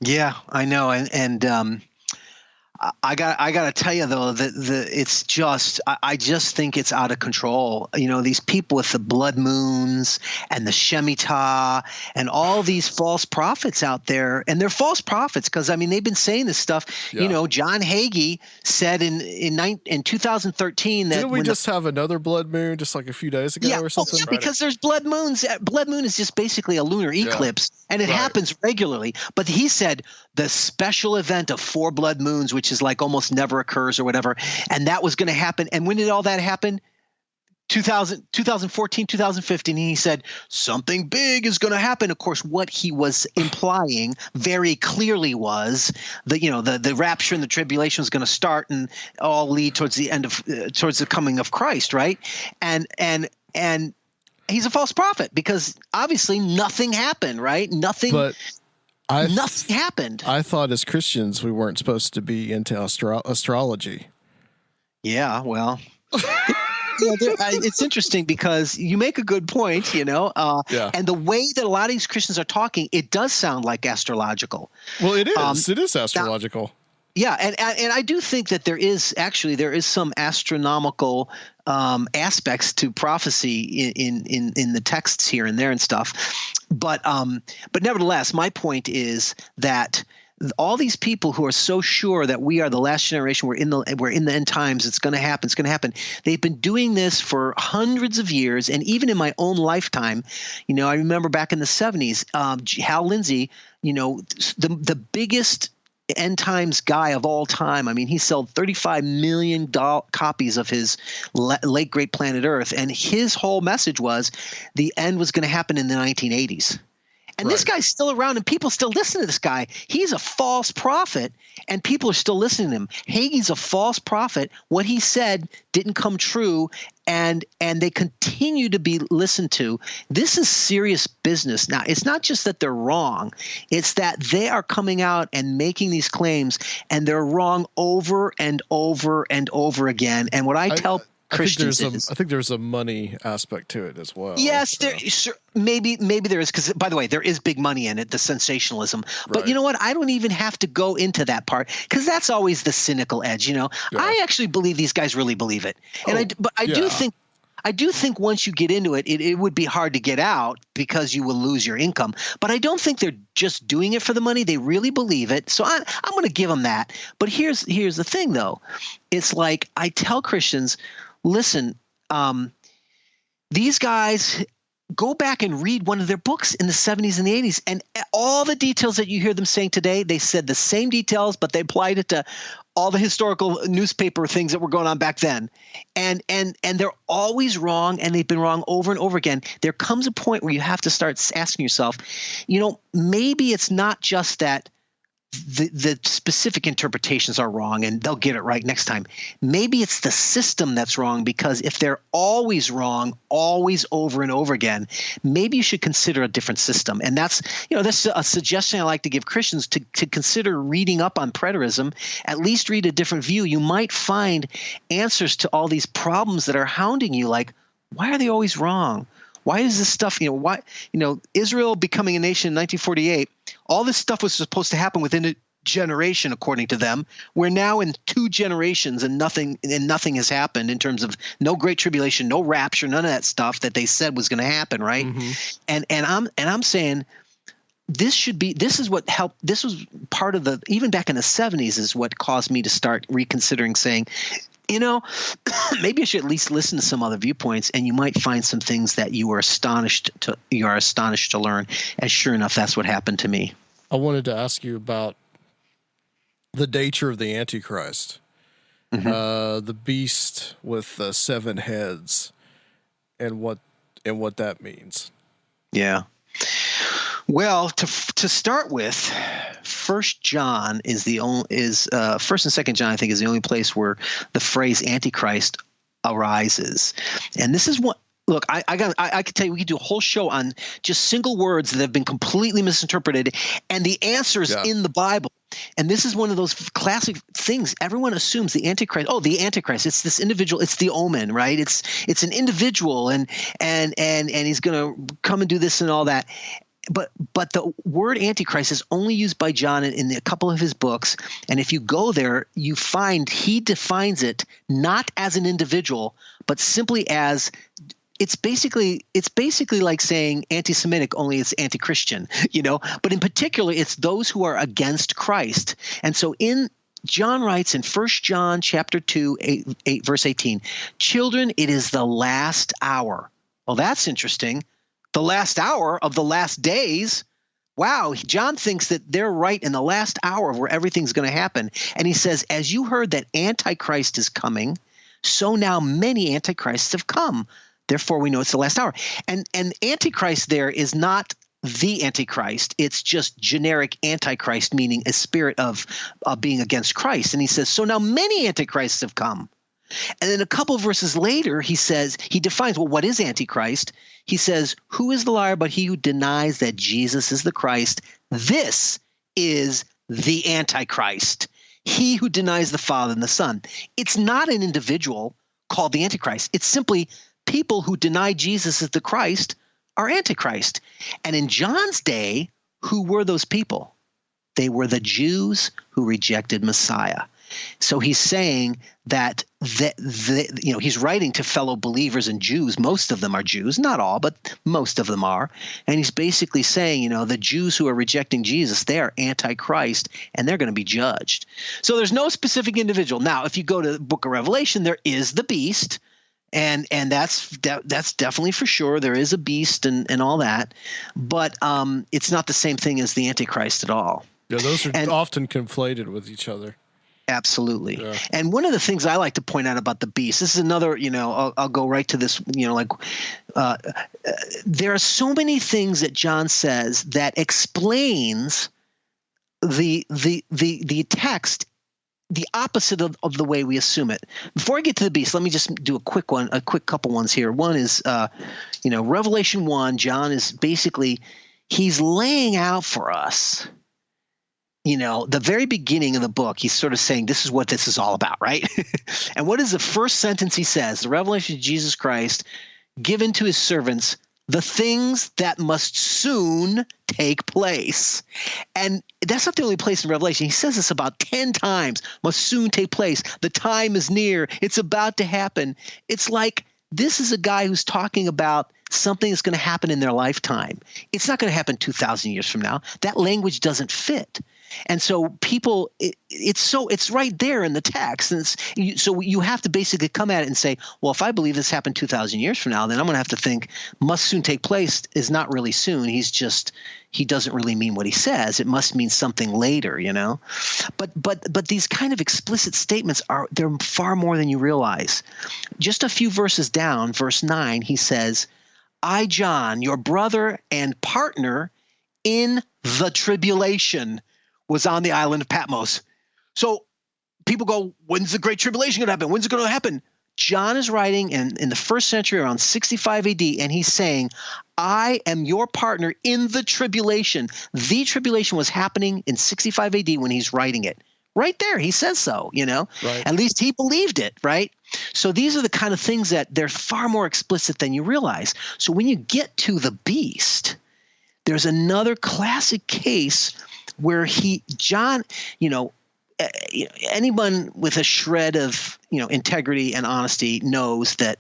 Yeah, I know. And I got to tell you though that it's just I just think it's out of control. These people with the blood moons and the Shemitah and all these false prophets out there, and they're false prophets because they've been saying this stuff.
Yeah.
John Hagee said in 2013 that
didn't we just have another blood moon just like a few days ago or something?
Yeah, because there's blood moons. Blood moon is just basically a lunar eclipse, and it happens regularly. But he said the special event of 4 blood moons, which is like almost never occurs or whatever. And that was going to happen. And when did all that happen? 2014, 2015. And he said something big is going to happen. Of course, what he was implying very clearly was the rapture and the tribulation was going to start and all lead towards the end of towards the coming of Christ. Right. And he's a false prophet because obviously nothing happened. Right. Nothing happened.
I thought as Christians we weren't supposed to be into astrology.
Yeah, well, it's interesting because you make a good point, and the way that a lot of these Christians are talking, it does sound like astrological.
Well, it is. It is astrological.
Yeah, and I do think that there is some astronomical aspects to prophecy in the texts here and there and stuff, but nevertheless, my point is that all these people who are so sure that we are the last generation, we're in the end times, it's going to happen. They've been doing this for hundreds of years, and even in my own lifetime, I remember back in the 70s, Hal Lindsey, the biggest end times guy of all time. He sold 35 million copies of his late great Planet Earth, and his whole message was the end was going to happen in the 1980s. And this guy's still around, and people still listen to this guy. He's a false prophet, and people are still listening to him. Hagee's a false prophet. What he said didn't come true, and they continue to be listened to. This is serious business. Now, it's not just that they're wrong. It's that they are coming out and making these claims, and they're wrong over and over and over again. And what I tell Christians
I think there's a money aspect to it as well.
Yes, maybe there is, because by the way, there is big money in it, the sensationalism. But you know what? I don't even have to go into that part because that's always the cynical edge. I actually believe these guys really believe it, and I do think once you get into it, it would be hard to get out because you will lose your income. But I don't think they're just doing it for the money. They really believe it. So I'm going to give them that. But here's the thing, though. It's like I tell Christians, listen, these guys, go back and read one of their books in the 70s and the 80s, and all the details that you hear them saying today, they said the same details, but they applied it to all the historical newspaper things that were going on back then. And they're always wrong, and they've been wrong over and over again. There comes a point where you have to start asking yourself, maybe it's not just that the specific interpretations are wrong and they'll get it right next time. Maybe it's the system that's wrong, because if they're always wrong, always over and over again, maybe you should consider a different system. And that's a suggestion I like to give Christians to consider reading up on preterism, at least read a different view. You might find answers to all these problems that are hounding you, like, why are they always wrong? Why is this stuff, why, Israel becoming a nation in 1948, all this stuff was supposed to happen within a generation, according to them. We're now in 2 generations and nothing has happened in terms of no great tribulation, no rapture, none of that stuff that they said was going to happen. Right. And I'm saying, this was part of even back in the 70s is what caused me to start reconsidering saying, maybe I should at least listen to some other viewpoints, and you might find some things that you are astonished to learn. And sure enough, that's what happened to me.
I wanted to ask you about the nature of the Antichrist, the beast with the 7 heads, and what that means.
Yeah. Well, to start with, First John is First and Second John, I think, is the only place where the phrase Antichrist arises, and this is what. Look, I could tell you, we could do a whole show on just single words that have been completely misinterpreted, and the answers in the Bible. And this is one of those classic things. Everyone assumes the Antichrist. Oh, the Antichrist. It's this individual. It's the omen, right? It's an individual, and he's going to come and do this and all that. But the word Antichrist is only used by John in a couple of his books, and if you go there, you find he defines it not as an individual, but simply as it's basically like saying anti-Semitic, only it's anti-Christian, But in particular, it's those who are against Christ, and so John writes in 1 John chapter 2, 8 verse 18, "Children, it is the last hour." Well, that's interesting. The last hour of the last days. Wow, John thinks that they're right in the last hour of where everything's going to happen. And he says, as you heard that Antichrist is coming, so now many Antichrists have come. Therefore, we know it's the last hour. And Antichrist there is not the Antichrist. It's just generic Antichrist, meaning a spirit of being against Christ. And he says, so now many Antichrists have come. And then a couple of verses later, he defines, well, what is Antichrist? He says, who is the liar but he who denies that Jesus is the Christ? This is the Antichrist, he who denies the Father and the Son. It's not an individual called the Antichrist. It's simply people who deny Jesus is the Christ are Antichrist. And in John's day, who were those people? They were the Jews who rejected Messiah. So he's saying that he's writing to fellow believers and Jews. Most of them are Jews, not all, but most of them are. And he's basically saying, the Jews who are rejecting Jesus, they are Antichrist, and they're going to be judged. So there's no specific individual. Now, if you go to the book of Revelation, there is the beast, and that's definitely for sure. There is a beast and all that, but it's not the same thing as the Antichrist at all.
Yeah, those are often conflated with each other.
Absolutely.
Yeah.
And one of the things I like to point out about the beast, this is another, I'll go right to this, there are so many things that John says that explains the text, the opposite of the way we assume it. Before I get to the beast, let me just do a quick couple ones here. One is, Revelation 1, John is basically, he's laying out for us, the very beginning of the book, he's sort of saying this is what this is all about, right? And what is the first sentence he says? The revelation of Jesus Christ given to his servants, the things that must soon take place. And that's not the only place in Revelation. He says this about 10 times, must soon take place. The time is near. It's about to happen. It's like this is a guy who's talking about something that's going to happen in their lifetime. It's not going to happen 2,000 years from now. That language doesn't fit. And so people, it's right there in the text. And so you have to basically come at it and say, well, if I believe this happened 2,000 years from now, then I'm going to have to think must soon take place is not really soon. He doesn't really mean what he says. It must mean something later, But these kind of explicit statements they're far more than you realize. Just a few verses down, verse 9, he says, I, John, your brother and partner in the tribulation, was on the island of Patmos. So people go, when's the Great Tribulation going to happen? When's it going to happen? John is writing in the first century around 65 AD, and he's saying, I am your partner in the tribulation. The tribulation was happening in 65 AD when he's writing it. Right there, he says so,
Right.
At least he believed it, right? So these are the kind of things that they're far more explicit than you realize. So when you get to the beast, there's another classic case where John, anyone with a shred of, integrity and honesty knows that,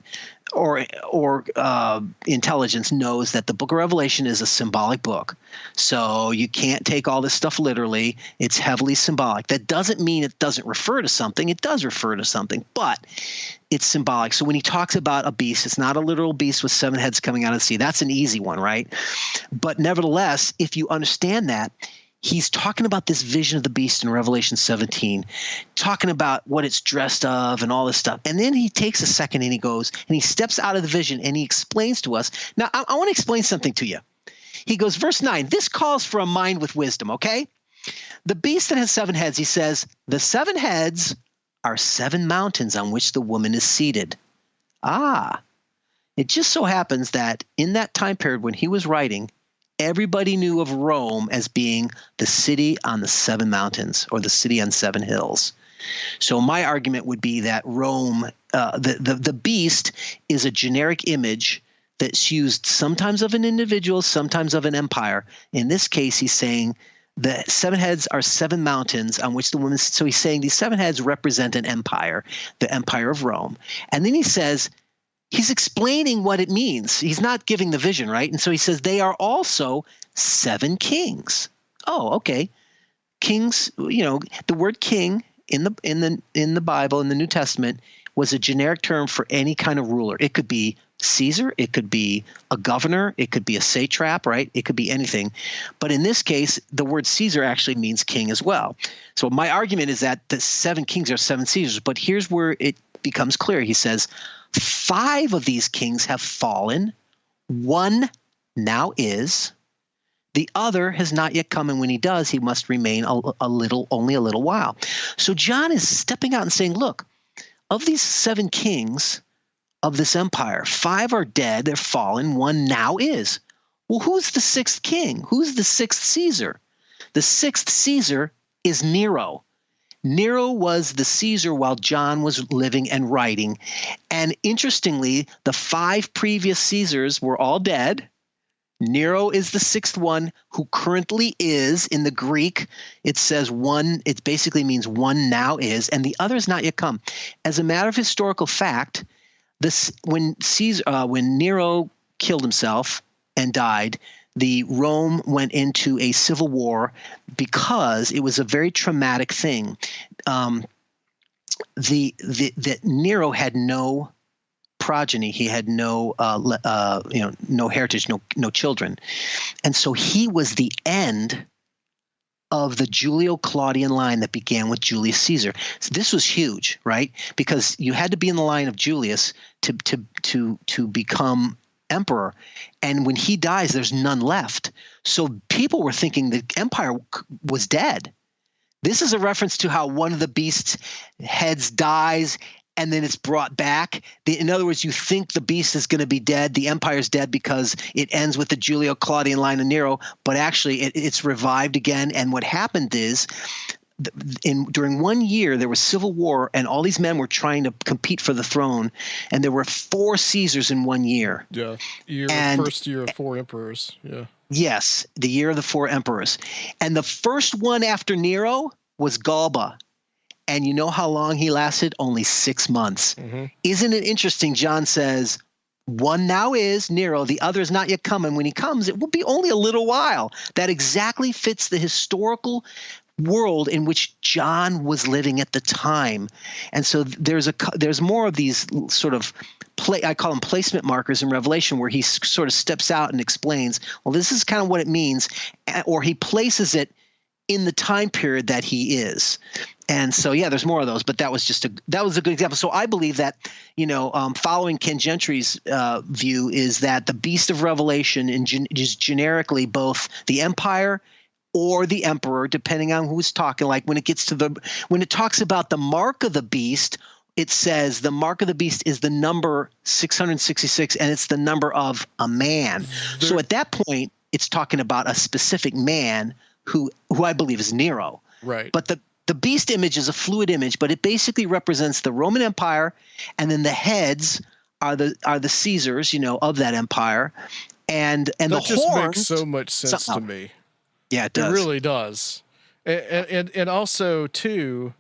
or intelligence knows that the Book of Revelation is a symbolic book. So you can't take all this stuff literally. It's heavily symbolic. That doesn't mean it doesn't refer to something. It does refer to something, but it's symbolic. So when he talks about a beast, it's not a literal beast with 7 heads coming out of the sea. That's an easy one, right? But nevertheless, if you understand that, he's talking about this vision of the beast in Revelation 17, talking about what it's dressed of and all this stuff. And then he takes a second and he goes and he steps out of the vision and he explains to us. Now, I want to explain something to you. He goes, verse 9, this calls for a mind with wisdom, okay? The beast that has 7 heads, he says, the 7 heads are 7 mountains on which the woman is seated. It just so happens that in that time period when he was writing, everybody knew of Rome as being the city on the 7 mountains or the city on 7 hills. So my argument would be that Rome, the beast is a generic image that's used sometimes of an individual, sometimes of an empire. In this case, he's saying the 7 heads are 7 mountains on which the woman. So he's saying these 7 heads represent an empire, the empire of Rome. And then he says, he's explaining what it means. He's not giving the vision, right? And so he says they are also 7 kings. Oh, okay. Kings, the word king in the Bible, in the New Testament, was a generic term for any kind of ruler. It could be Caesar, it could be a governor, it could be a satrap, right? It could be anything. But in this case, the word Caesar actually means king as well. So my argument is that the 7 kings are 7 Caesars, but here's where it becomes clear. He says, 5 of these kings have fallen. 1 now is. The other has not yet come, and when he does, he must remain only a little while. So John is stepping out and saying, look, of these 7 kings of this empire, 5 are dead, they're fallen, 1 now is. Well, who's the 6th king? Who's the 6th Caesar? The 6th Caesar is Nero. Nero was the Caesar while John was living and writing. And interestingly, the 5 previous Caesars were all dead. Nero is the 6th one who currently is. In the Greek, it says 1, it basically means 1 now is, and the other has not yet come. As a matter of historical fact, when Nero killed himself and died, the Rome went into a civil war because it was a very traumatic thing. That Nero had no progeny, he had no heritage, no children, and so he was the end of the Julio-Claudian line that began with Julius Caesar. So this was huge, right? Because you had to be in the line of Julius to become emperor, and when he dies, there's none left. So people were thinking the empire was dead. This is a reference to how one of the beast's heads dies and then it's brought back. In other words, you think the beast is going to be dead, the empire's dead because it ends with the Julio-Claudian line of Nero, but actually it's revived again. And what happened is during 1 year, there was civil war, and all these men were trying to compete for the throne, and there were 4 Caesars in 1 year.
Yeah, first year of 4 emperors. Yeah. Yes,
the year of the 4 emperors. And the first one after Nero was Galba. And you know how long he lasted? Only 6 months. Mm-hmm. Isn't it interesting? John says, 1 now is Nero, the other is not yet coming. When he comes, it will be only a little while. That exactly fits the historical world in which John was living at the time. And so there's more of these sort of I call them placement markers in Revelation, where he sort of steps out and explains, well, this is kind of what it means, or he places it in the time period that he is. And so, yeah, there's more of those, but that was a good example. So I believe that, following Ken Gentry's view is that the beast of Revelation is generically both the empire or the emperor, depending on who's talking. Like when it talks about the mark of the beast, it says the mark of the beast is the number 666, and it's the number of a man. So at that point, it's talking about a specific man who I believe is Nero.
Right.
But The beast image is a fluid image, but it basically represents the Roman Empire, and then the heads are the Caesars, of that empire, and
that
the
just
horns
makes so much sense to me.
Yeah, it does.
It really does, and also too,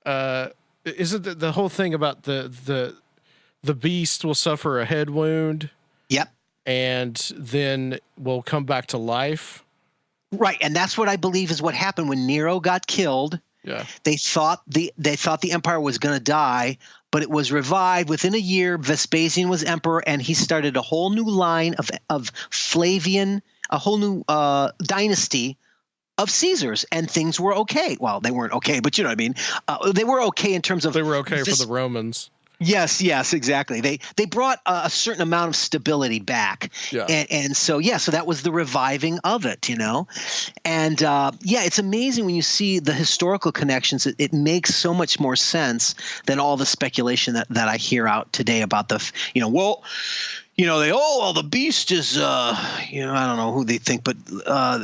isn't the whole thing about the beast will suffer a head wound?
Yep.
And then will come back to life.
Right, and that's what I believe is what happened when Nero got killed.
Yeah.
They thought the empire was going to die, but it was revived within a year. Vespasian was emperor, and he started a whole new line of Flavian, a whole new dynasty of Caesars, and things were okay. Well, they weren't okay, but you know what I mean. They were okay in terms of
they were okay for the Romans.
Yes, exactly. They brought a certain amount of stability back, and so that was the reviving of it, and it's amazing when you see the historical connections. It makes so much more sense than all the speculation that I hear out today about the the beast is I don't know who they think, but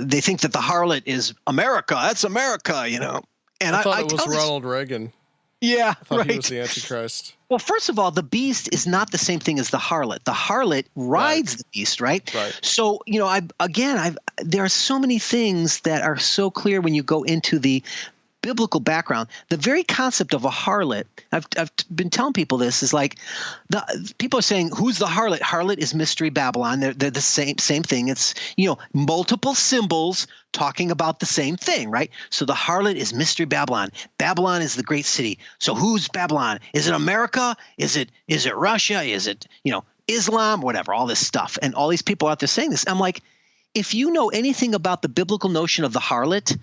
they think that the harlot is America. That's America, And
I thought it was Ronald Reagan.
Yeah,
I thought
right.
He was the Antichrist.
Well, first of all, the beast is not the same thing as the harlot. The harlot rides the beast, right?
Right.
So, there are so many things that are so clear when you go into the biblical background. The very concept of a harlot, I've been telling people this, is like people are saying, who's the harlot? Harlot is Mystery Babylon. They're the same thing. It's, multiple symbols talking about the same thing, right? So the harlot is Mystery Babylon. Babylon is the great city. So who's Babylon? Is it America? Is it Russia? Is it, Islam? Whatever, all this stuff. And all these people out there saying this. I'm like, if you know anything about the biblical notion of the harlot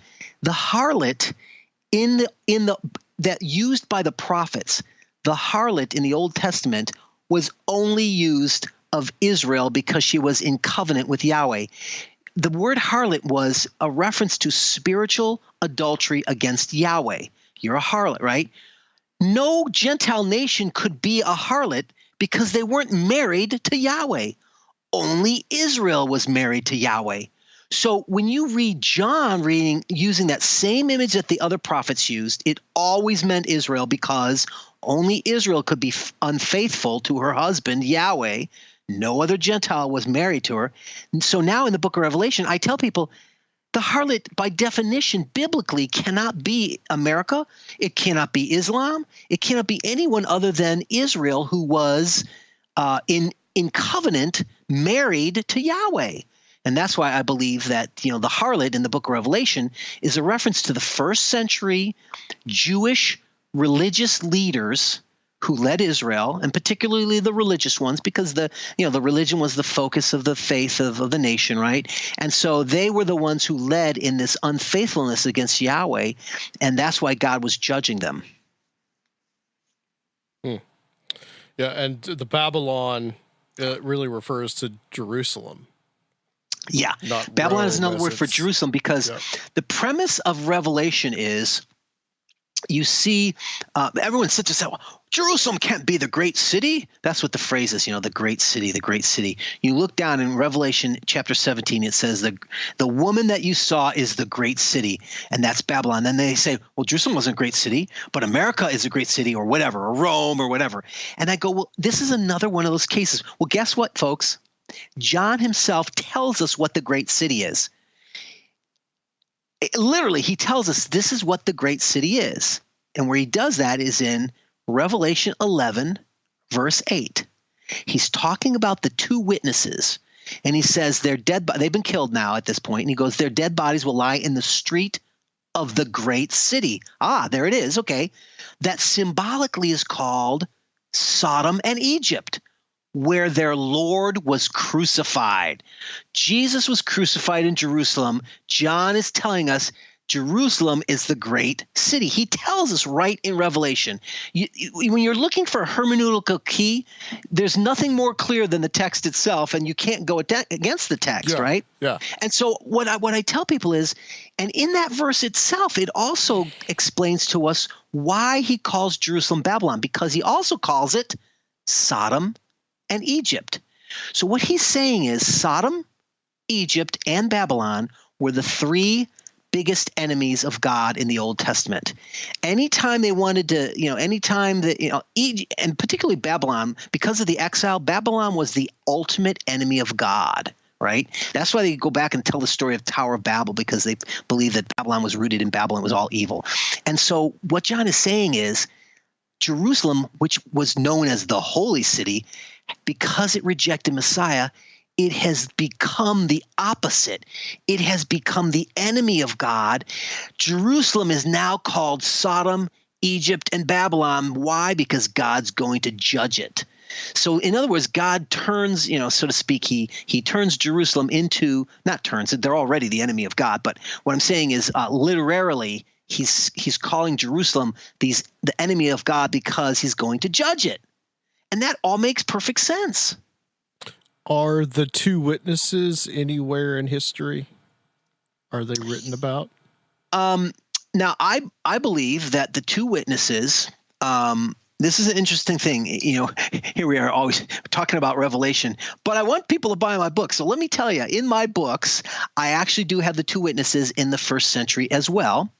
in the that used by the prophets, the harlot in the Old Testament was only used of Israel because she was in covenant with Yahweh. The word harlot was a reference to spiritual adultery against Yahweh. You're a harlot, right? No Gentile nation could be a harlot because they weren't married to Yahweh. Only Israel was married to Yahweh. So when you read John using that same image that the other prophets used, it always meant Israel because only Israel could be unfaithful to her husband, Yahweh. No other Gentile was married to her. And so now in the book of Revelation, I tell people the harlot, by definition, biblically cannot be America. It cannot be Islam. It cannot be anyone other than Israel who was in covenant married to Yahweh. And that's why I believe that, the harlot in the book of Revelation is a reference to the first century Jewish religious leaders who led Israel, and particularly the religious ones, because the religion was the focus of the faith of the nation, right? And so they were the ones who led in this unfaithfulness against Yahweh, and that's why God was judging them.
Yeah, and the Babylon really refers to Jerusalem.
Yeah, Babylon is another word for Jerusalem because the premise of Revelation is you see everyone sits and says, well, Jerusalem can't be the great city. That's what the phrase is, the great city, the great city. You look down in Revelation chapter 17, it says the woman that you saw is the great city, and that's Babylon. Then they say, well, Jerusalem wasn't a great city, but America is a great city or whatever, or Rome or whatever. And I go, well, this is another one of those cases. Well, guess what, folks? John himself tells us what the great city is. Literally, he tells us this is what the great city is. And where he does that is in Revelation 11, verse 8. He's talking about the two witnesses. And he says they're dead. They've been killed now at this point. And he goes, their dead bodies will lie in the street of the great city. Ah, there it is. Okay. That symbolically is called Sodom and Egypt, where their Lord was crucified. Jesus was crucified in Jerusalem. John is telling us Jerusalem is the great city. He tells us right in Revelation. When you're looking for a hermeneutical key, there's nothing more clear than the text itself, and you can't go against the text, right?
Yeah.
And so what I tell people is, and in that verse itself, it also explains to us why he calls Jerusalem Babylon, because he also calls it Sodom and Egypt. So what he's saying is Sodom, Egypt, and Babylon were the three biggest enemies of God in the Old Testament. Anytime they wanted to, anytime that, and particularly Babylon, because of the exile, Babylon was the ultimate enemy of God. Right? That's why they go back and tell the story of Tower of Babel, because they believe that Babylon was rooted in Babylon, was all evil. And so what John is saying is Jerusalem, which was known as the holy city, because it rejected Messiah, it has become the opposite. It has become the enemy of God. Jerusalem is now called Sodom, Egypt, and Babylon. Why? Because God's going to judge it. So in other words, God turns, so to speak, he turns Jerusalem into, not turns, they're already the enemy of God. But what I'm saying is literally, he's calling Jerusalem the enemy of God because he's going to judge it. And that all makes perfect sense.
Are the two witnesses anywhere in history? Are they written about?
Now, I believe that the two witnesses, this is an interesting thing. Here we are always talking about Revelation, but I want people to buy my book. So let me tell you, in my books, I actually do have the two witnesses in the first century as well.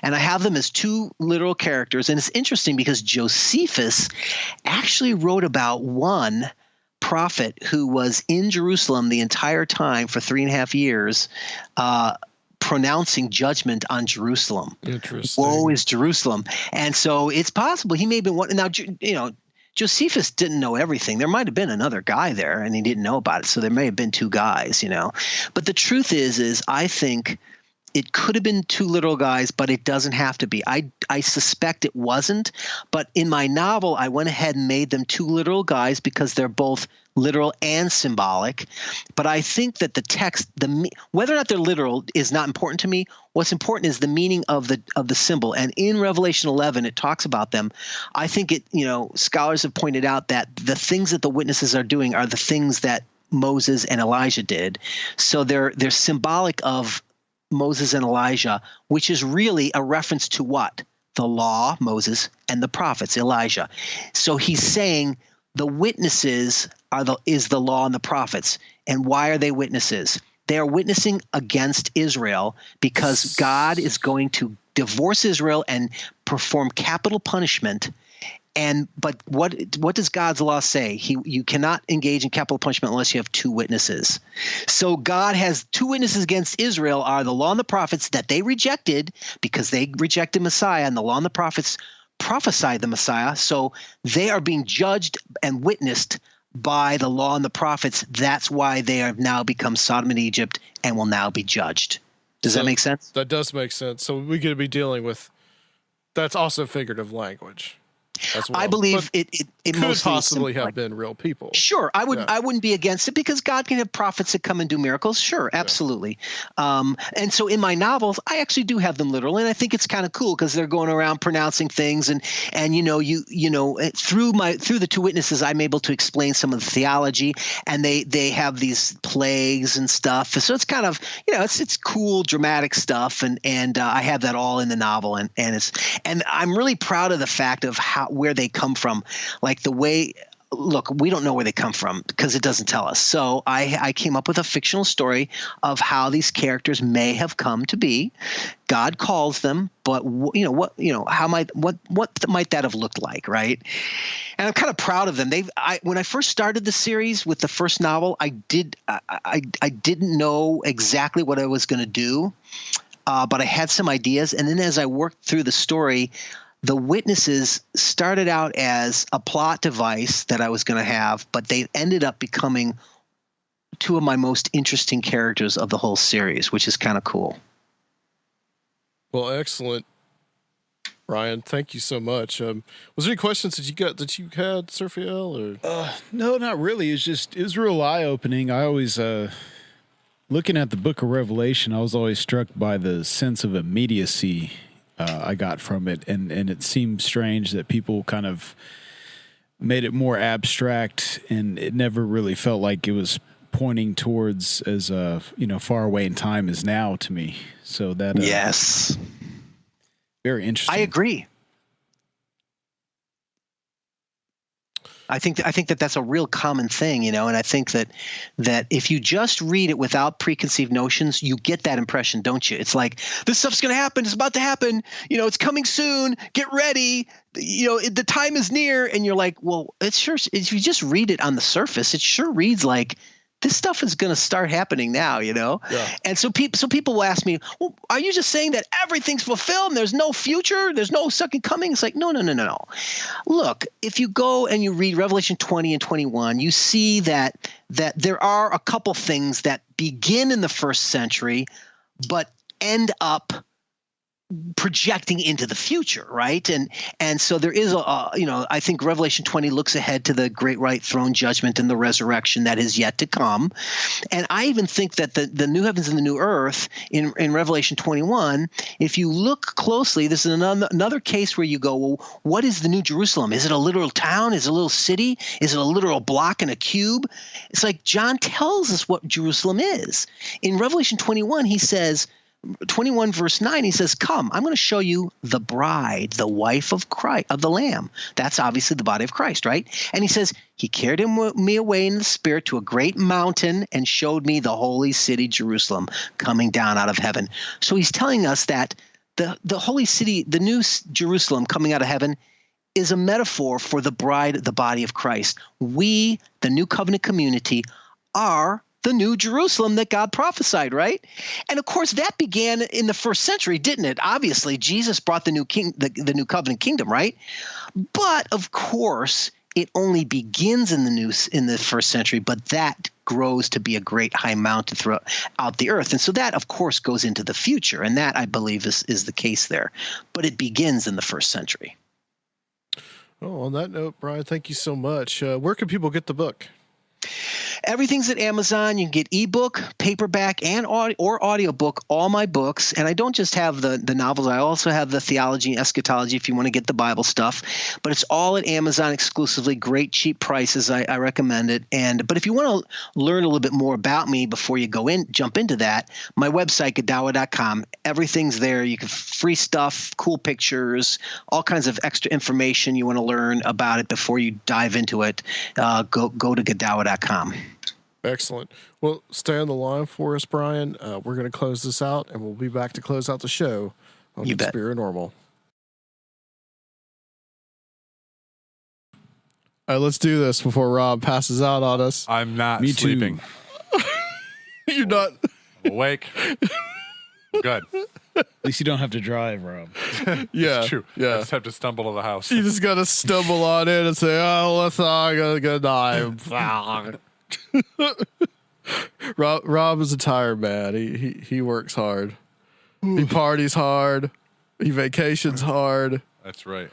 And I have them as two literal characters. And it's interesting because Josephus actually wrote about one prophet who was in Jerusalem the entire time for 3.5 years, pronouncing judgment on Jerusalem.
Interesting.
Woe is Jerusalem. And so it's possible he may have been one. Now, Josephus didn't know everything. There might have been another guy there and he didn't know about it. So there may have been two guys, But the truth is I think it could have been two literal guys, but it doesn't have to be. I suspect it wasn't. But in my novel, I went ahead and made them two literal guys because they're both literal and symbolic. But I think that the text, whether or not they're literal, is not important to me. What's important is the meaning of the symbol. And in Revelation 11, it talks about them. I think scholars have pointed out that the things that the witnesses are doing are the things that Moses and Elijah did. So they're symbolic of Moses and Elijah, which is really a reference to what? The law, Moses, and the prophets, Elijah. So he's saying the witnesses is the law and the prophets. And why are they witnesses? They are witnessing against Israel because God is going to divorce Israel and perform capital punishment. But what does God's law say? You cannot engage in capital punishment unless you have two witnesses. So God has two witnesses against Israel are the law and the prophets that they rejected because they rejected Messiah, and the law and the prophets prophesied the Messiah. So they are being judged and witnessed by the law and the prophets. That's why they have now become Sodom and Egypt and will now be judged. Does that make sense?
That does make sense. So we could be dealing with that's also figurative language. As well.
I believe it
could possibly have been real people.
Sure, I wouldn't be against it because God can have prophets that come and do miracles. Sure, absolutely. Yeah. And so in my novels, I actually do have them literal, and I think it's kind of cool because they're going around pronouncing things, and through the two witnesses, I'm able to explain some of the theology, and they have these plagues and stuff. So it's kind of it's cool, dramatic stuff, and I have that all in the novel, and I'm really proud of the fact of where they come from, like the way. Look, we don't know where they come from because it doesn't tell us. So I came up with a fictional story of how these characters may have come to be. God calls them, but what might that have looked like, right? And I'm kind of proud of them. When I first started the series with the first novel, I didn't know exactly what I was going to do, but I had some ideas. And then as I worked through the story, the witnesses started out as a plot device that I was going to have, but they ended up becoming two of my most interesting characters of the whole series, which is kind of cool.
Well, excellent, Ryan. Thank you so much. Was there any questions that you had, Surfiel? Or
no, not really. It was real eye opening. I always looking at the Book of Revelation, I was always struck by the sense of immediacy I got from it, and it seemed strange that people kind of made it more abstract, and it never really felt like it was pointing towards as far away in time as now to me. So that
yes,
very interesting.
I agree. I think that that's a real common thing, and I think that if you just read it without preconceived notions, you get that impression, don't you? It's like, this stuff's going to happen. It's about to happen. It's coming soon. Get ready. The time is near. And you're like, well, it's sure. If you just read it on the surface, it sure reads like this stuff is going to start happening now, Yeah. And so people will ask me, well, are you just saying that everything's fulfilled and there's no future? There's no second coming? It's like, no. Look, if you go and you read Revelation 20 and 21, you see that there are a couple things that begin in the first century, but end up projecting into the future, right? And so there is I think Revelation 20 looks ahead to the great white throne judgment and the resurrection that is yet to come. And I even think that the new heavens and the new earth in Revelation 21, if you look closely, this is another case where you go, well, what is the New Jerusalem? Is it a literal town? Is it a little city? Is it a literal block and a cube? It's like John tells us what Jerusalem is. In Revelation 21, he says, 21 verse 9, he says, come, I'm going to show you the bride, the wife of Christ, of the Lamb. That's obviously the body of Christ, right? And he says, he carried me away in the spirit to a great mountain and showed me the holy city, Jerusalem, coming down out of heaven. So he's telling us that the holy city, the new Jerusalem coming out of heaven, is a metaphor for the bride, the body of Christ. We, the new covenant community, are the new Jerusalem that God prophesied, right? And of course, that began in the first century, didn't it? Obviously, Jesus brought the new the new covenant kingdom, right? But of course, it only begins in the first century, but that grows to be a great high mountain throughout the earth. And so that, of course, goes into the future. And that, I believe, is the case there. But it begins in the first century.
Oh, on that note, Brian, thank you so much. Where can people get the book?
Everything's at Amazon. You can get ebook, paperback, and audiobook, all my books. And I don't just have the novels. I also have the theology and eschatology if you want to get the Bible stuff. But it's all at Amazon exclusively. Great cheap prices. I recommend it. But if you want to learn a little bit more about me before you jump into that, my website, Godawa.com, everything's there. You can free stuff, cool pictures, all kinds of extra information you want to learn about it before you dive into it. Go to Godawa.com.
Excellent. Well, stay on the line for us, Brian. We're going to close this out, and we'll be back to close out the show on Conspirinormal. All right, let's do this before Rob passes out on us.
I'm not
Me
sleeping.
You're not
I'm awake. Good.
At least you don't have to drive, Rob.
Yeah,
It's true.
yeah.
I just have to stumble to the house.
You just got to stumble on in and say, "Oh, let's all go good night." Rob is a tired man. He works hard. He parties hard. He vacations hard.
That's right.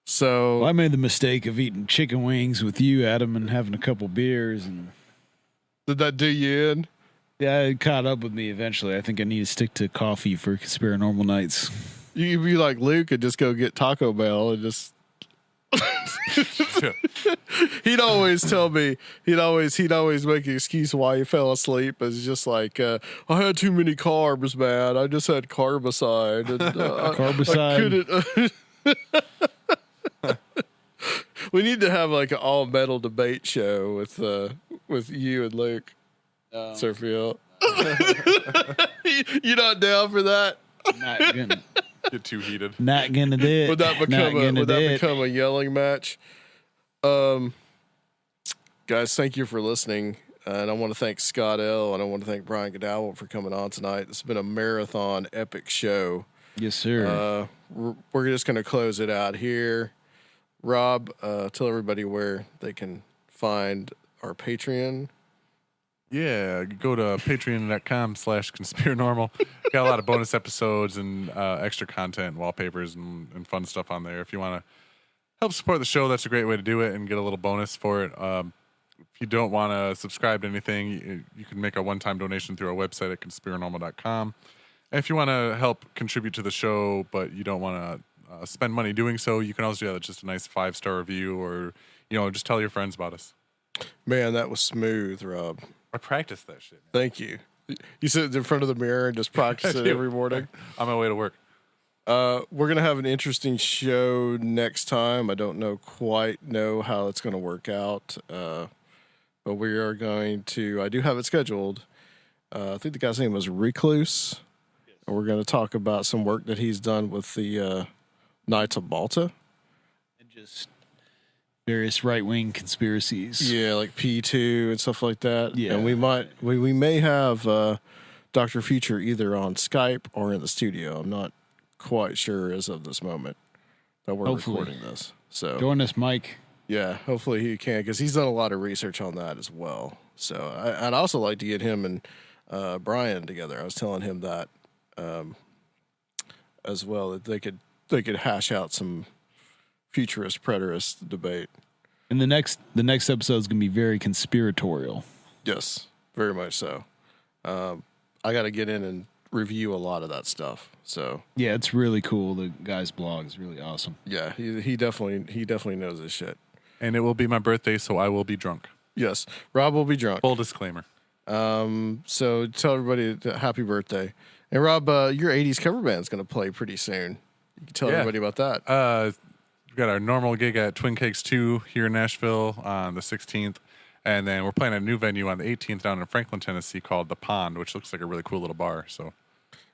So
Well, I made the mistake of eating chicken wings with you, Adam, and having a couple beers, and
did that do you in?
yeah, it caught up with me eventually. I think I need to stick to coffee for Conspirinormal nights.
You could be like Luke and just go get Taco Bell and just. He'd always tell me. He'd always make an excuse why he fell asleep. It's just like I had too many carbs, man. I just had carbicide. And,
Carbicide.
I couldn't. We need to have like an all metal debate show with you and Luke. Surfield. You not down for that?
Not gonna,
Get too heated.
not gonna do it.
Would that become a yelling match? Guys, thank you for listening. And I want to thank Scott L. and I want to thank Brian Godawa for coming on tonight. It's been a marathon epic show.
Yes, sir.
We're just going to close it out here. Rob, tell everybody where they can find our Patreon.
Yeah, go to patreon.com/Conspirinormal. Got a lot of bonus episodes and extra content, wallpapers, and fun stuff on there. If you want to help support the show, that's a great way to do it and get a little bonus for it. If you don't want to subscribe to anything, you can make a one-time donation through our website at Conspirinormal.com. And if you want to help contribute to the show, but you don't want to spend money doing so, you can also do that. Just a nice 5-star review, or just tell your friends about us.
Man, that was smooth, Rob.
I practice that shit, man.
Thank you. You sit in front of the mirror and just practice it every morning.
On my way to work.
We're gonna have an interesting show next time. I don't quite know how it's gonna work out, but we are going to. I do have it scheduled. I think the guy's name was Recluse, and we're going to talk about some work that he's done with the Knights of Malta.
And just various right-wing conspiracies.
Yeah, like P2 and stuff like that.
Yeah.
And we may have Dr. Future either on Skype or in the studio. I'm not quite sure as of this moment that we're recording this. So
join us, Mike.
Yeah, hopefully he can, because he's done a lot of research on that as well. So I'd also like to get him and Brian together. I was telling him that as well, that they could hash out some futurist preterist debate.
And the next episode is going to be very conspiratorial.
Yes, very much so. I got to get in and review a lot of that stuff. So
yeah, it's really cool. The guy's blog is really awesome.
Yeah, he definitely knows his shit.
And it will be my birthday, so I will be drunk.
Yes, Rob will be drunk.
Full disclaimer.
So tell everybody happy birthday. And Rob, your 80s cover band's going to play pretty soon. You can tell everybody about that.
We've got our normal gig at Twin Cakes 2 here in Nashville on the 16th. And then we're playing at a new venue on the 18th down in Franklin, Tennessee called The Pond, which looks like a really cool little bar. So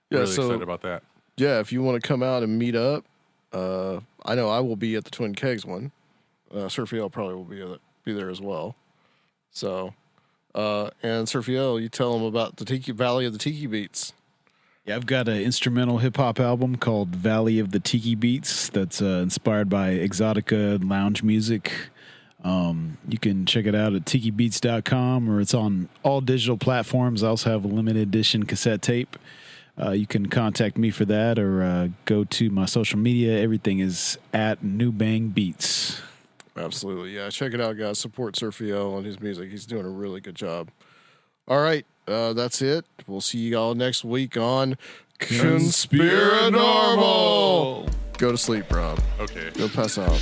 really excited about that.
Yeah, if you want to come out and meet up, I know I will be at the Twin Kegs one. Surfiel probably will be there as well. So, and Surfiel, you tell them about the Tiki Valley of the Tiki Beats.
Yeah, I've got an instrumental hip-hop album called Valley of the Tiki Beats that's inspired by exotica lounge music. You can check it out at tikibeats.com, or it's on all digital platforms. I also have a limited edition cassette tape. You can contact me for that, or go to my social media. Everything is at New Bang Beats.
Absolutely, yeah. Check it out, guys. Support Surfiel and his music. He's doing a really good job. All right, that's it. We'll see you all next week on Conspirinormal. Go to sleep, Rob.
Okay.
Go pass out.